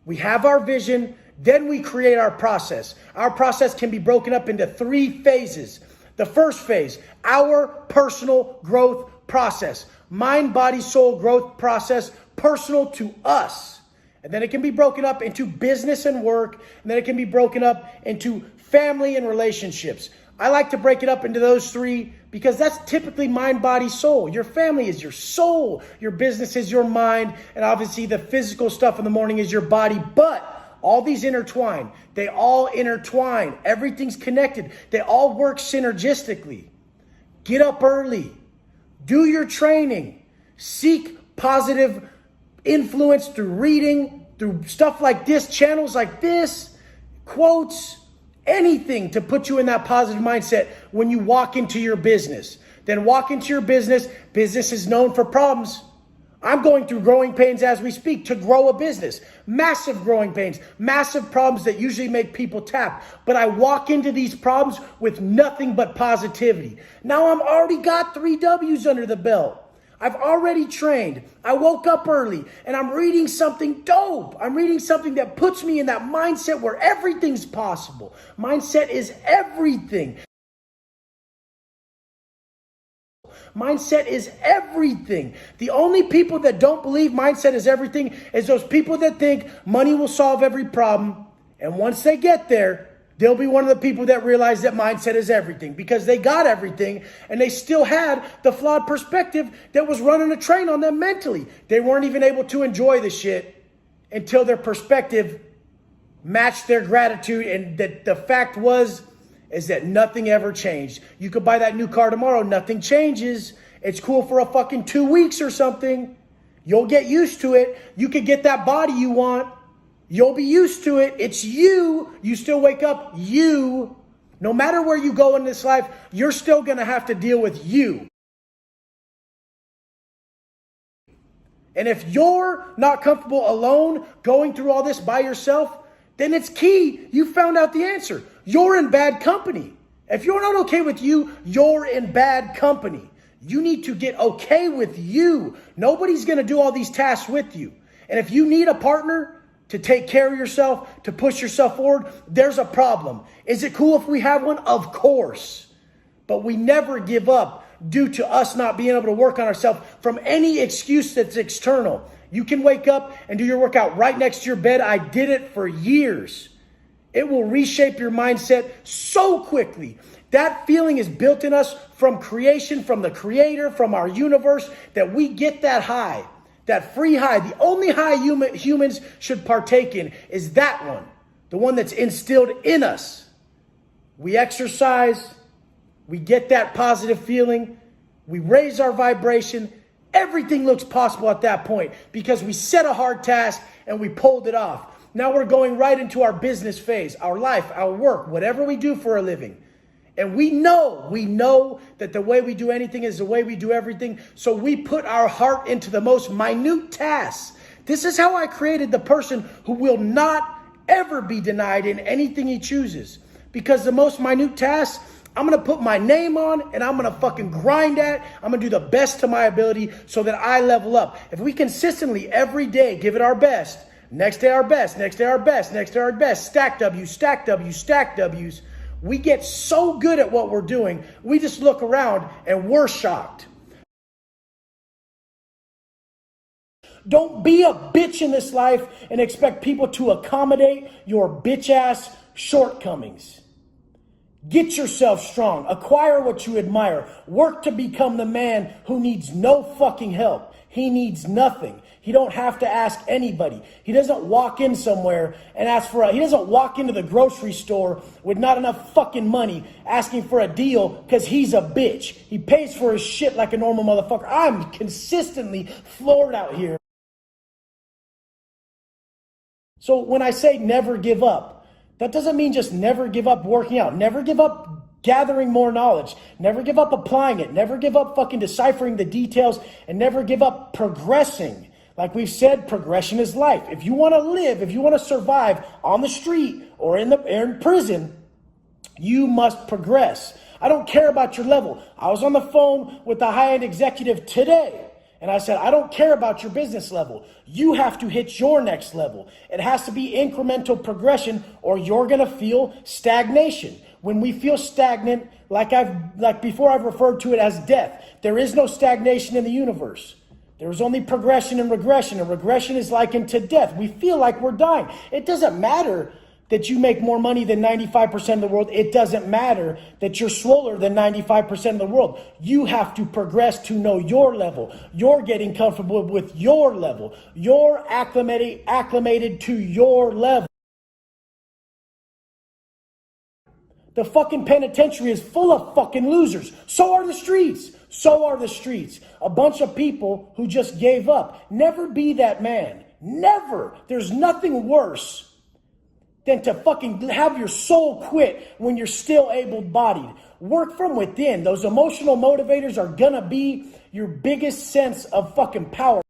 We have our vision, then we create our process. Our process can be broken up into 3 phases. The first phase, our personal growth process. Mind, body, soul growth process, personal to us. And then it can be broken up into business and work. And then it can be broken up into family and relationships. I like to break it up into those 3 because that's typically mind, body, soul. Your family is your soul. Your business is your mind. And obviously the physical stuff in the morning is your body. But all these intertwine. They all intertwine. Everything's connected. They all work synergistically. Get up early. Do your training. Seek positive influence through reading, through stuff like this, channels like this, quotes, anything to put you in that positive mindset when you walk into your business. Then walk into your business. Business is known for problems. I'm going through growing pains as we speak to grow a business. Massive growing pains, massive problems that usually make people tap. But I walk into these problems with nothing but positivity. Now I'm already got 3 W's under the belt. I've already trained. I woke up early and I'm reading something dope. I'm reading something that puts me in that mindset where everything's possible. Mindset is everything. Mindset is everything. The only people that don't believe mindset is everything is those people that think money will solve every problem. And once they get there, they'll be one of the people that realize that mindset is everything because they got everything and they still had the flawed perspective that was running a train on them mentally. They weren't even able to enjoy the shit until their perspective matched their gratitude. And that the fact is that nothing ever changed. You could buy that new car tomorrow. Nothing changes. It's cool for a fucking 2 weeks or something. You'll get used to it. You could get that body you want. You'll be used to it. It's you. You still wake up. You. No matter where you go in this life, you're still going to have to deal with you. And if you're not comfortable alone going through all this by yourself, then it's key. You found out the answer. You're in bad company. If you're not okay with you, you're in bad company. You need to get okay with you. Nobody's going to do all these tasks with you. And if you need a partner to take care of yourself, to push yourself forward, there's a problem. Is it cool if we have one? Of course. But we never give up due to us not being able to work on ourselves from any excuse that's external. You can wake up and do your workout right next to your bed. I did it for years. It will reshape your mindset so quickly. That feeling is built in us from creation, from the creator, from our universe, that we get that high. That free high, the only high humans should partake in is that one. The one that's instilled in us. We exercise. We get that positive feeling. We raise our vibration. Everything looks possible at that point because we set a hard task and we pulled it off. Now we're going right into our business phase, our life, our work, whatever we do for a living. And we know that the way we do anything is the way we do everything. So we put our heart into the most minute tasks. This is how I created the person who will not ever be denied in anything he chooses. Because the most minute tasks, I'm going to put my name on and I'm going to fucking grind at. I'm going to do the best to my ability so that I level up. If we consistently every day give it our best, next day our best, next day our best, next day our best, stack W's, stack W's, stack W's. We get so good at what we're doing, we just look around and we're shocked. Don't be a bitch in this life and expect people to accommodate your bitch ass shortcomings. Get yourself strong. Acquire what you admire. Work to become the man who needs no fucking help. He needs nothing. He don't have to ask anybody. He doesn't walk in somewhere and ask for he doesn't walk into the grocery store with not enough fucking money asking for a deal because he's a bitch. He pays for his shit like a normal motherfucker. I'm consistently floored out here. So when I say never give up, that doesn't mean just never give up working out. Never give up gathering more knowledge. Never give up applying it. Never give up fucking deciphering the details, and never give up progressing. Like we've said, progression is life. If you want to live, if you want to survive on the street or in prison, you must progress. I don't care about your level. I was on the phone with a high-end executive today, and I said, I don't care about your business level. You have to hit your next level. It has to be incremental progression, or you're going to feel stagnation. When we feel stagnant, like before I've referred to it as death, there is no stagnation in the universe. There is only progression and regression is likened to death. We feel like we're dying. It doesn't matter that you make more money than 95% of the world. It doesn't matter that you're swoller than 95% of the world. You have to progress to know your level. You're getting comfortable with your level. You're acclimated to your level. The fucking penitentiary is full of fucking losers. So are the streets. So are the streets. A bunch of people who just gave up. Never be that man. Never. There's nothing worse than to fucking have your soul quit when you're still able-bodied. Work from within. Those emotional motivators are gonna be your biggest sense of fucking power.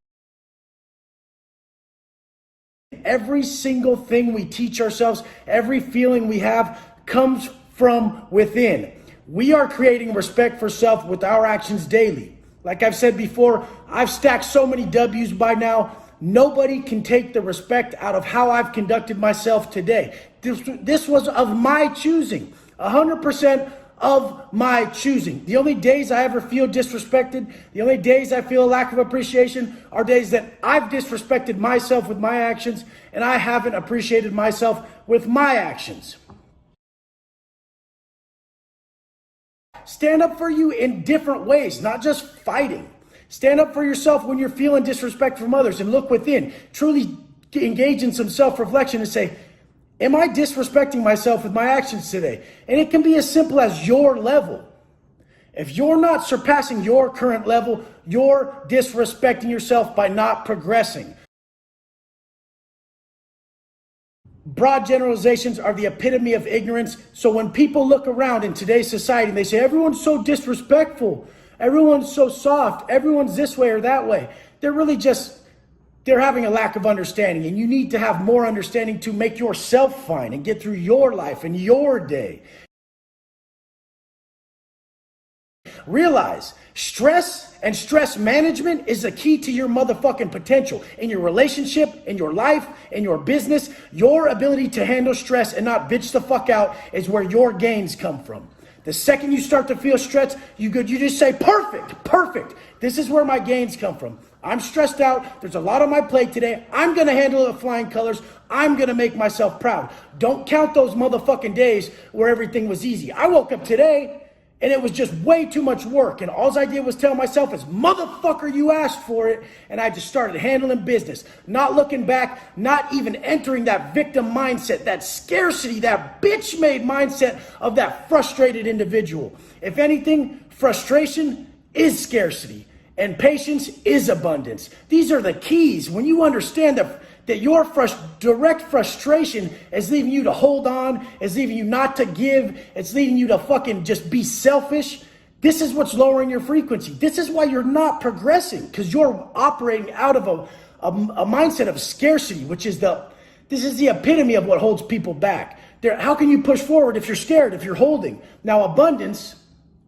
Every single thing we teach ourselves, every feeling we have comes from within. We are creating respect for self with our actions daily. Like I've said before, I've stacked so many W's by now. Nobody can take the respect out of how I've conducted myself today. This was of my choosing, 100% of my choosing. The only days I ever feel disrespected, the only days I feel a lack of appreciation are days that I've disrespected myself with my actions and I haven't appreciated myself with my actions. Stand up for you in different ways, not just fighting. Stand up for yourself when you're feeling disrespect from others and look within. Truly engage in some self-reflection and say, am I disrespecting myself with my actions today? And it can be as simple as your level. If you're not surpassing your current level, you're disrespecting yourself by not progressing. Broad generalizations are the epitome of ignorance. So when people look around in today's society and they say, everyone's so disrespectful, everyone's so soft, everyone's this way or that way, they're having a lack of understanding. And you need to have more understanding to make yourself fine and get through your life and your day. Realize stress and stress management is the key to your motherfucking potential in your relationship, in your life, in your business. Your ability to handle stress and not bitch the fuck out is where your gains come from. The second you start to feel stressed, you just say, perfect. This is where my gains come from. I'm stressed out. There's a lot on my plate today. I'm going to handle it with flying colors. I'm going to make myself proud. Don't count those motherfucking days where everything was easy. I woke up today and it was just way too much work. And all I did was tell myself is, motherfucker, you asked for it. And I just started handling business, not looking back, not even entering that victim mindset, that scarcity, that bitch-made mindset of that frustrated individual. If anything, frustration is scarcity and patience is abundance. These are the keys. When you understand that your direct frustration is leaving you to hold on, is leaving you not to give, it's leading you to fucking just be selfish. This is what's lowering your frequency. This is why you're not progressing, because you're operating out of a mindset of scarcity, this is the epitome of what holds people back. How can you push forward if you're scared, if you're holding? Now, abundance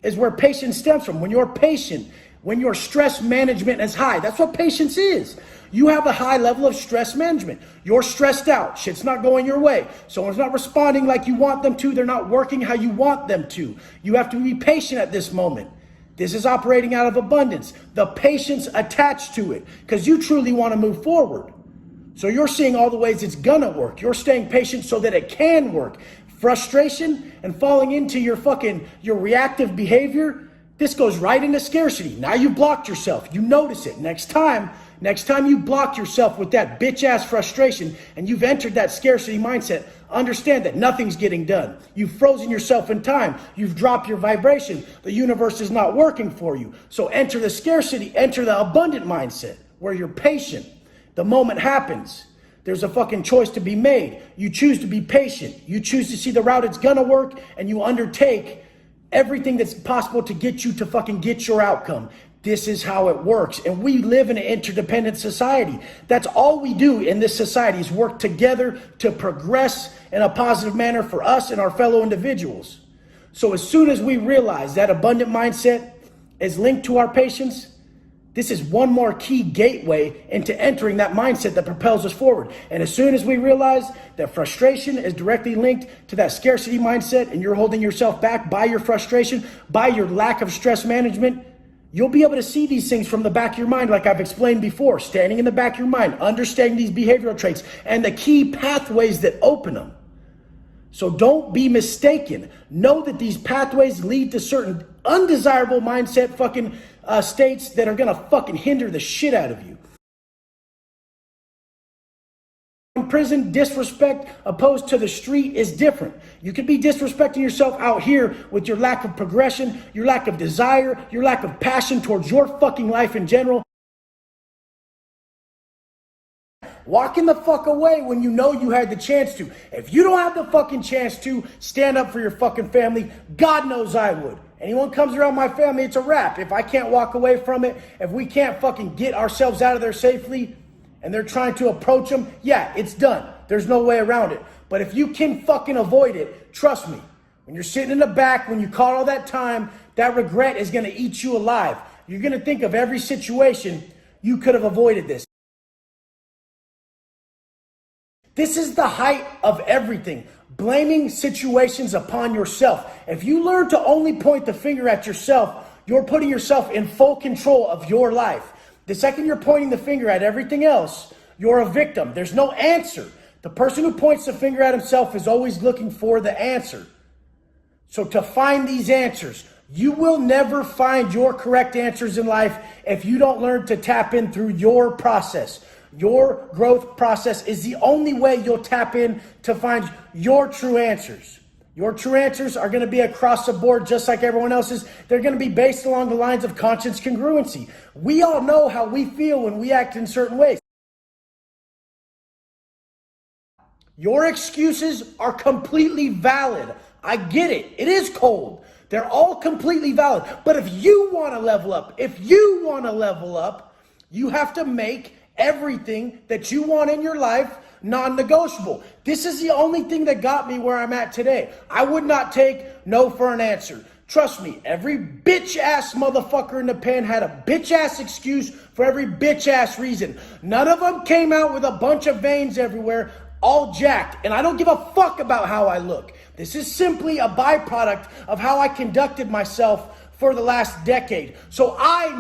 is where patience stems from. When you're patient, when your stress management is high, that's what patience is. You have a high level of stress management. You're stressed out. Shit's not going your way. Someone's not responding like you want them to. They're not working how you want them to. You have to be patient at this moment. This is operating out of abundance. The patience attached to it, because you truly want to move forward. So you're seeing all the ways it's gonna work. You're staying patient so that it can work. frustration and falling into your reactive behavior, this goes right into scarcity. Now you blocked yourself. You notice it. Next time you block yourself with that bitch ass frustration and you've entered that scarcity mindset, understand that nothing's getting done. You've frozen yourself in time. You've dropped your vibration. The universe is not working for you. So enter the abundant mindset where you're patient. The moment happens. There's a fucking choice to be made. You choose to be patient. You choose to see the route it's gonna work, and you undertake everything that's possible to get you to fucking get your outcome. This is how it works. And we live in an interdependent society. That's all we do in this society is work together to progress in a positive manner for us and our fellow individuals. So as soon as we realize that abundant mindset is linked to our patience, this is one more key gateway into entering that mindset that propels us forward. And as soon as we realize that frustration is directly linked to that scarcity mindset and you're holding yourself back by your frustration, by your lack of stress management, you'll be able to see these things from the back of your mind, like I've explained before, standing in the back of your mind, understanding these behavioral traits and the key pathways that open them. So don't be mistaken. Know that these pathways lead to certain undesirable mindset states that are gonna fucking hinder the shit out of you. In prison, disrespect opposed to the street is different. You could be disrespecting yourself out here with your lack of progression, your lack of desire, your lack of passion towards your fucking life in general. Walking the fuck away when you know you had the chance to. If you don't have the fucking chance to stand up for your fucking family, God knows I would. Anyone comes around my family, it's a wrap. If I can't walk away from it, if we can't fucking get ourselves out of there safely and they're trying to approach them, yeah, it's done. There's no way around it. But if you can fucking avoid it, trust me, when you're sitting in the back, when you caught all that time, that regret is gonna eat you alive. You're gonna think of every situation you could have avoided this. This is the height of everything. Blaming situations upon yourself. If you learn to only point the finger at yourself, you're putting yourself in full control of your life. The second you're pointing the finger at everything else, you're a victim. There's no answer. The person who points the finger at himself is always looking for the answer. So to find these answers, you will never find your correct answers in life if you don't learn to tap in through your process. Your growth process is the only way you'll tap in to find your true answers. Your true answers are going to be across the board just like everyone else's. They're going to be based along the lines of conscious congruency. We all know how we feel when we act in certain ways. Your excuses are completely valid. I get it. It is cold. They're all completely valid. But if you want to level up, you have to make everything that you want in your life non-negotiable. This is the only thing that got me where I'm at today. I would not take no for an answer. Trust me, every bitch ass motherfucker in the pen had a bitch ass excuse for every bitch ass reason. None of them came out with a bunch of veins everywhere, all jacked. And I don't give a fuck about how I look. This is simply a byproduct of how I conducted myself for the last decade. So I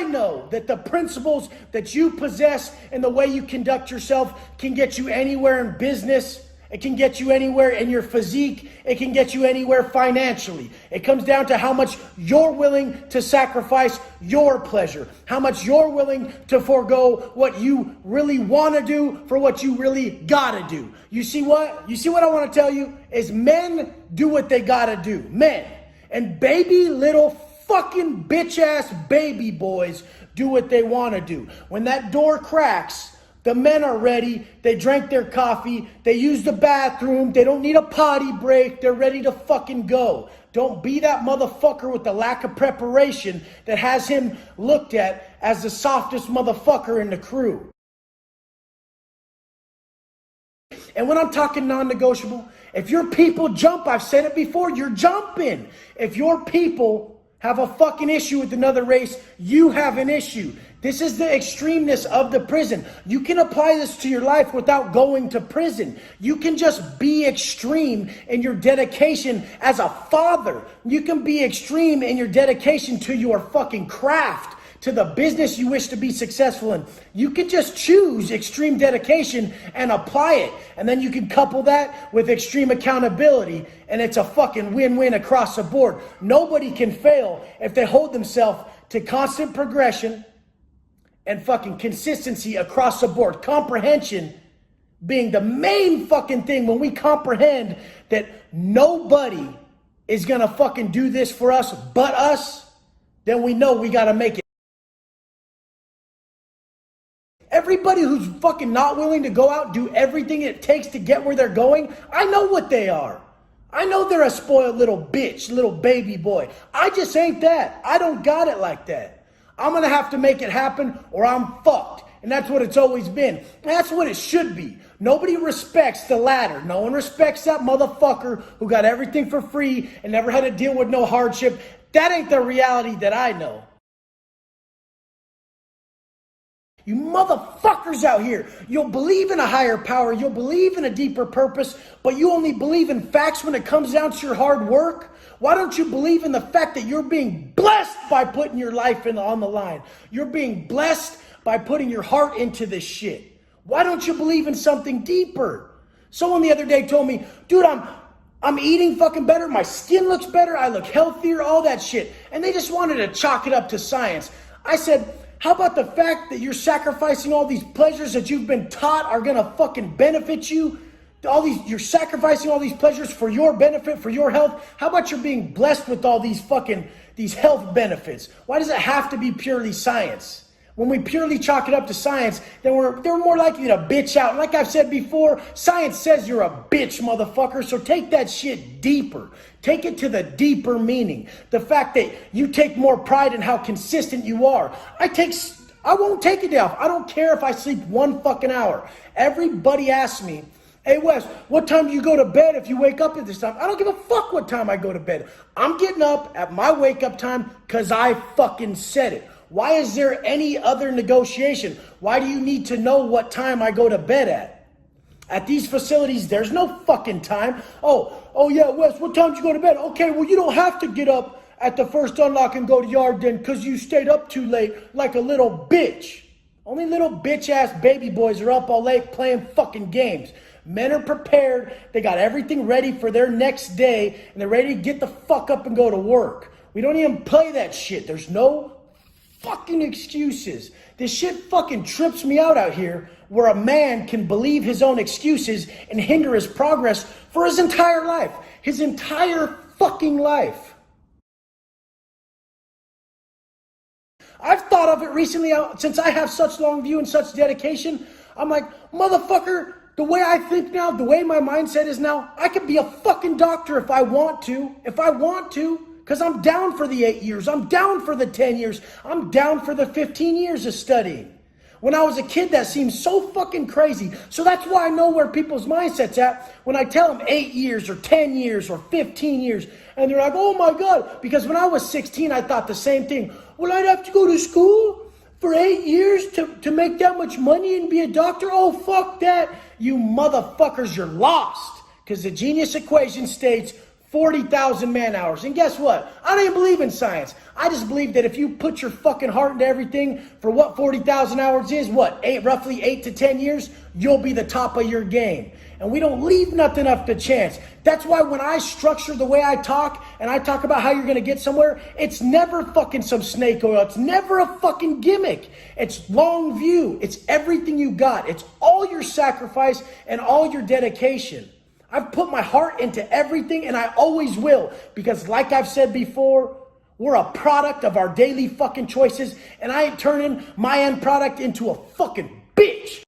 know that the principles that you possess and the way you conduct yourself can get you anywhere in business. It can get you anywhere in your physique. It can get you anywhere financially. It comes down to how much you're willing to sacrifice your pleasure, how much you're willing to forego what you really want to do for what you really gotta do. You see what I want to tell you is men do what they gotta do. Men. And baby little fucking bitch ass baby boys do what they want to do. When that door cracks, the men are ready. They drank their coffee. They used the bathroom. They don't need a potty break. They're ready to fucking go. Don't be that motherfucker with the lack of preparation that has him looked at as the softest motherfucker in the crew. And when I'm talking non-negotiable, if your people jump, I've said it before, you're jumping. If your people have a fucking issue with another race, you have an issue. This is the extremeness of the prison. You can apply this to your life without going to prison. You can just be extreme in your dedication as a father. You can be extreme in your dedication to your fucking craft, to the business you wish to be successful in. You can just choose extreme dedication and apply it. And then you can couple that with extreme accountability, and it's a fucking win-win across the board. Nobody can fail if they hold themselves to constant progression and fucking consistency across the board. Comprehension being the main fucking thing. When we comprehend that nobody is gonna fucking do this for us but us, then we know we gotta make it. Everybody who's fucking not willing to go out and do everything it takes to get where they're going, I know what they are. I know they're a spoiled little bitch, little baby boy. I just ain't that. I don't got it like that. I'm gonna have to make it happen or I'm fucked. And that's what it's always been. And that's what it should be. Nobody respects the latter. No one respects that motherfucker who got everything for free and never had to deal with no hardship. That ain't the reality that I know. You motherfuckers out here, you'll believe in a higher power, you'll believe in a deeper purpose, but you only believe in facts when it comes down to your hard work. Why don't you believe in the fact that you're being blessed by putting your life on the line? You're being blessed by putting your heart into this shit. Why don't you believe in something deeper? Someone the other day told me, dude, I'm eating fucking better. My skin looks better. I look healthier, all that shit. And they just wanted to chalk it up to science. I said, how about the fact that you're sacrificing all these pleasures that you've been taught are gonna fucking benefit you? You're sacrificing all these pleasures for your benefit, for your health. How about you're being blessed with all these health benefits? Why does it have to be purely science? When we purely chalk it up to science, then they're more likely to bitch out. Like I've said before, science says you're a bitch, motherfucker. So take that shit deeper. Take it to the deeper meaning. The fact that you take more pride in how consistent you are. I won't take a day off. I don't care if I sleep 1 fucking hour. Everybody asks me, hey Wes, what time do you go to bed if you wake up at this time? I don't give a fuck what time I go to bed. I'm getting up at my wake up time because I fucking said it. Why is there any other negotiation? Why do you need to know what time I go to bed at? At these facilities, there's no fucking time. Oh yeah, Wes, what time did you go to bed? Okay, well, you don't have to get up at the first unlock and go to yard then because you stayed up too late like a little bitch. Only little bitch-ass baby boys are up all late playing fucking games. Men are prepared. They got everything ready for their next day, and they're ready to get the fuck up and go to work. We don't even play that shit. There's no fucking excuses. This shit fucking trips me out here where a man can believe his own excuses and hinder his progress for his entire life. His entire fucking life. I've thought of it recently since I have such long view and such dedication. I'm like, motherfucker, the way I think now, the way my mindset is now, I could be a fucking doctor if I want to. Because I'm down for the 8 years. I'm down for the 10 years. I'm down for the 15 years of studying. When I was a kid, that seemed so fucking crazy. So that's why I know where people's mindset's at when I tell them 8 years or 10 years or 15 years. And they're like, oh my God. Because when I was 16, I thought the same thing. Well, I'd have to go to school for 8 years to make that much money and be a doctor? Oh, fuck that. You motherfuckers, you're lost. Because the genius equation states 40,000 man hours. And guess what? I don't even believe in science. I just believe that if you put your fucking heart into everything for what 40,000 hours is, roughly 8 to 10 years, you'll be the top of your game. And we don't leave nothing up to chance. That's why when I structure the way I talk and I talk about how you're going to get somewhere, it's never fucking some snake oil. It's never a fucking gimmick. It's long view. It's everything you got. It's all your sacrifice and all your dedication. I've put my heart into everything and I always will, because like I've said before, we're a product of our daily fucking choices, and I ain't turning my end product into a fucking bitch.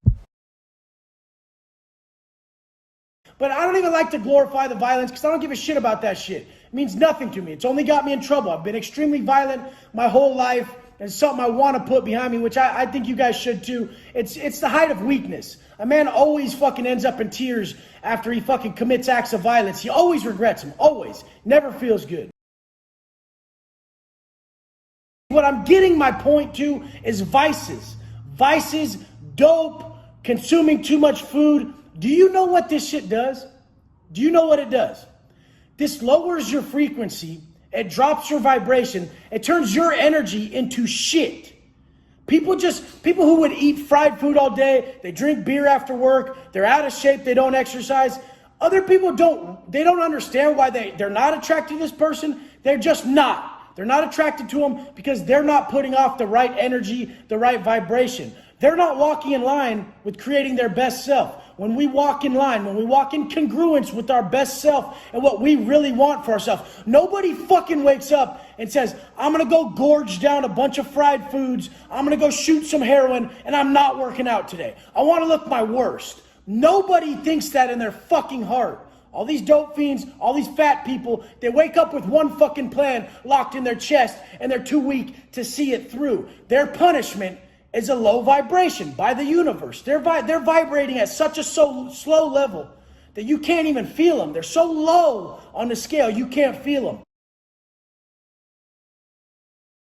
But I don't even like to glorify the violence because I don't give a shit about that shit. It means nothing to me. It's only got me in trouble. I've been extremely violent my whole life, and it's something I want to put behind me, which I think you guys should too. It's the height of weakness. A man always fucking ends up in tears after he fucking commits acts of violence. He always regrets them. Always. Never feels good. What I'm getting my point to is vices. Vices, dope, consuming too much food. Do you know what this shit does? Do you know what it does? This lowers your frequency. It drops your vibration. It turns your energy into shit. People who would eat fried food all day, they drink beer after work, they're out of shape, they don't exercise. Other people don't understand why they're not attracted to this person. They're just not. They're not attracted to them because they're not putting off the right energy, the right vibration. They're not walking in line with creating their best self. When we walk in line, when we walk in congruence with our best self and what we really want for ourselves, nobody fucking wakes up and says, I'm going to go gorge down a bunch of fried foods, I'm going to go shoot some heroin, and I'm not working out today. I want to look my worst. Nobody thinks that in their fucking heart. All these dope fiends, all these fat people, they wake up with one fucking plan locked in their chest and they're too weak to see it through. Their punishment is a low vibration by the universe. They're vibrating at such a slow level that you can't even feel them. They're so low on the scale, you can't feel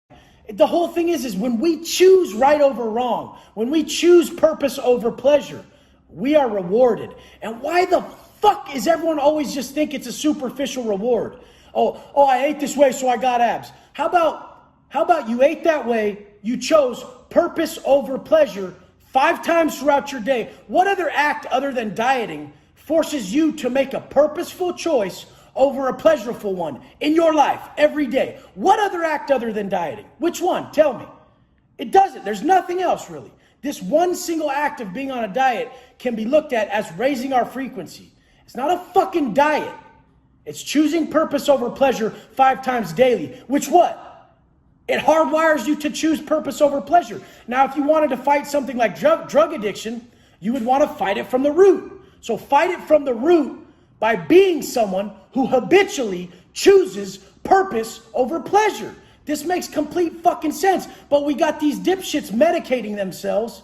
them. The whole thing is when we choose right over wrong, when we choose purpose over pleasure, we are rewarded. And why the fuck is everyone always just think it's a superficial reward? Oh, I ate this way, so I got abs. How about you ate that way, you chose purpose over pleasure 5 times throughout your day? What other act other than dieting forces you to make a purposeful choice over a pleasureful one in your life every day? What other act other than dieting? Which one? Tell me. It doesn't. There's nothing else really. This one single act of being on a diet can be looked at as raising our frequency. It's not a fucking diet. It's choosing purpose over pleasure 5 times daily. Which what? It hardwires you to choose purpose over pleasure. Now, if you wanted to fight something like drug addiction, you would want to fight it from the root. So fight it from the root by being someone who habitually chooses purpose over pleasure. This makes complete fucking sense. But we got these dipshits medicating themselves,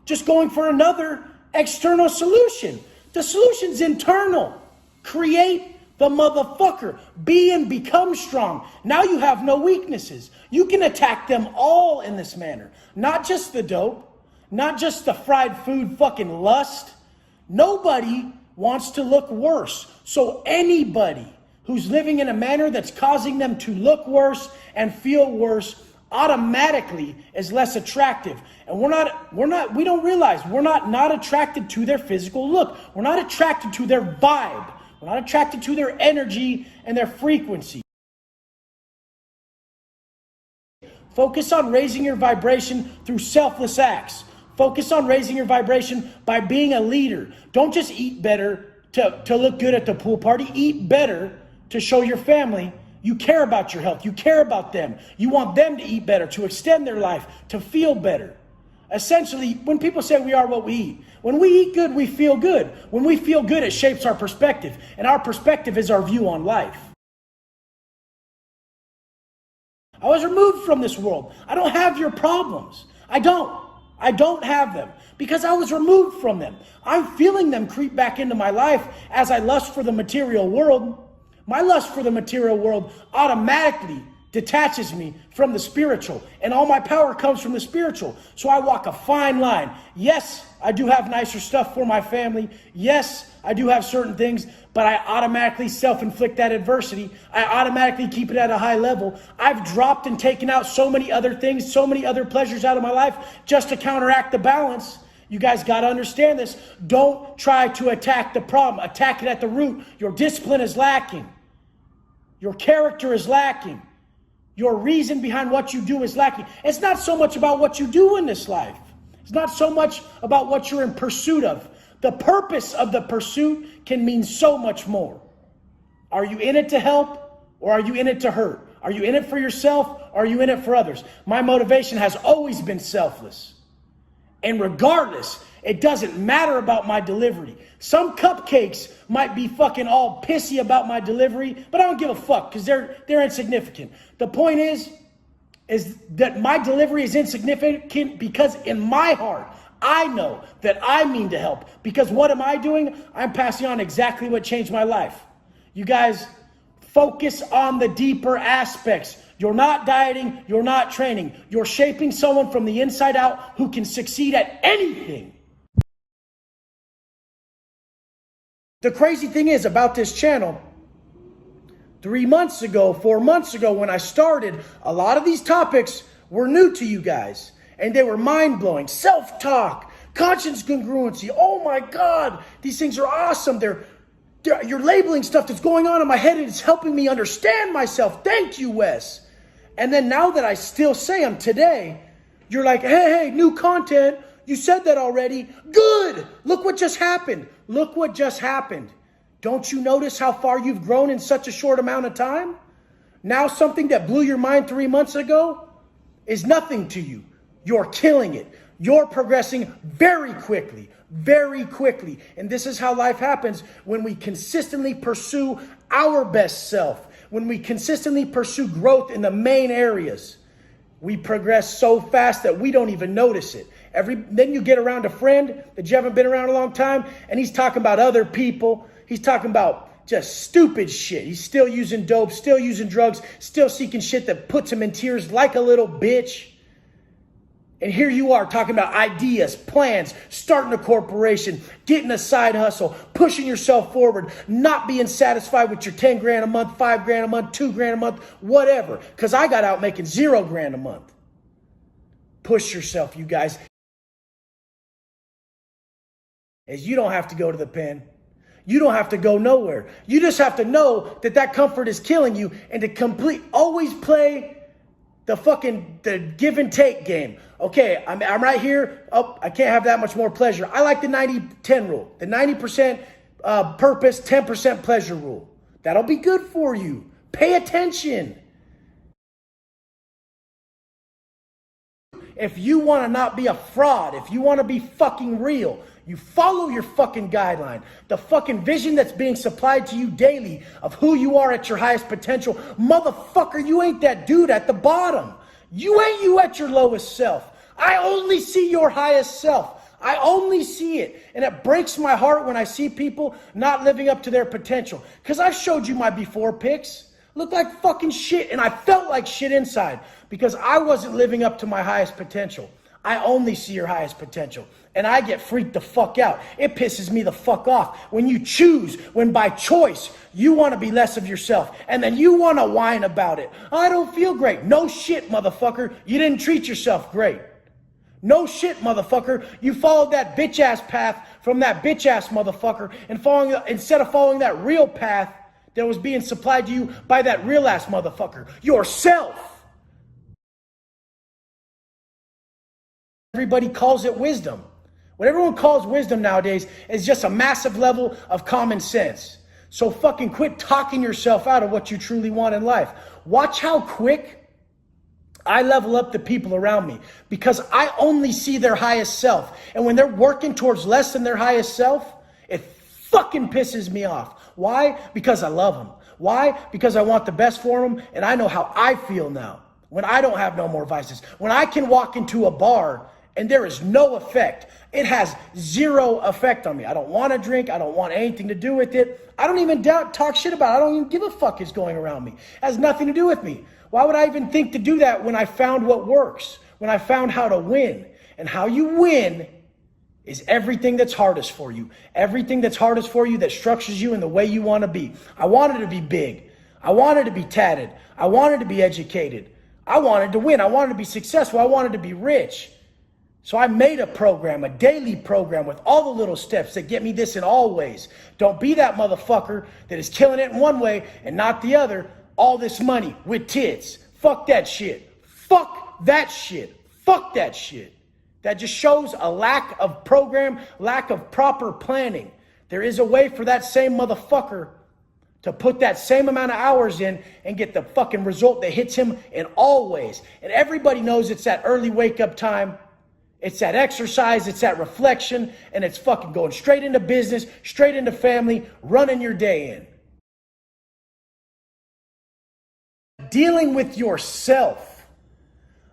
just going for another external solution. The solution's internal. Create the motherfucker. Be and become strong. Now you have no weaknesses. You can attack them all in this manner. Not just the dope. Not just the fried food fucking lust. Nobody wants to look worse. So anybody who's living in a manner that's causing them to look worse and feel worse automatically is less attractive. And we don't realize we're not attracted to their physical look. We're not attracted to their vibe. We're not attracted to their energy and their frequency. Focus on raising your vibration through selfless acts. Focus on raising your vibration by being a leader. Don't just eat better to look good at the pool party. Eat better to show your family you care about your health. You care about them. You want them to eat better, to extend their life, to feel better. Essentially, when people say we are what we eat, when we eat good, we feel good. When we feel good, it shapes our perspective. And our perspective is our view on life. I was removed from this world. I don't have your problems. I don't have them because I was removed from them. I'm feeling them creep back into my life as I lust for the material world. My lust for the material world automatically detaches me from the spiritual, and all my power comes from the spiritual. So I walk a fine line. Yes, I do have nicer stuff for my family. Yes, I do have certain things, but I automatically self-inflict that adversity. I automatically keep it at a high level. I've dropped and taken out so many other things, so many other pleasures out of my life just to counteract the balance. You guys got to understand this. Don't try to attack the problem. Attack it at the root. Your discipline is lacking. Your character is lacking. Your reason behind what you do is lacking. It's not so much about what you do in this life. It's not so much about what you're in pursuit of. The purpose of the pursuit can mean so much more. Are you in it to help or are you in it to hurt? Are you in it for yourself or are you in it for others? My motivation has always been selfless. And regardless, it doesn't matter about my delivery. Some cupcakes might be fucking all pissy about my delivery, but I don't give a fuck because they're insignificant. The point is that my delivery is insignificant because in my heart, I know that I mean to help. Because what am I doing? I'm passing on exactly what changed my life. You guys, focus on the deeper aspects. You're not dieting, you're not training. You're shaping someone from the inside out who can succeed at anything. The crazy thing is about this channel, 3 months ago, 4 months ago when I started, a lot of these topics were new to you guys. And they were mind-blowing. Self-talk, conscience congruency. Oh my God, these things are awesome. You're labeling stuff that's going on in my head and it's helping me understand myself. Thank you, Wes. And then now that I still say them today, you're like, hey, new content. You said that already. Good. Look what just happened. Look what just happened. Don't you notice how far you've grown in such a short amount of time? Now something that blew your mind 3 months ago is nothing to you. You're killing it. You're progressing very quickly, very quickly. And this is how life happens when we consistently pursue our best self, when we consistently pursue growth in the main areas. We progress so fast that we don't even notice it. Then you get around a friend that you haven't been around a long time, and he's talking about other people. He's talking about just stupid shit. He's still using dope, still using drugs, still seeking shit that puts him in tears like a little bitch. And here you are talking about ideas, plans, starting a corporation, getting a side hustle, pushing yourself forward, not being satisfied with your 10 grand a month, 5 grand a month, 2 grand a month, whatever. Because I got out making 0 grand a month. Push yourself, you guys. As you don't have to go to the pen. You don't have to go nowhere. You just have to know that that comfort is killing you and to always play the give and take game. Okay, I'm right here. Oh, I can't have that much more pleasure. I like the 90-10 rule. The 90% purpose, 10% pleasure rule. That'll be good for you. Pay attention. If you want to not be a fraud, if you want to be fucking real, you follow your fucking guideline. The fucking vision that's being supplied to you daily of who you are at your highest potential. Motherfucker, you ain't that dude at the bottom. You ain't you at your lowest self. I only see your highest self. I only see it. And it breaks my heart when I see people not living up to their potential. Because I showed you my before pics. Looked like fucking shit, and I felt like shit inside because I wasn't living up to my highest potential. I only see your highest potential, and I get freaked the fuck out. It pisses me the fuck off when you choose, when by choice you want to be less of yourself, and then you want to whine about it. I don't feel great. No shit, motherfucker. You didn't treat yourself great. No shit, motherfucker. You followed that bitch-ass path from that bitch-ass motherfucker, and instead of following that real path that was being supplied to you by that real ass motherfucker, yourself. Everybody calls it wisdom. What everyone calls wisdom nowadays is just a massive level of common sense. So fucking quit talking yourself out of what you truly want in life. Watch how quick I level up the people around me because I only see their highest self. And when they're working towards less than their highest self, it fucking pisses me off. Why? Because I love them. Why? Because I want the best for them, and I know how I feel now when I don't have no more vices. When I can walk into a bar and there is no effect. It has zero effect on me. I don't want to drink. I don't want anything to do with it. I don't even talk shit about it. I don't even give a fuck is going around me. It has nothing to do with me. Why would I even think to do that when I found what works? When I found how to win? And how you win is everything that's hardest for you. Everything that's hardest for you that structures you in the way you want to be. I wanted to be big. I wanted to be tatted. I wanted to be educated. I wanted to win. I wanted to be successful. I wanted to be rich. So I made a program, a daily program with all the little steps that get me this in all ways. Don't be that motherfucker that is killing it in one way and not the other. All this money with tits. Fuck that shit. Fuck that shit. Fuck that shit. That just shows a lack of program, lack of proper planning. There is a way for that same motherfucker to put that same amount of hours in and get the fucking result that hits him in all ways. And everybody knows it's that early wake up time. It's that exercise, it's that reflection, and it's fucking going straight into business, straight into family, running your day in. Dealing with yourself.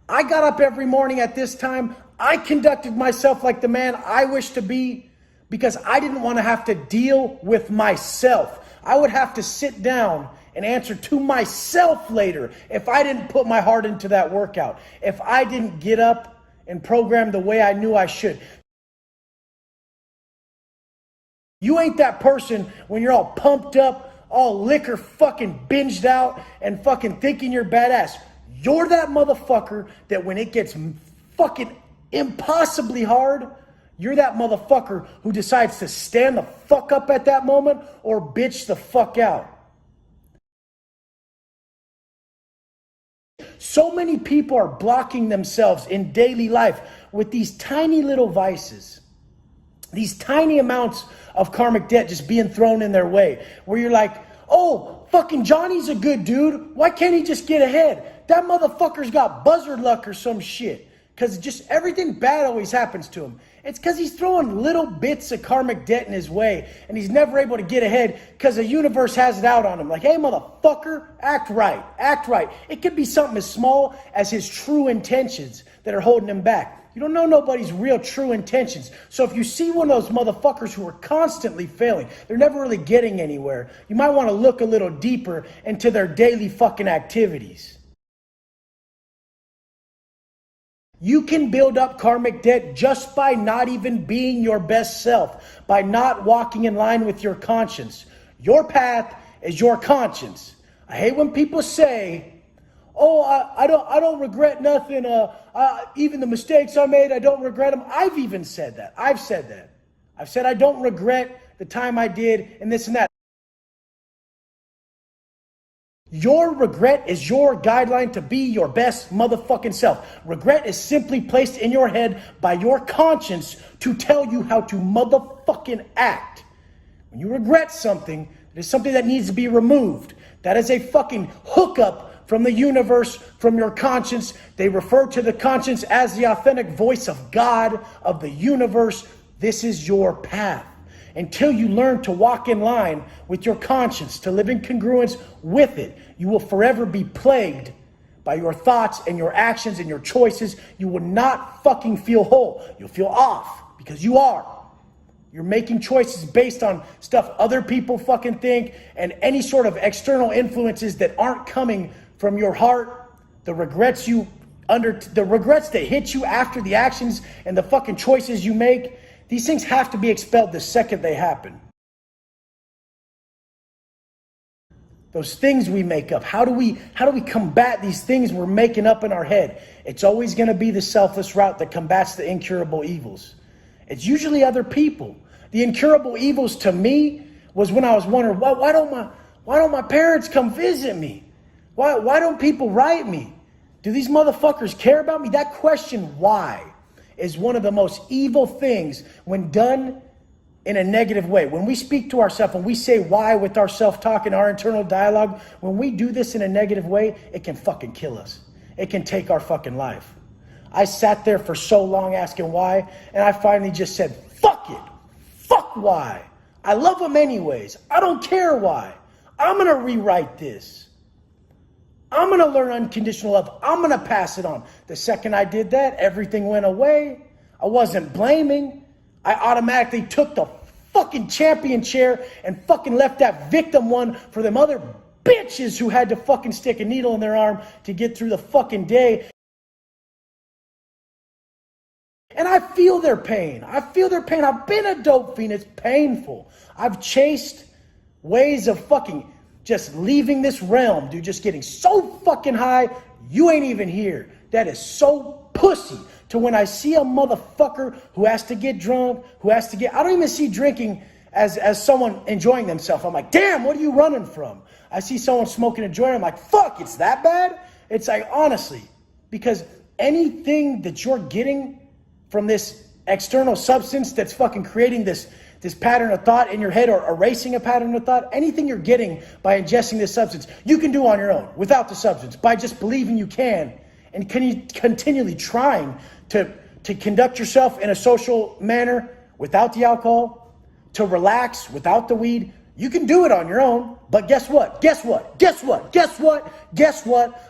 I got up every morning at this time. I conducted myself like the man I wish to be because I didn't want to have to deal with myself. I would have to sit down and answer to myself later if I didn't put my heart into that workout, if I didn't get up and program the way I knew I should. You ain't that person when you're all pumped up, all liquor fucking binged out and fucking thinking you're badass. You're that motherfucker that when it gets fucking impossibly hard, you're that motherfucker who decides to stand the fuck up at that moment or bitch the fuck out. So many people are blocking themselves in daily life with these tiny little vices, these tiny amounts of karmic debt just being thrown in their way, where you're like, oh, fucking Johnny's a good dude. Why can't he just get ahead? That motherfucker's got buzzard luck or some shit. Because just everything bad always happens to him. It's because he's throwing little bits of karmic debt in his way and he's never able to get ahead because the universe has it out on him. Like, hey, motherfucker, act right, act right. It could be something as small as his true intentions that are holding him back. You don't know nobody's real true intentions. So if you see one of those motherfuckers who are constantly failing, they're never really getting anywhere, you might want to look a little deeper into their daily fucking activities. You can build up karmic debt just by not even being your best self, by not walking in line with your conscience. Your path is your conscience. I hate when people say, oh, I don't regret nothing. Even the mistakes I made, I don't regret them. I've even said that. I've said I don't regret the time I did and this and that. Your regret is your guideline to be your best motherfucking self. Regret is simply placed in your head by your conscience to tell you how to motherfucking act. When you regret something, it is something that needs to be removed. That is a fucking hookup from the universe, from your conscience. They refer to the conscience as the authentic voice of God, of the universe. This is your path. Until you learn to walk in line with your conscience, to live in congruence with it, you will forever be plagued by your thoughts and your actions and your choices. You will not fucking feel whole. You'll feel off because you are. You're making choices based on stuff other people fucking think and any sort of external influences that aren't coming from your heart. The regrets that hit you after the actions and the fucking choices you make, these things have to be expelled the second they happen. Those things we make up, how do we combat these things we're making up in our head? It's always going to be the selfless route that combats the incurable evils. It's usually other people. The incurable evils to me was when I was wondering, why don't my parents come visit me? Why don't people write me? Do these motherfuckers care about me? That question, why, is one of the most evil things when done in a negative way. When we speak to ourselves, when we say why with our self-talk and our internal dialogue, when we do this in a negative way, it can fucking kill us. It can take our fucking life. I sat there for so long asking why, and I finally just said, fuck it. Fuck why. I love them anyways. I don't care why. I'm going to rewrite this. I'm going to learn unconditional love. I'm going to pass it on. The second I did that, everything went away. I wasn't blaming. I automatically took the fucking champion chair and fucking left that victim one for them other bitches who had to fucking stick a needle in their arm to get through the fucking day. And I feel their pain. I've been a dope fiend. It's painful. I've chased ways of fucking just leaving this realm, dude, just getting so fucking high, you ain't even here. That is so pussy to when I see a motherfucker who has to get drunk, I don't even see drinking as someone enjoying themselves. I'm like, damn, what are you running from? I see someone smoking a joint, I'm like, fuck, it's that bad? It's like, honestly, because anything that you're getting from this external substance that's fucking creating this pattern of thought in your head or erasing a pattern of thought, anything you're getting by ingesting this substance, you can do on your own without the substance, by just believing you can and continually trying to conduct yourself in a social manner without the alcohol, to relax without the weed. You can do it on your own, but guess what?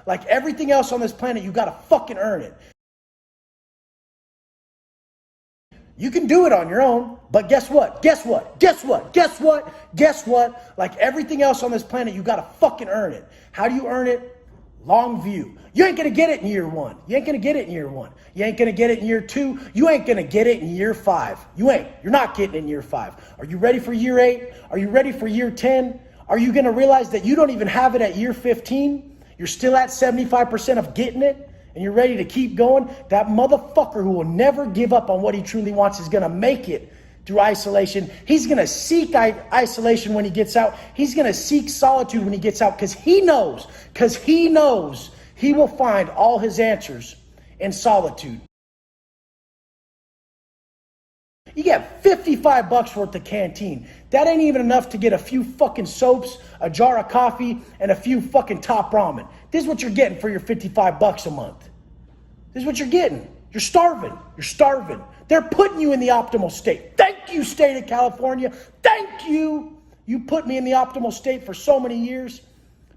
Like everything else on this planet, you gotta fucking earn it. You can do it on your own, but guess what? Like everything else on this planet, you gotta fucking earn it. How do you earn it? Long view. You ain't gonna get it in year 1. You ain't gonna get it in year 1. You ain't gonna get it in year 2. You ain't gonna get it in year 5. You're not getting it in year 5. Are you ready for year 8? Are you ready for year 10? Are you gonna realize that you don't even have it at year 15? You're still at 75% of getting it, and you're ready to keep going, that motherfucker who will never give up on what he truly wants is going to make it through isolation. He's going to seek isolation when he gets out. He's going to seek solitude when he gets out because he knows he will find all his answers in solitude. You get $55 worth of canteen. That ain't even enough to get a few fucking soaps, a jar of coffee, and a few fucking top ramen. This is what you're getting for your $55 a month. This is what you're getting. You're starving. You're starving. They're putting you in the optimal state. Thank you, state of California. Thank you. You put me in the optimal state for so many years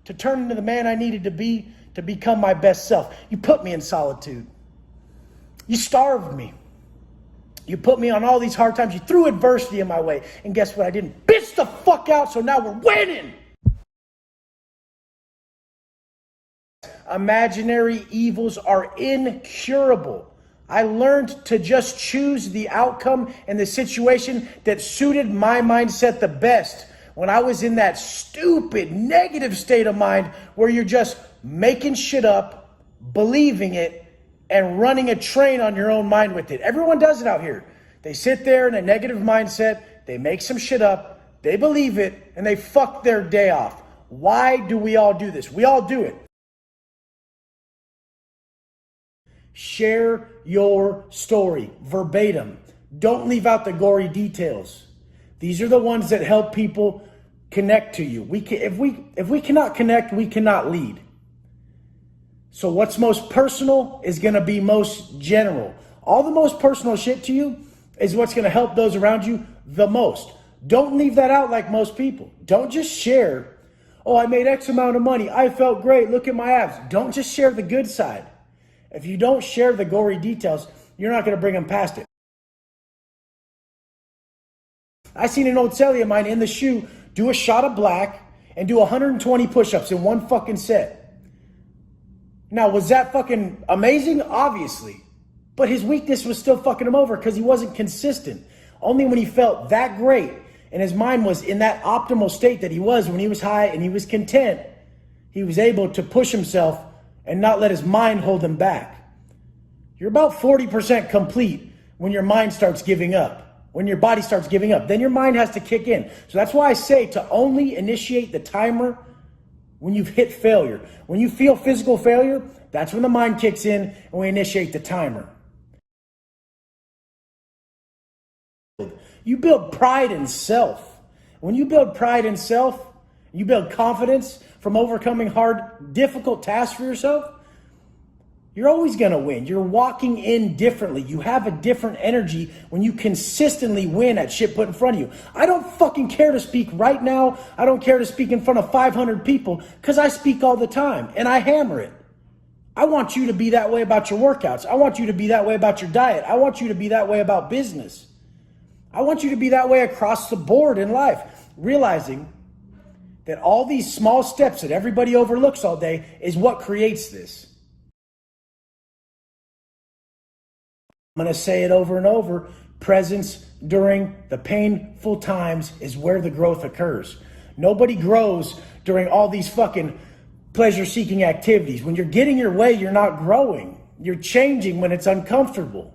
to turn into the man I needed to be to become my best self. You put me in solitude. You starved me. You put me on all these hard times. You threw adversity in my way. And guess what? I didn't bitch the fuck out, so now we're winning. Imaginary evils are incurable. I learned to just choose the outcome and the situation that suited my mindset the best when I was in that stupid negative state of mind where you're just making shit up, believing it, and running a train on your own mind with it. Everyone does it out here. They sit there in a negative mindset, they make some shit up, they believe it, and they fuck their day off. Why do we all do this? We all do it. Share your story verbatim. Don't leave out the gory details. These are the ones that help people connect to you. If we cannot connect, we cannot lead. So what's most personal is going to be most general. All the most personal shit to you is what's going to help those around you the most. Don't leave that out like most people. Don't just share, oh, I made X amount of money. I felt great. Look at my abs. Don't just share the good side. If you don't share the gory details, you're not going to bring them past it. I seen an old cellie of mine in the shoe do a shot of black and do 120 push-ups in one fucking set. Now, was that fucking amazing? Obviously. But his weakness was still fucking him over because he wasn't consistent. Only when he felt that great and his mind was in that optimal state that he was when he was high and he was content, he was able to push himself and not let his mind hold him back. You're about 40% complete when your mind starts giving up. When your body starts giving up, then your mind has to kick in. So that's why I say to only initiate the timer when you've hit failure. When you feel physical failure, that's when the mind kicks in and we initiate the timer. You build pride in self. When you build pride in self, you build confidence from overcoming hard, difficult tasks for yourself, you're always going to win. You're walking in differently. You have a different energy when you consistently win at shit put in front of you. I don't fucking care to speak right now. I don't care to speak in front of 500 people because I speak all the time and I hammer it. I want you to be that way about your workouts. I want you to be that way about your diet. I want you to be that way about business. I want you to be that way across the board in life, realizing that all these small steps that everybody overlooks all day is what creates this. I'm going to say it over and over. Presence during the painful times is where the growth occurs. Nobody grows during all these fucking pleasure-seeking activities. When you're getting your way, you're not growing. You're changing when it's uncomfortable.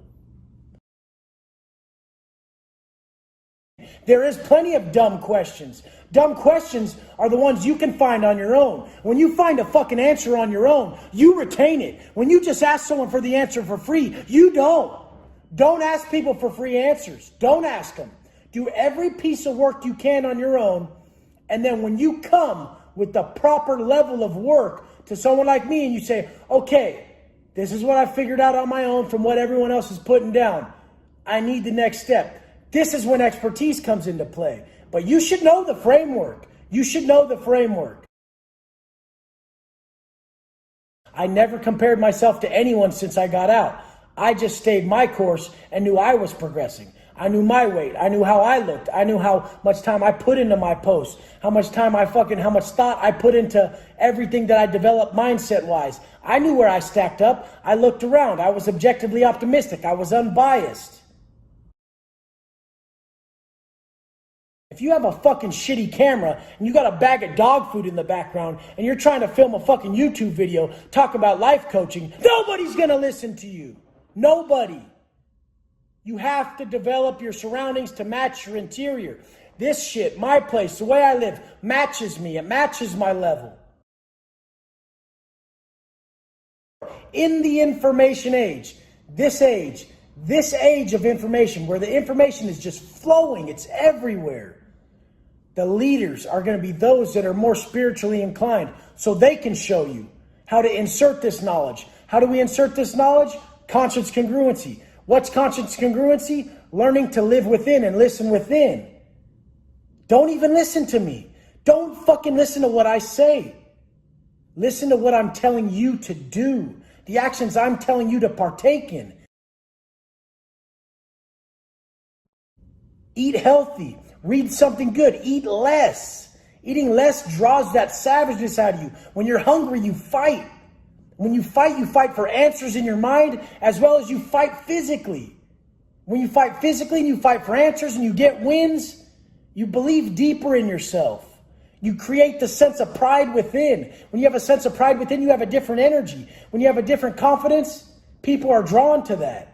There is plenty of dumb questions. Dumb questions are the ones you can find on your own. When you find a fucking answer on your own, you retain it. When you just ask someone for the answer for free, you don't. Don't ask people for free answers. Don't ask them. Do every piece of work you can on your own. And then when you come with the proper level of work to someone like me and you say, okay, this is what I figured out on my own from what everyone else is putting down. I need the next step. This is when expertise comes into play. But you should know the framework. You should know the framework. I never compared myself to anyone since I got out. I just stayed my course and knew I was progressing. I knew my weight. I knew how I looked. I knew how much time I put into my posts, how much thought I put into everything that I developed mindset-wise. I knew where I stacked up. I looked around. I was objectively optimistic. I was unbiased. If you have a fucking shitty camera and you got a bag of dog food in the background and you're trying to film a fucking YouTube video talk about life coaching, nobody's gonna listen to you. Nobody. You have to develop your surroundings to match your interior. This shit, my place, the way I live, matches me. It matches my level. In the information age, this age of information, where the information is just flowing, it's everywhere. The leaders are going to be those that are more spiritually inclined, so they can show you how to insert this knowledge. How do we insert this knowledge? Conscience congruency. What's conscience congruency? Learning to live within and listen within. Don't even listen to me. Don't fucking listen to what I say. Listen to what I'm telling you to do. The actions I'm telling you to partake in. Eat healthy. Read something good. Eat less. Eating less draws that savageness out of you. When you're hungry, you fight. When you fight for answers in your mind as well as you fight physically. When you fight physically and you fight for answers and you get wins, you believe deeper in yourself. You create the sense of pride within. When you have a sense of pride within, you have a different energy. When you have a different confidence, people are drawn to that.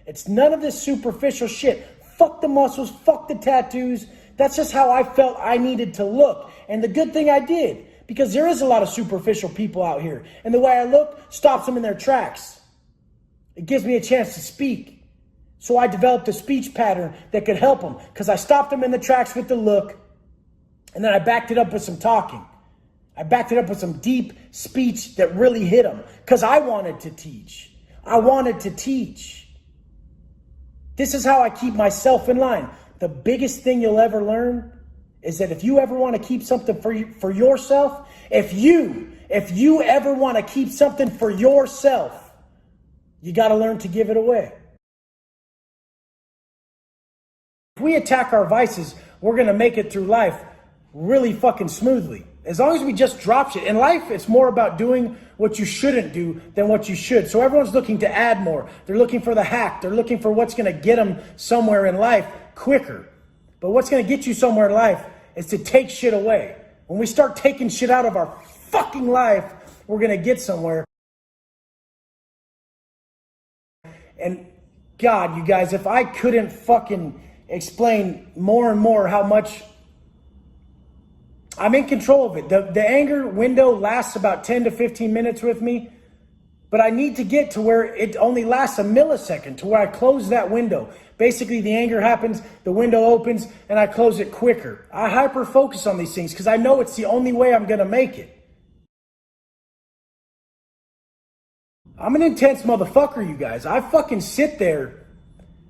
It's none of this superficial shit. Fuck the muscles, fuck the tattoos. That's just how I felt I needed to look. And the good thing I did, because there is a lot of superficial people out here. And the way I look stops them in their tracks. It gives me a chance to speak. So I developed a speech pattern that could help them, because I stopped them in the tracks with the look, and then I backed it up with some talking. I backed it up with some deep speech that really hit them, because I wanted to teach. I wanted to teach. This is how I keep myself in line. The biggest thing you'll ever learn is that if you ever want to keep something for yourself, if you ever want to keep something for yourself, you got to learn to give it away. If we attack our vices, we're going to make it through life really fucking smoothly. As long as we just drop shit. In life, it's more about doing what you shouldn't do than what you should. So everyone's looking to add more. They're looking for the hack. They're looking for what's going to get them somewhere in life quicker. But what's going to get you somewhere in life is to take shit away. When we start taking shit out of our fucking life, we're going to get somewhere. And God, you guys, if I couldn't fucking explain more and more how much I'm in control of it. The anger window lasts about 10 to 15 minutes with me, but I need to get to where it only lasts a millisecond, to where I close that window. Basically, the anger happens, the window opens, and I close it quicker. I hyper focus on these things because I know it's the only way I'm going to make it. I'm an intense motherfucker, you guys. I fucking sit there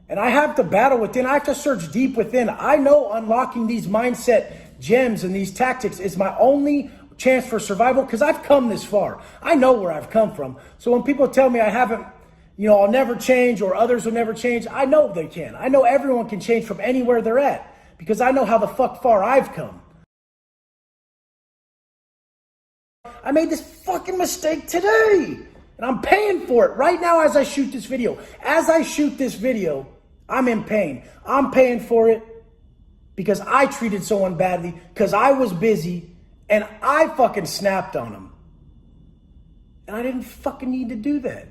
and I have to battle within. I have to search deep within. I know unlocking these mindset gems and these tactics is my only chance for survival, because I've come this far. I know where I've come from. So when people tell me I haven't, I'll never change or others will never change, I know they can. I know everyone can change from anywhere they're at, because I know how the fuck far I've come. I made this fucking mistake today, and I'm paying for it right now as I shoot this video. As I shoot this video, I'm in pain. I'm paying for it because I treated someone badly, because I was busy, and I fucking snapped on them. And I didn't fucking need to do that.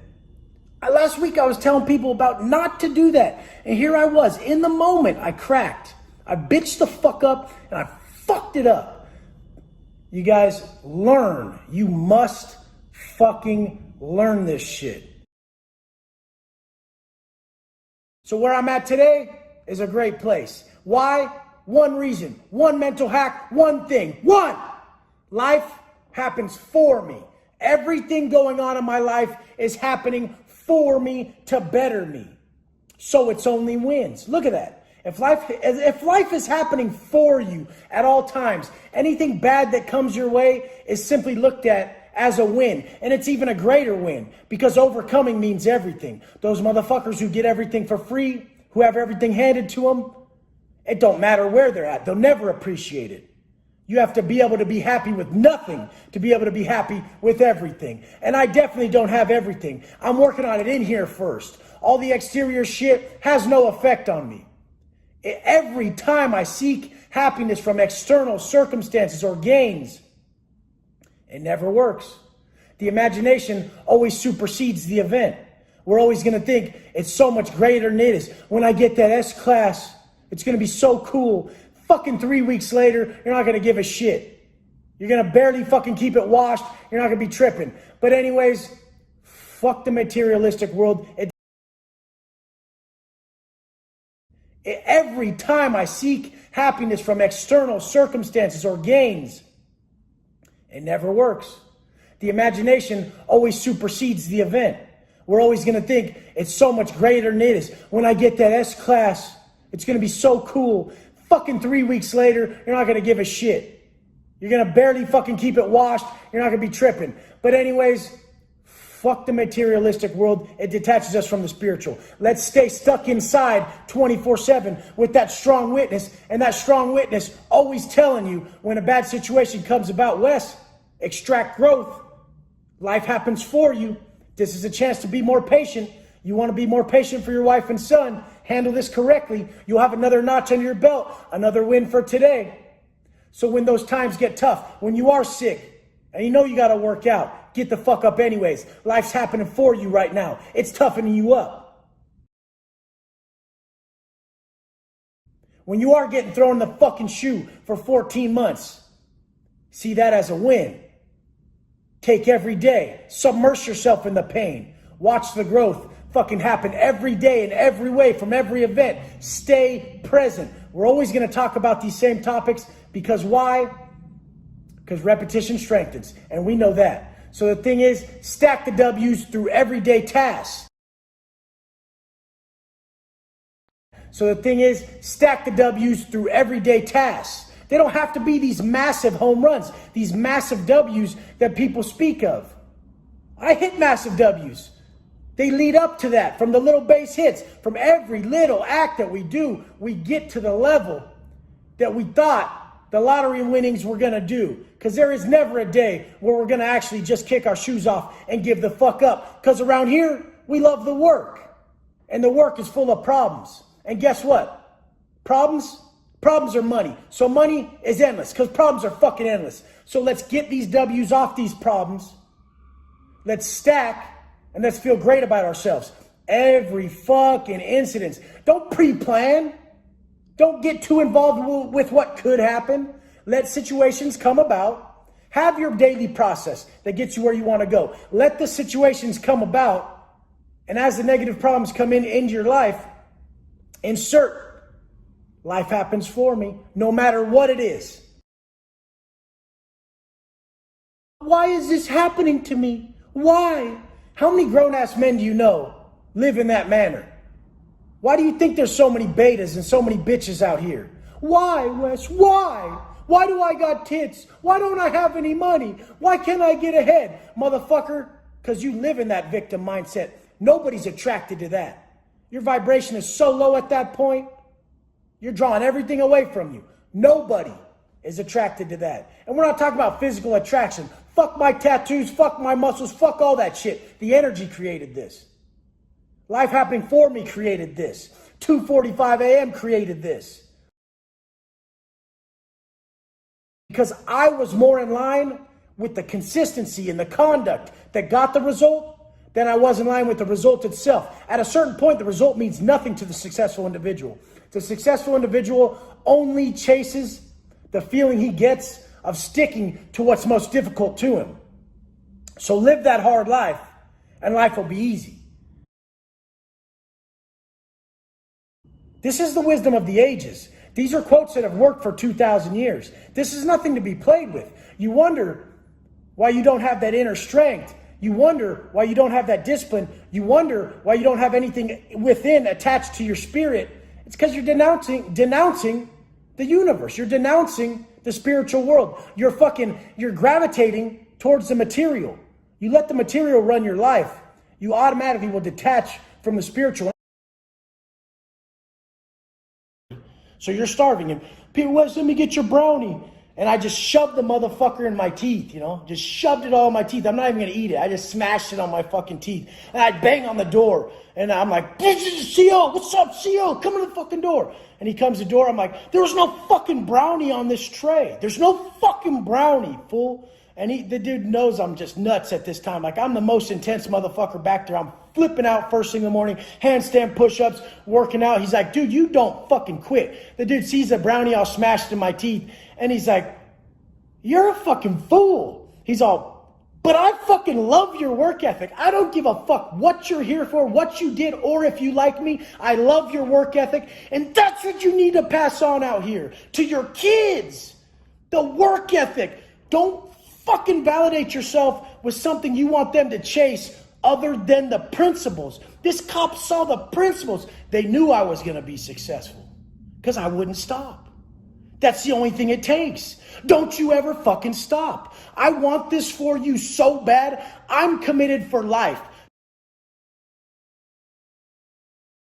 Last week I was telling people about not to do that. And here I was, in the moment, I cracked. I bitched the fuck up, and I fucked it up. You guys, learn. You must fucking learn this shit. So where I'm at today is a great place. Why? One reason, one mental hack, one thing. One, life happens for me. Everything going on in my life is happening for me to better me. So it's only wins. Look at that. If life is happening for you at all times, anything bad that comes your way is simply looked at as a win. And it's even a greater win, because overcoming means everything. Those motherfuckers who get everything for free, who have everything handed to them, it don't matter where they're at. They'll never appreciate it. You have to be able to be happy with nothing to be able to be happy with everything. And I definitely don't have everything. I'm working on it in here first. All the exterior shit has no effect on me. Every time I seek happiness from external circumstances or gains, it never works. The imagination always supersedes the event. We're always going to think it's so much greater than it is. When I get that S-class, it's going to be so cool. Fucking 3 weeks later, you're not going to give a shit. You're going to barely fucking keep it washed. You're not going to be tripping. But anyways, fuck the materialistic world. Every time I seek happiness from external circumstances or gains, it never works. The imagination always supersedes the event. We're always going to think it's so much greater than it is. When I get that S-class, it's going to be so cool. Fucking 3 weeks later, you're not going to give a shit. You're going to barely fucking keep it washed. You're not going to be tripping. But anyways, fuck the materialistic world. It detaches us from the spiritual. Let's stay stuck inside 24/7 with that strong witness. And that strong witness always telling you when a bad situation comes about, Wes, extract growth. Life happens for you. This is a chance to be more patient. You want to be more patient for your wife and son. Handle this correctly. You'll have another notch under your belt. Another win for today. So when those times get tough, when you are sick, and you know you got to work out, get the fuck up anyways. Life's happening for you right now. It's toughening you up. When you are getting thrown in the fucking shoe for 14 months, see that as a win. Take every day. Submerge yourself in the pain. Watch the growth fucking happen every day in every way from every event. Stay present. We're always going to talk about these same topics because why? Because repetition strengthens, and we know that. So the thing is, stack the W's through everyday tasks. So the thing is, stack the W's through everyday tasks. They don't have to be these massive home runs, these massive W's that people speak of. I hit massive W's. They lead up to that from the little base hits. From every little act that we do, we get to the level that we thought the lottery winnings were going to do. Because there is never a day where we're going to actually just kick our shoes off and give the fuck up. Because around here, we love the work. And the work is full of problems. And guess what? Problems are money. So money is endless because problems are fucking endless. So let's get these W's off these problems. Let's stack. And let's feel great about ourselves. Every fucking incident. Don't pre-plan. Don't get too involved with what could happen. Let situations come about. Have your daily process that gets you where you want to go. Let the situations come about. And as the negative problems come into your life, insert. Life happens for me, no matter what it is. Why is this happening to me? Why? How many grown-ass men do you know live in that manner? Why do you think there's so many betas and so many bitches out here? Why, Wes? Why? Why do I got tits? Why don't I have any money? Why can't I get ahead? Motherfucker, because you live in that victim mindset. Nobody's attracted to that. Your vibration is so low at that point, you're drawing everything away from you. Nobody is attracted to that. And we're not talking about physical attraction. Fuck my tattoos, fuck my muscles, fuck all that shit. The energy created this. Life happening for me created this. 2:45 a.m. created this. Because I was more in line with the consistency and the conduct that got the result than I was in line with the result itself. At a certain point, the result means nothing to the successful individual. The successful individual only chases the feeling he gets of sticking to what's most difficult to him. So live that hard life, and life will be easy. This is the wisdom of the ages. These are quotes that have worked for 2,000 years. This is nothing to be played with. You wonder why you don't have that inner strength. You wonder why you don't have that discipline. You wonder why you don't have anything within attached to your spirit. It's because you're denouncing the universe. You're denouncing the spiritual world. You're gravitating towards the material. You let the material run your life, you automatically will detach from the spiritual. So you're starving, and people, Wes, let me get your brownie. And I just shoved the motherfucker in my teeth, just shoved it all in my teeth. I'm not even going to eat it. I just smashed it on my fucking teeth. And I bang on the door. And I'm like, CO, what's up, CO? Come to the fucking door. And he comes to the door. I'm like, there was no fucking brownie on this tray. There's no fucking brownie, fool. And the dude knows I'm just nuts at this time. Like, I'm the most intense motherfucker back there. I'm flipping out first thing in the morning, handstand push-ups, working out. He's like, dude, you don't fucking quit. The dude sees the brownie all smashed in my teeth. And he's like, you're a fucking fool. He's all, but I fucking love your work ethic. I don't give a fuck what you're here for, what you did, or if you like me. I love your work ethic. And that's what you need to pass on out here to your kids. The work ethic. Don't fucking validate yourself with something you want them to chase other than the principles. This cop saw the principles. They knew I was going to be successful because I wouldn't stop. That's the only thing it takes. Don't you ever fucking stop. I want this for you so bad. I'm committed for life.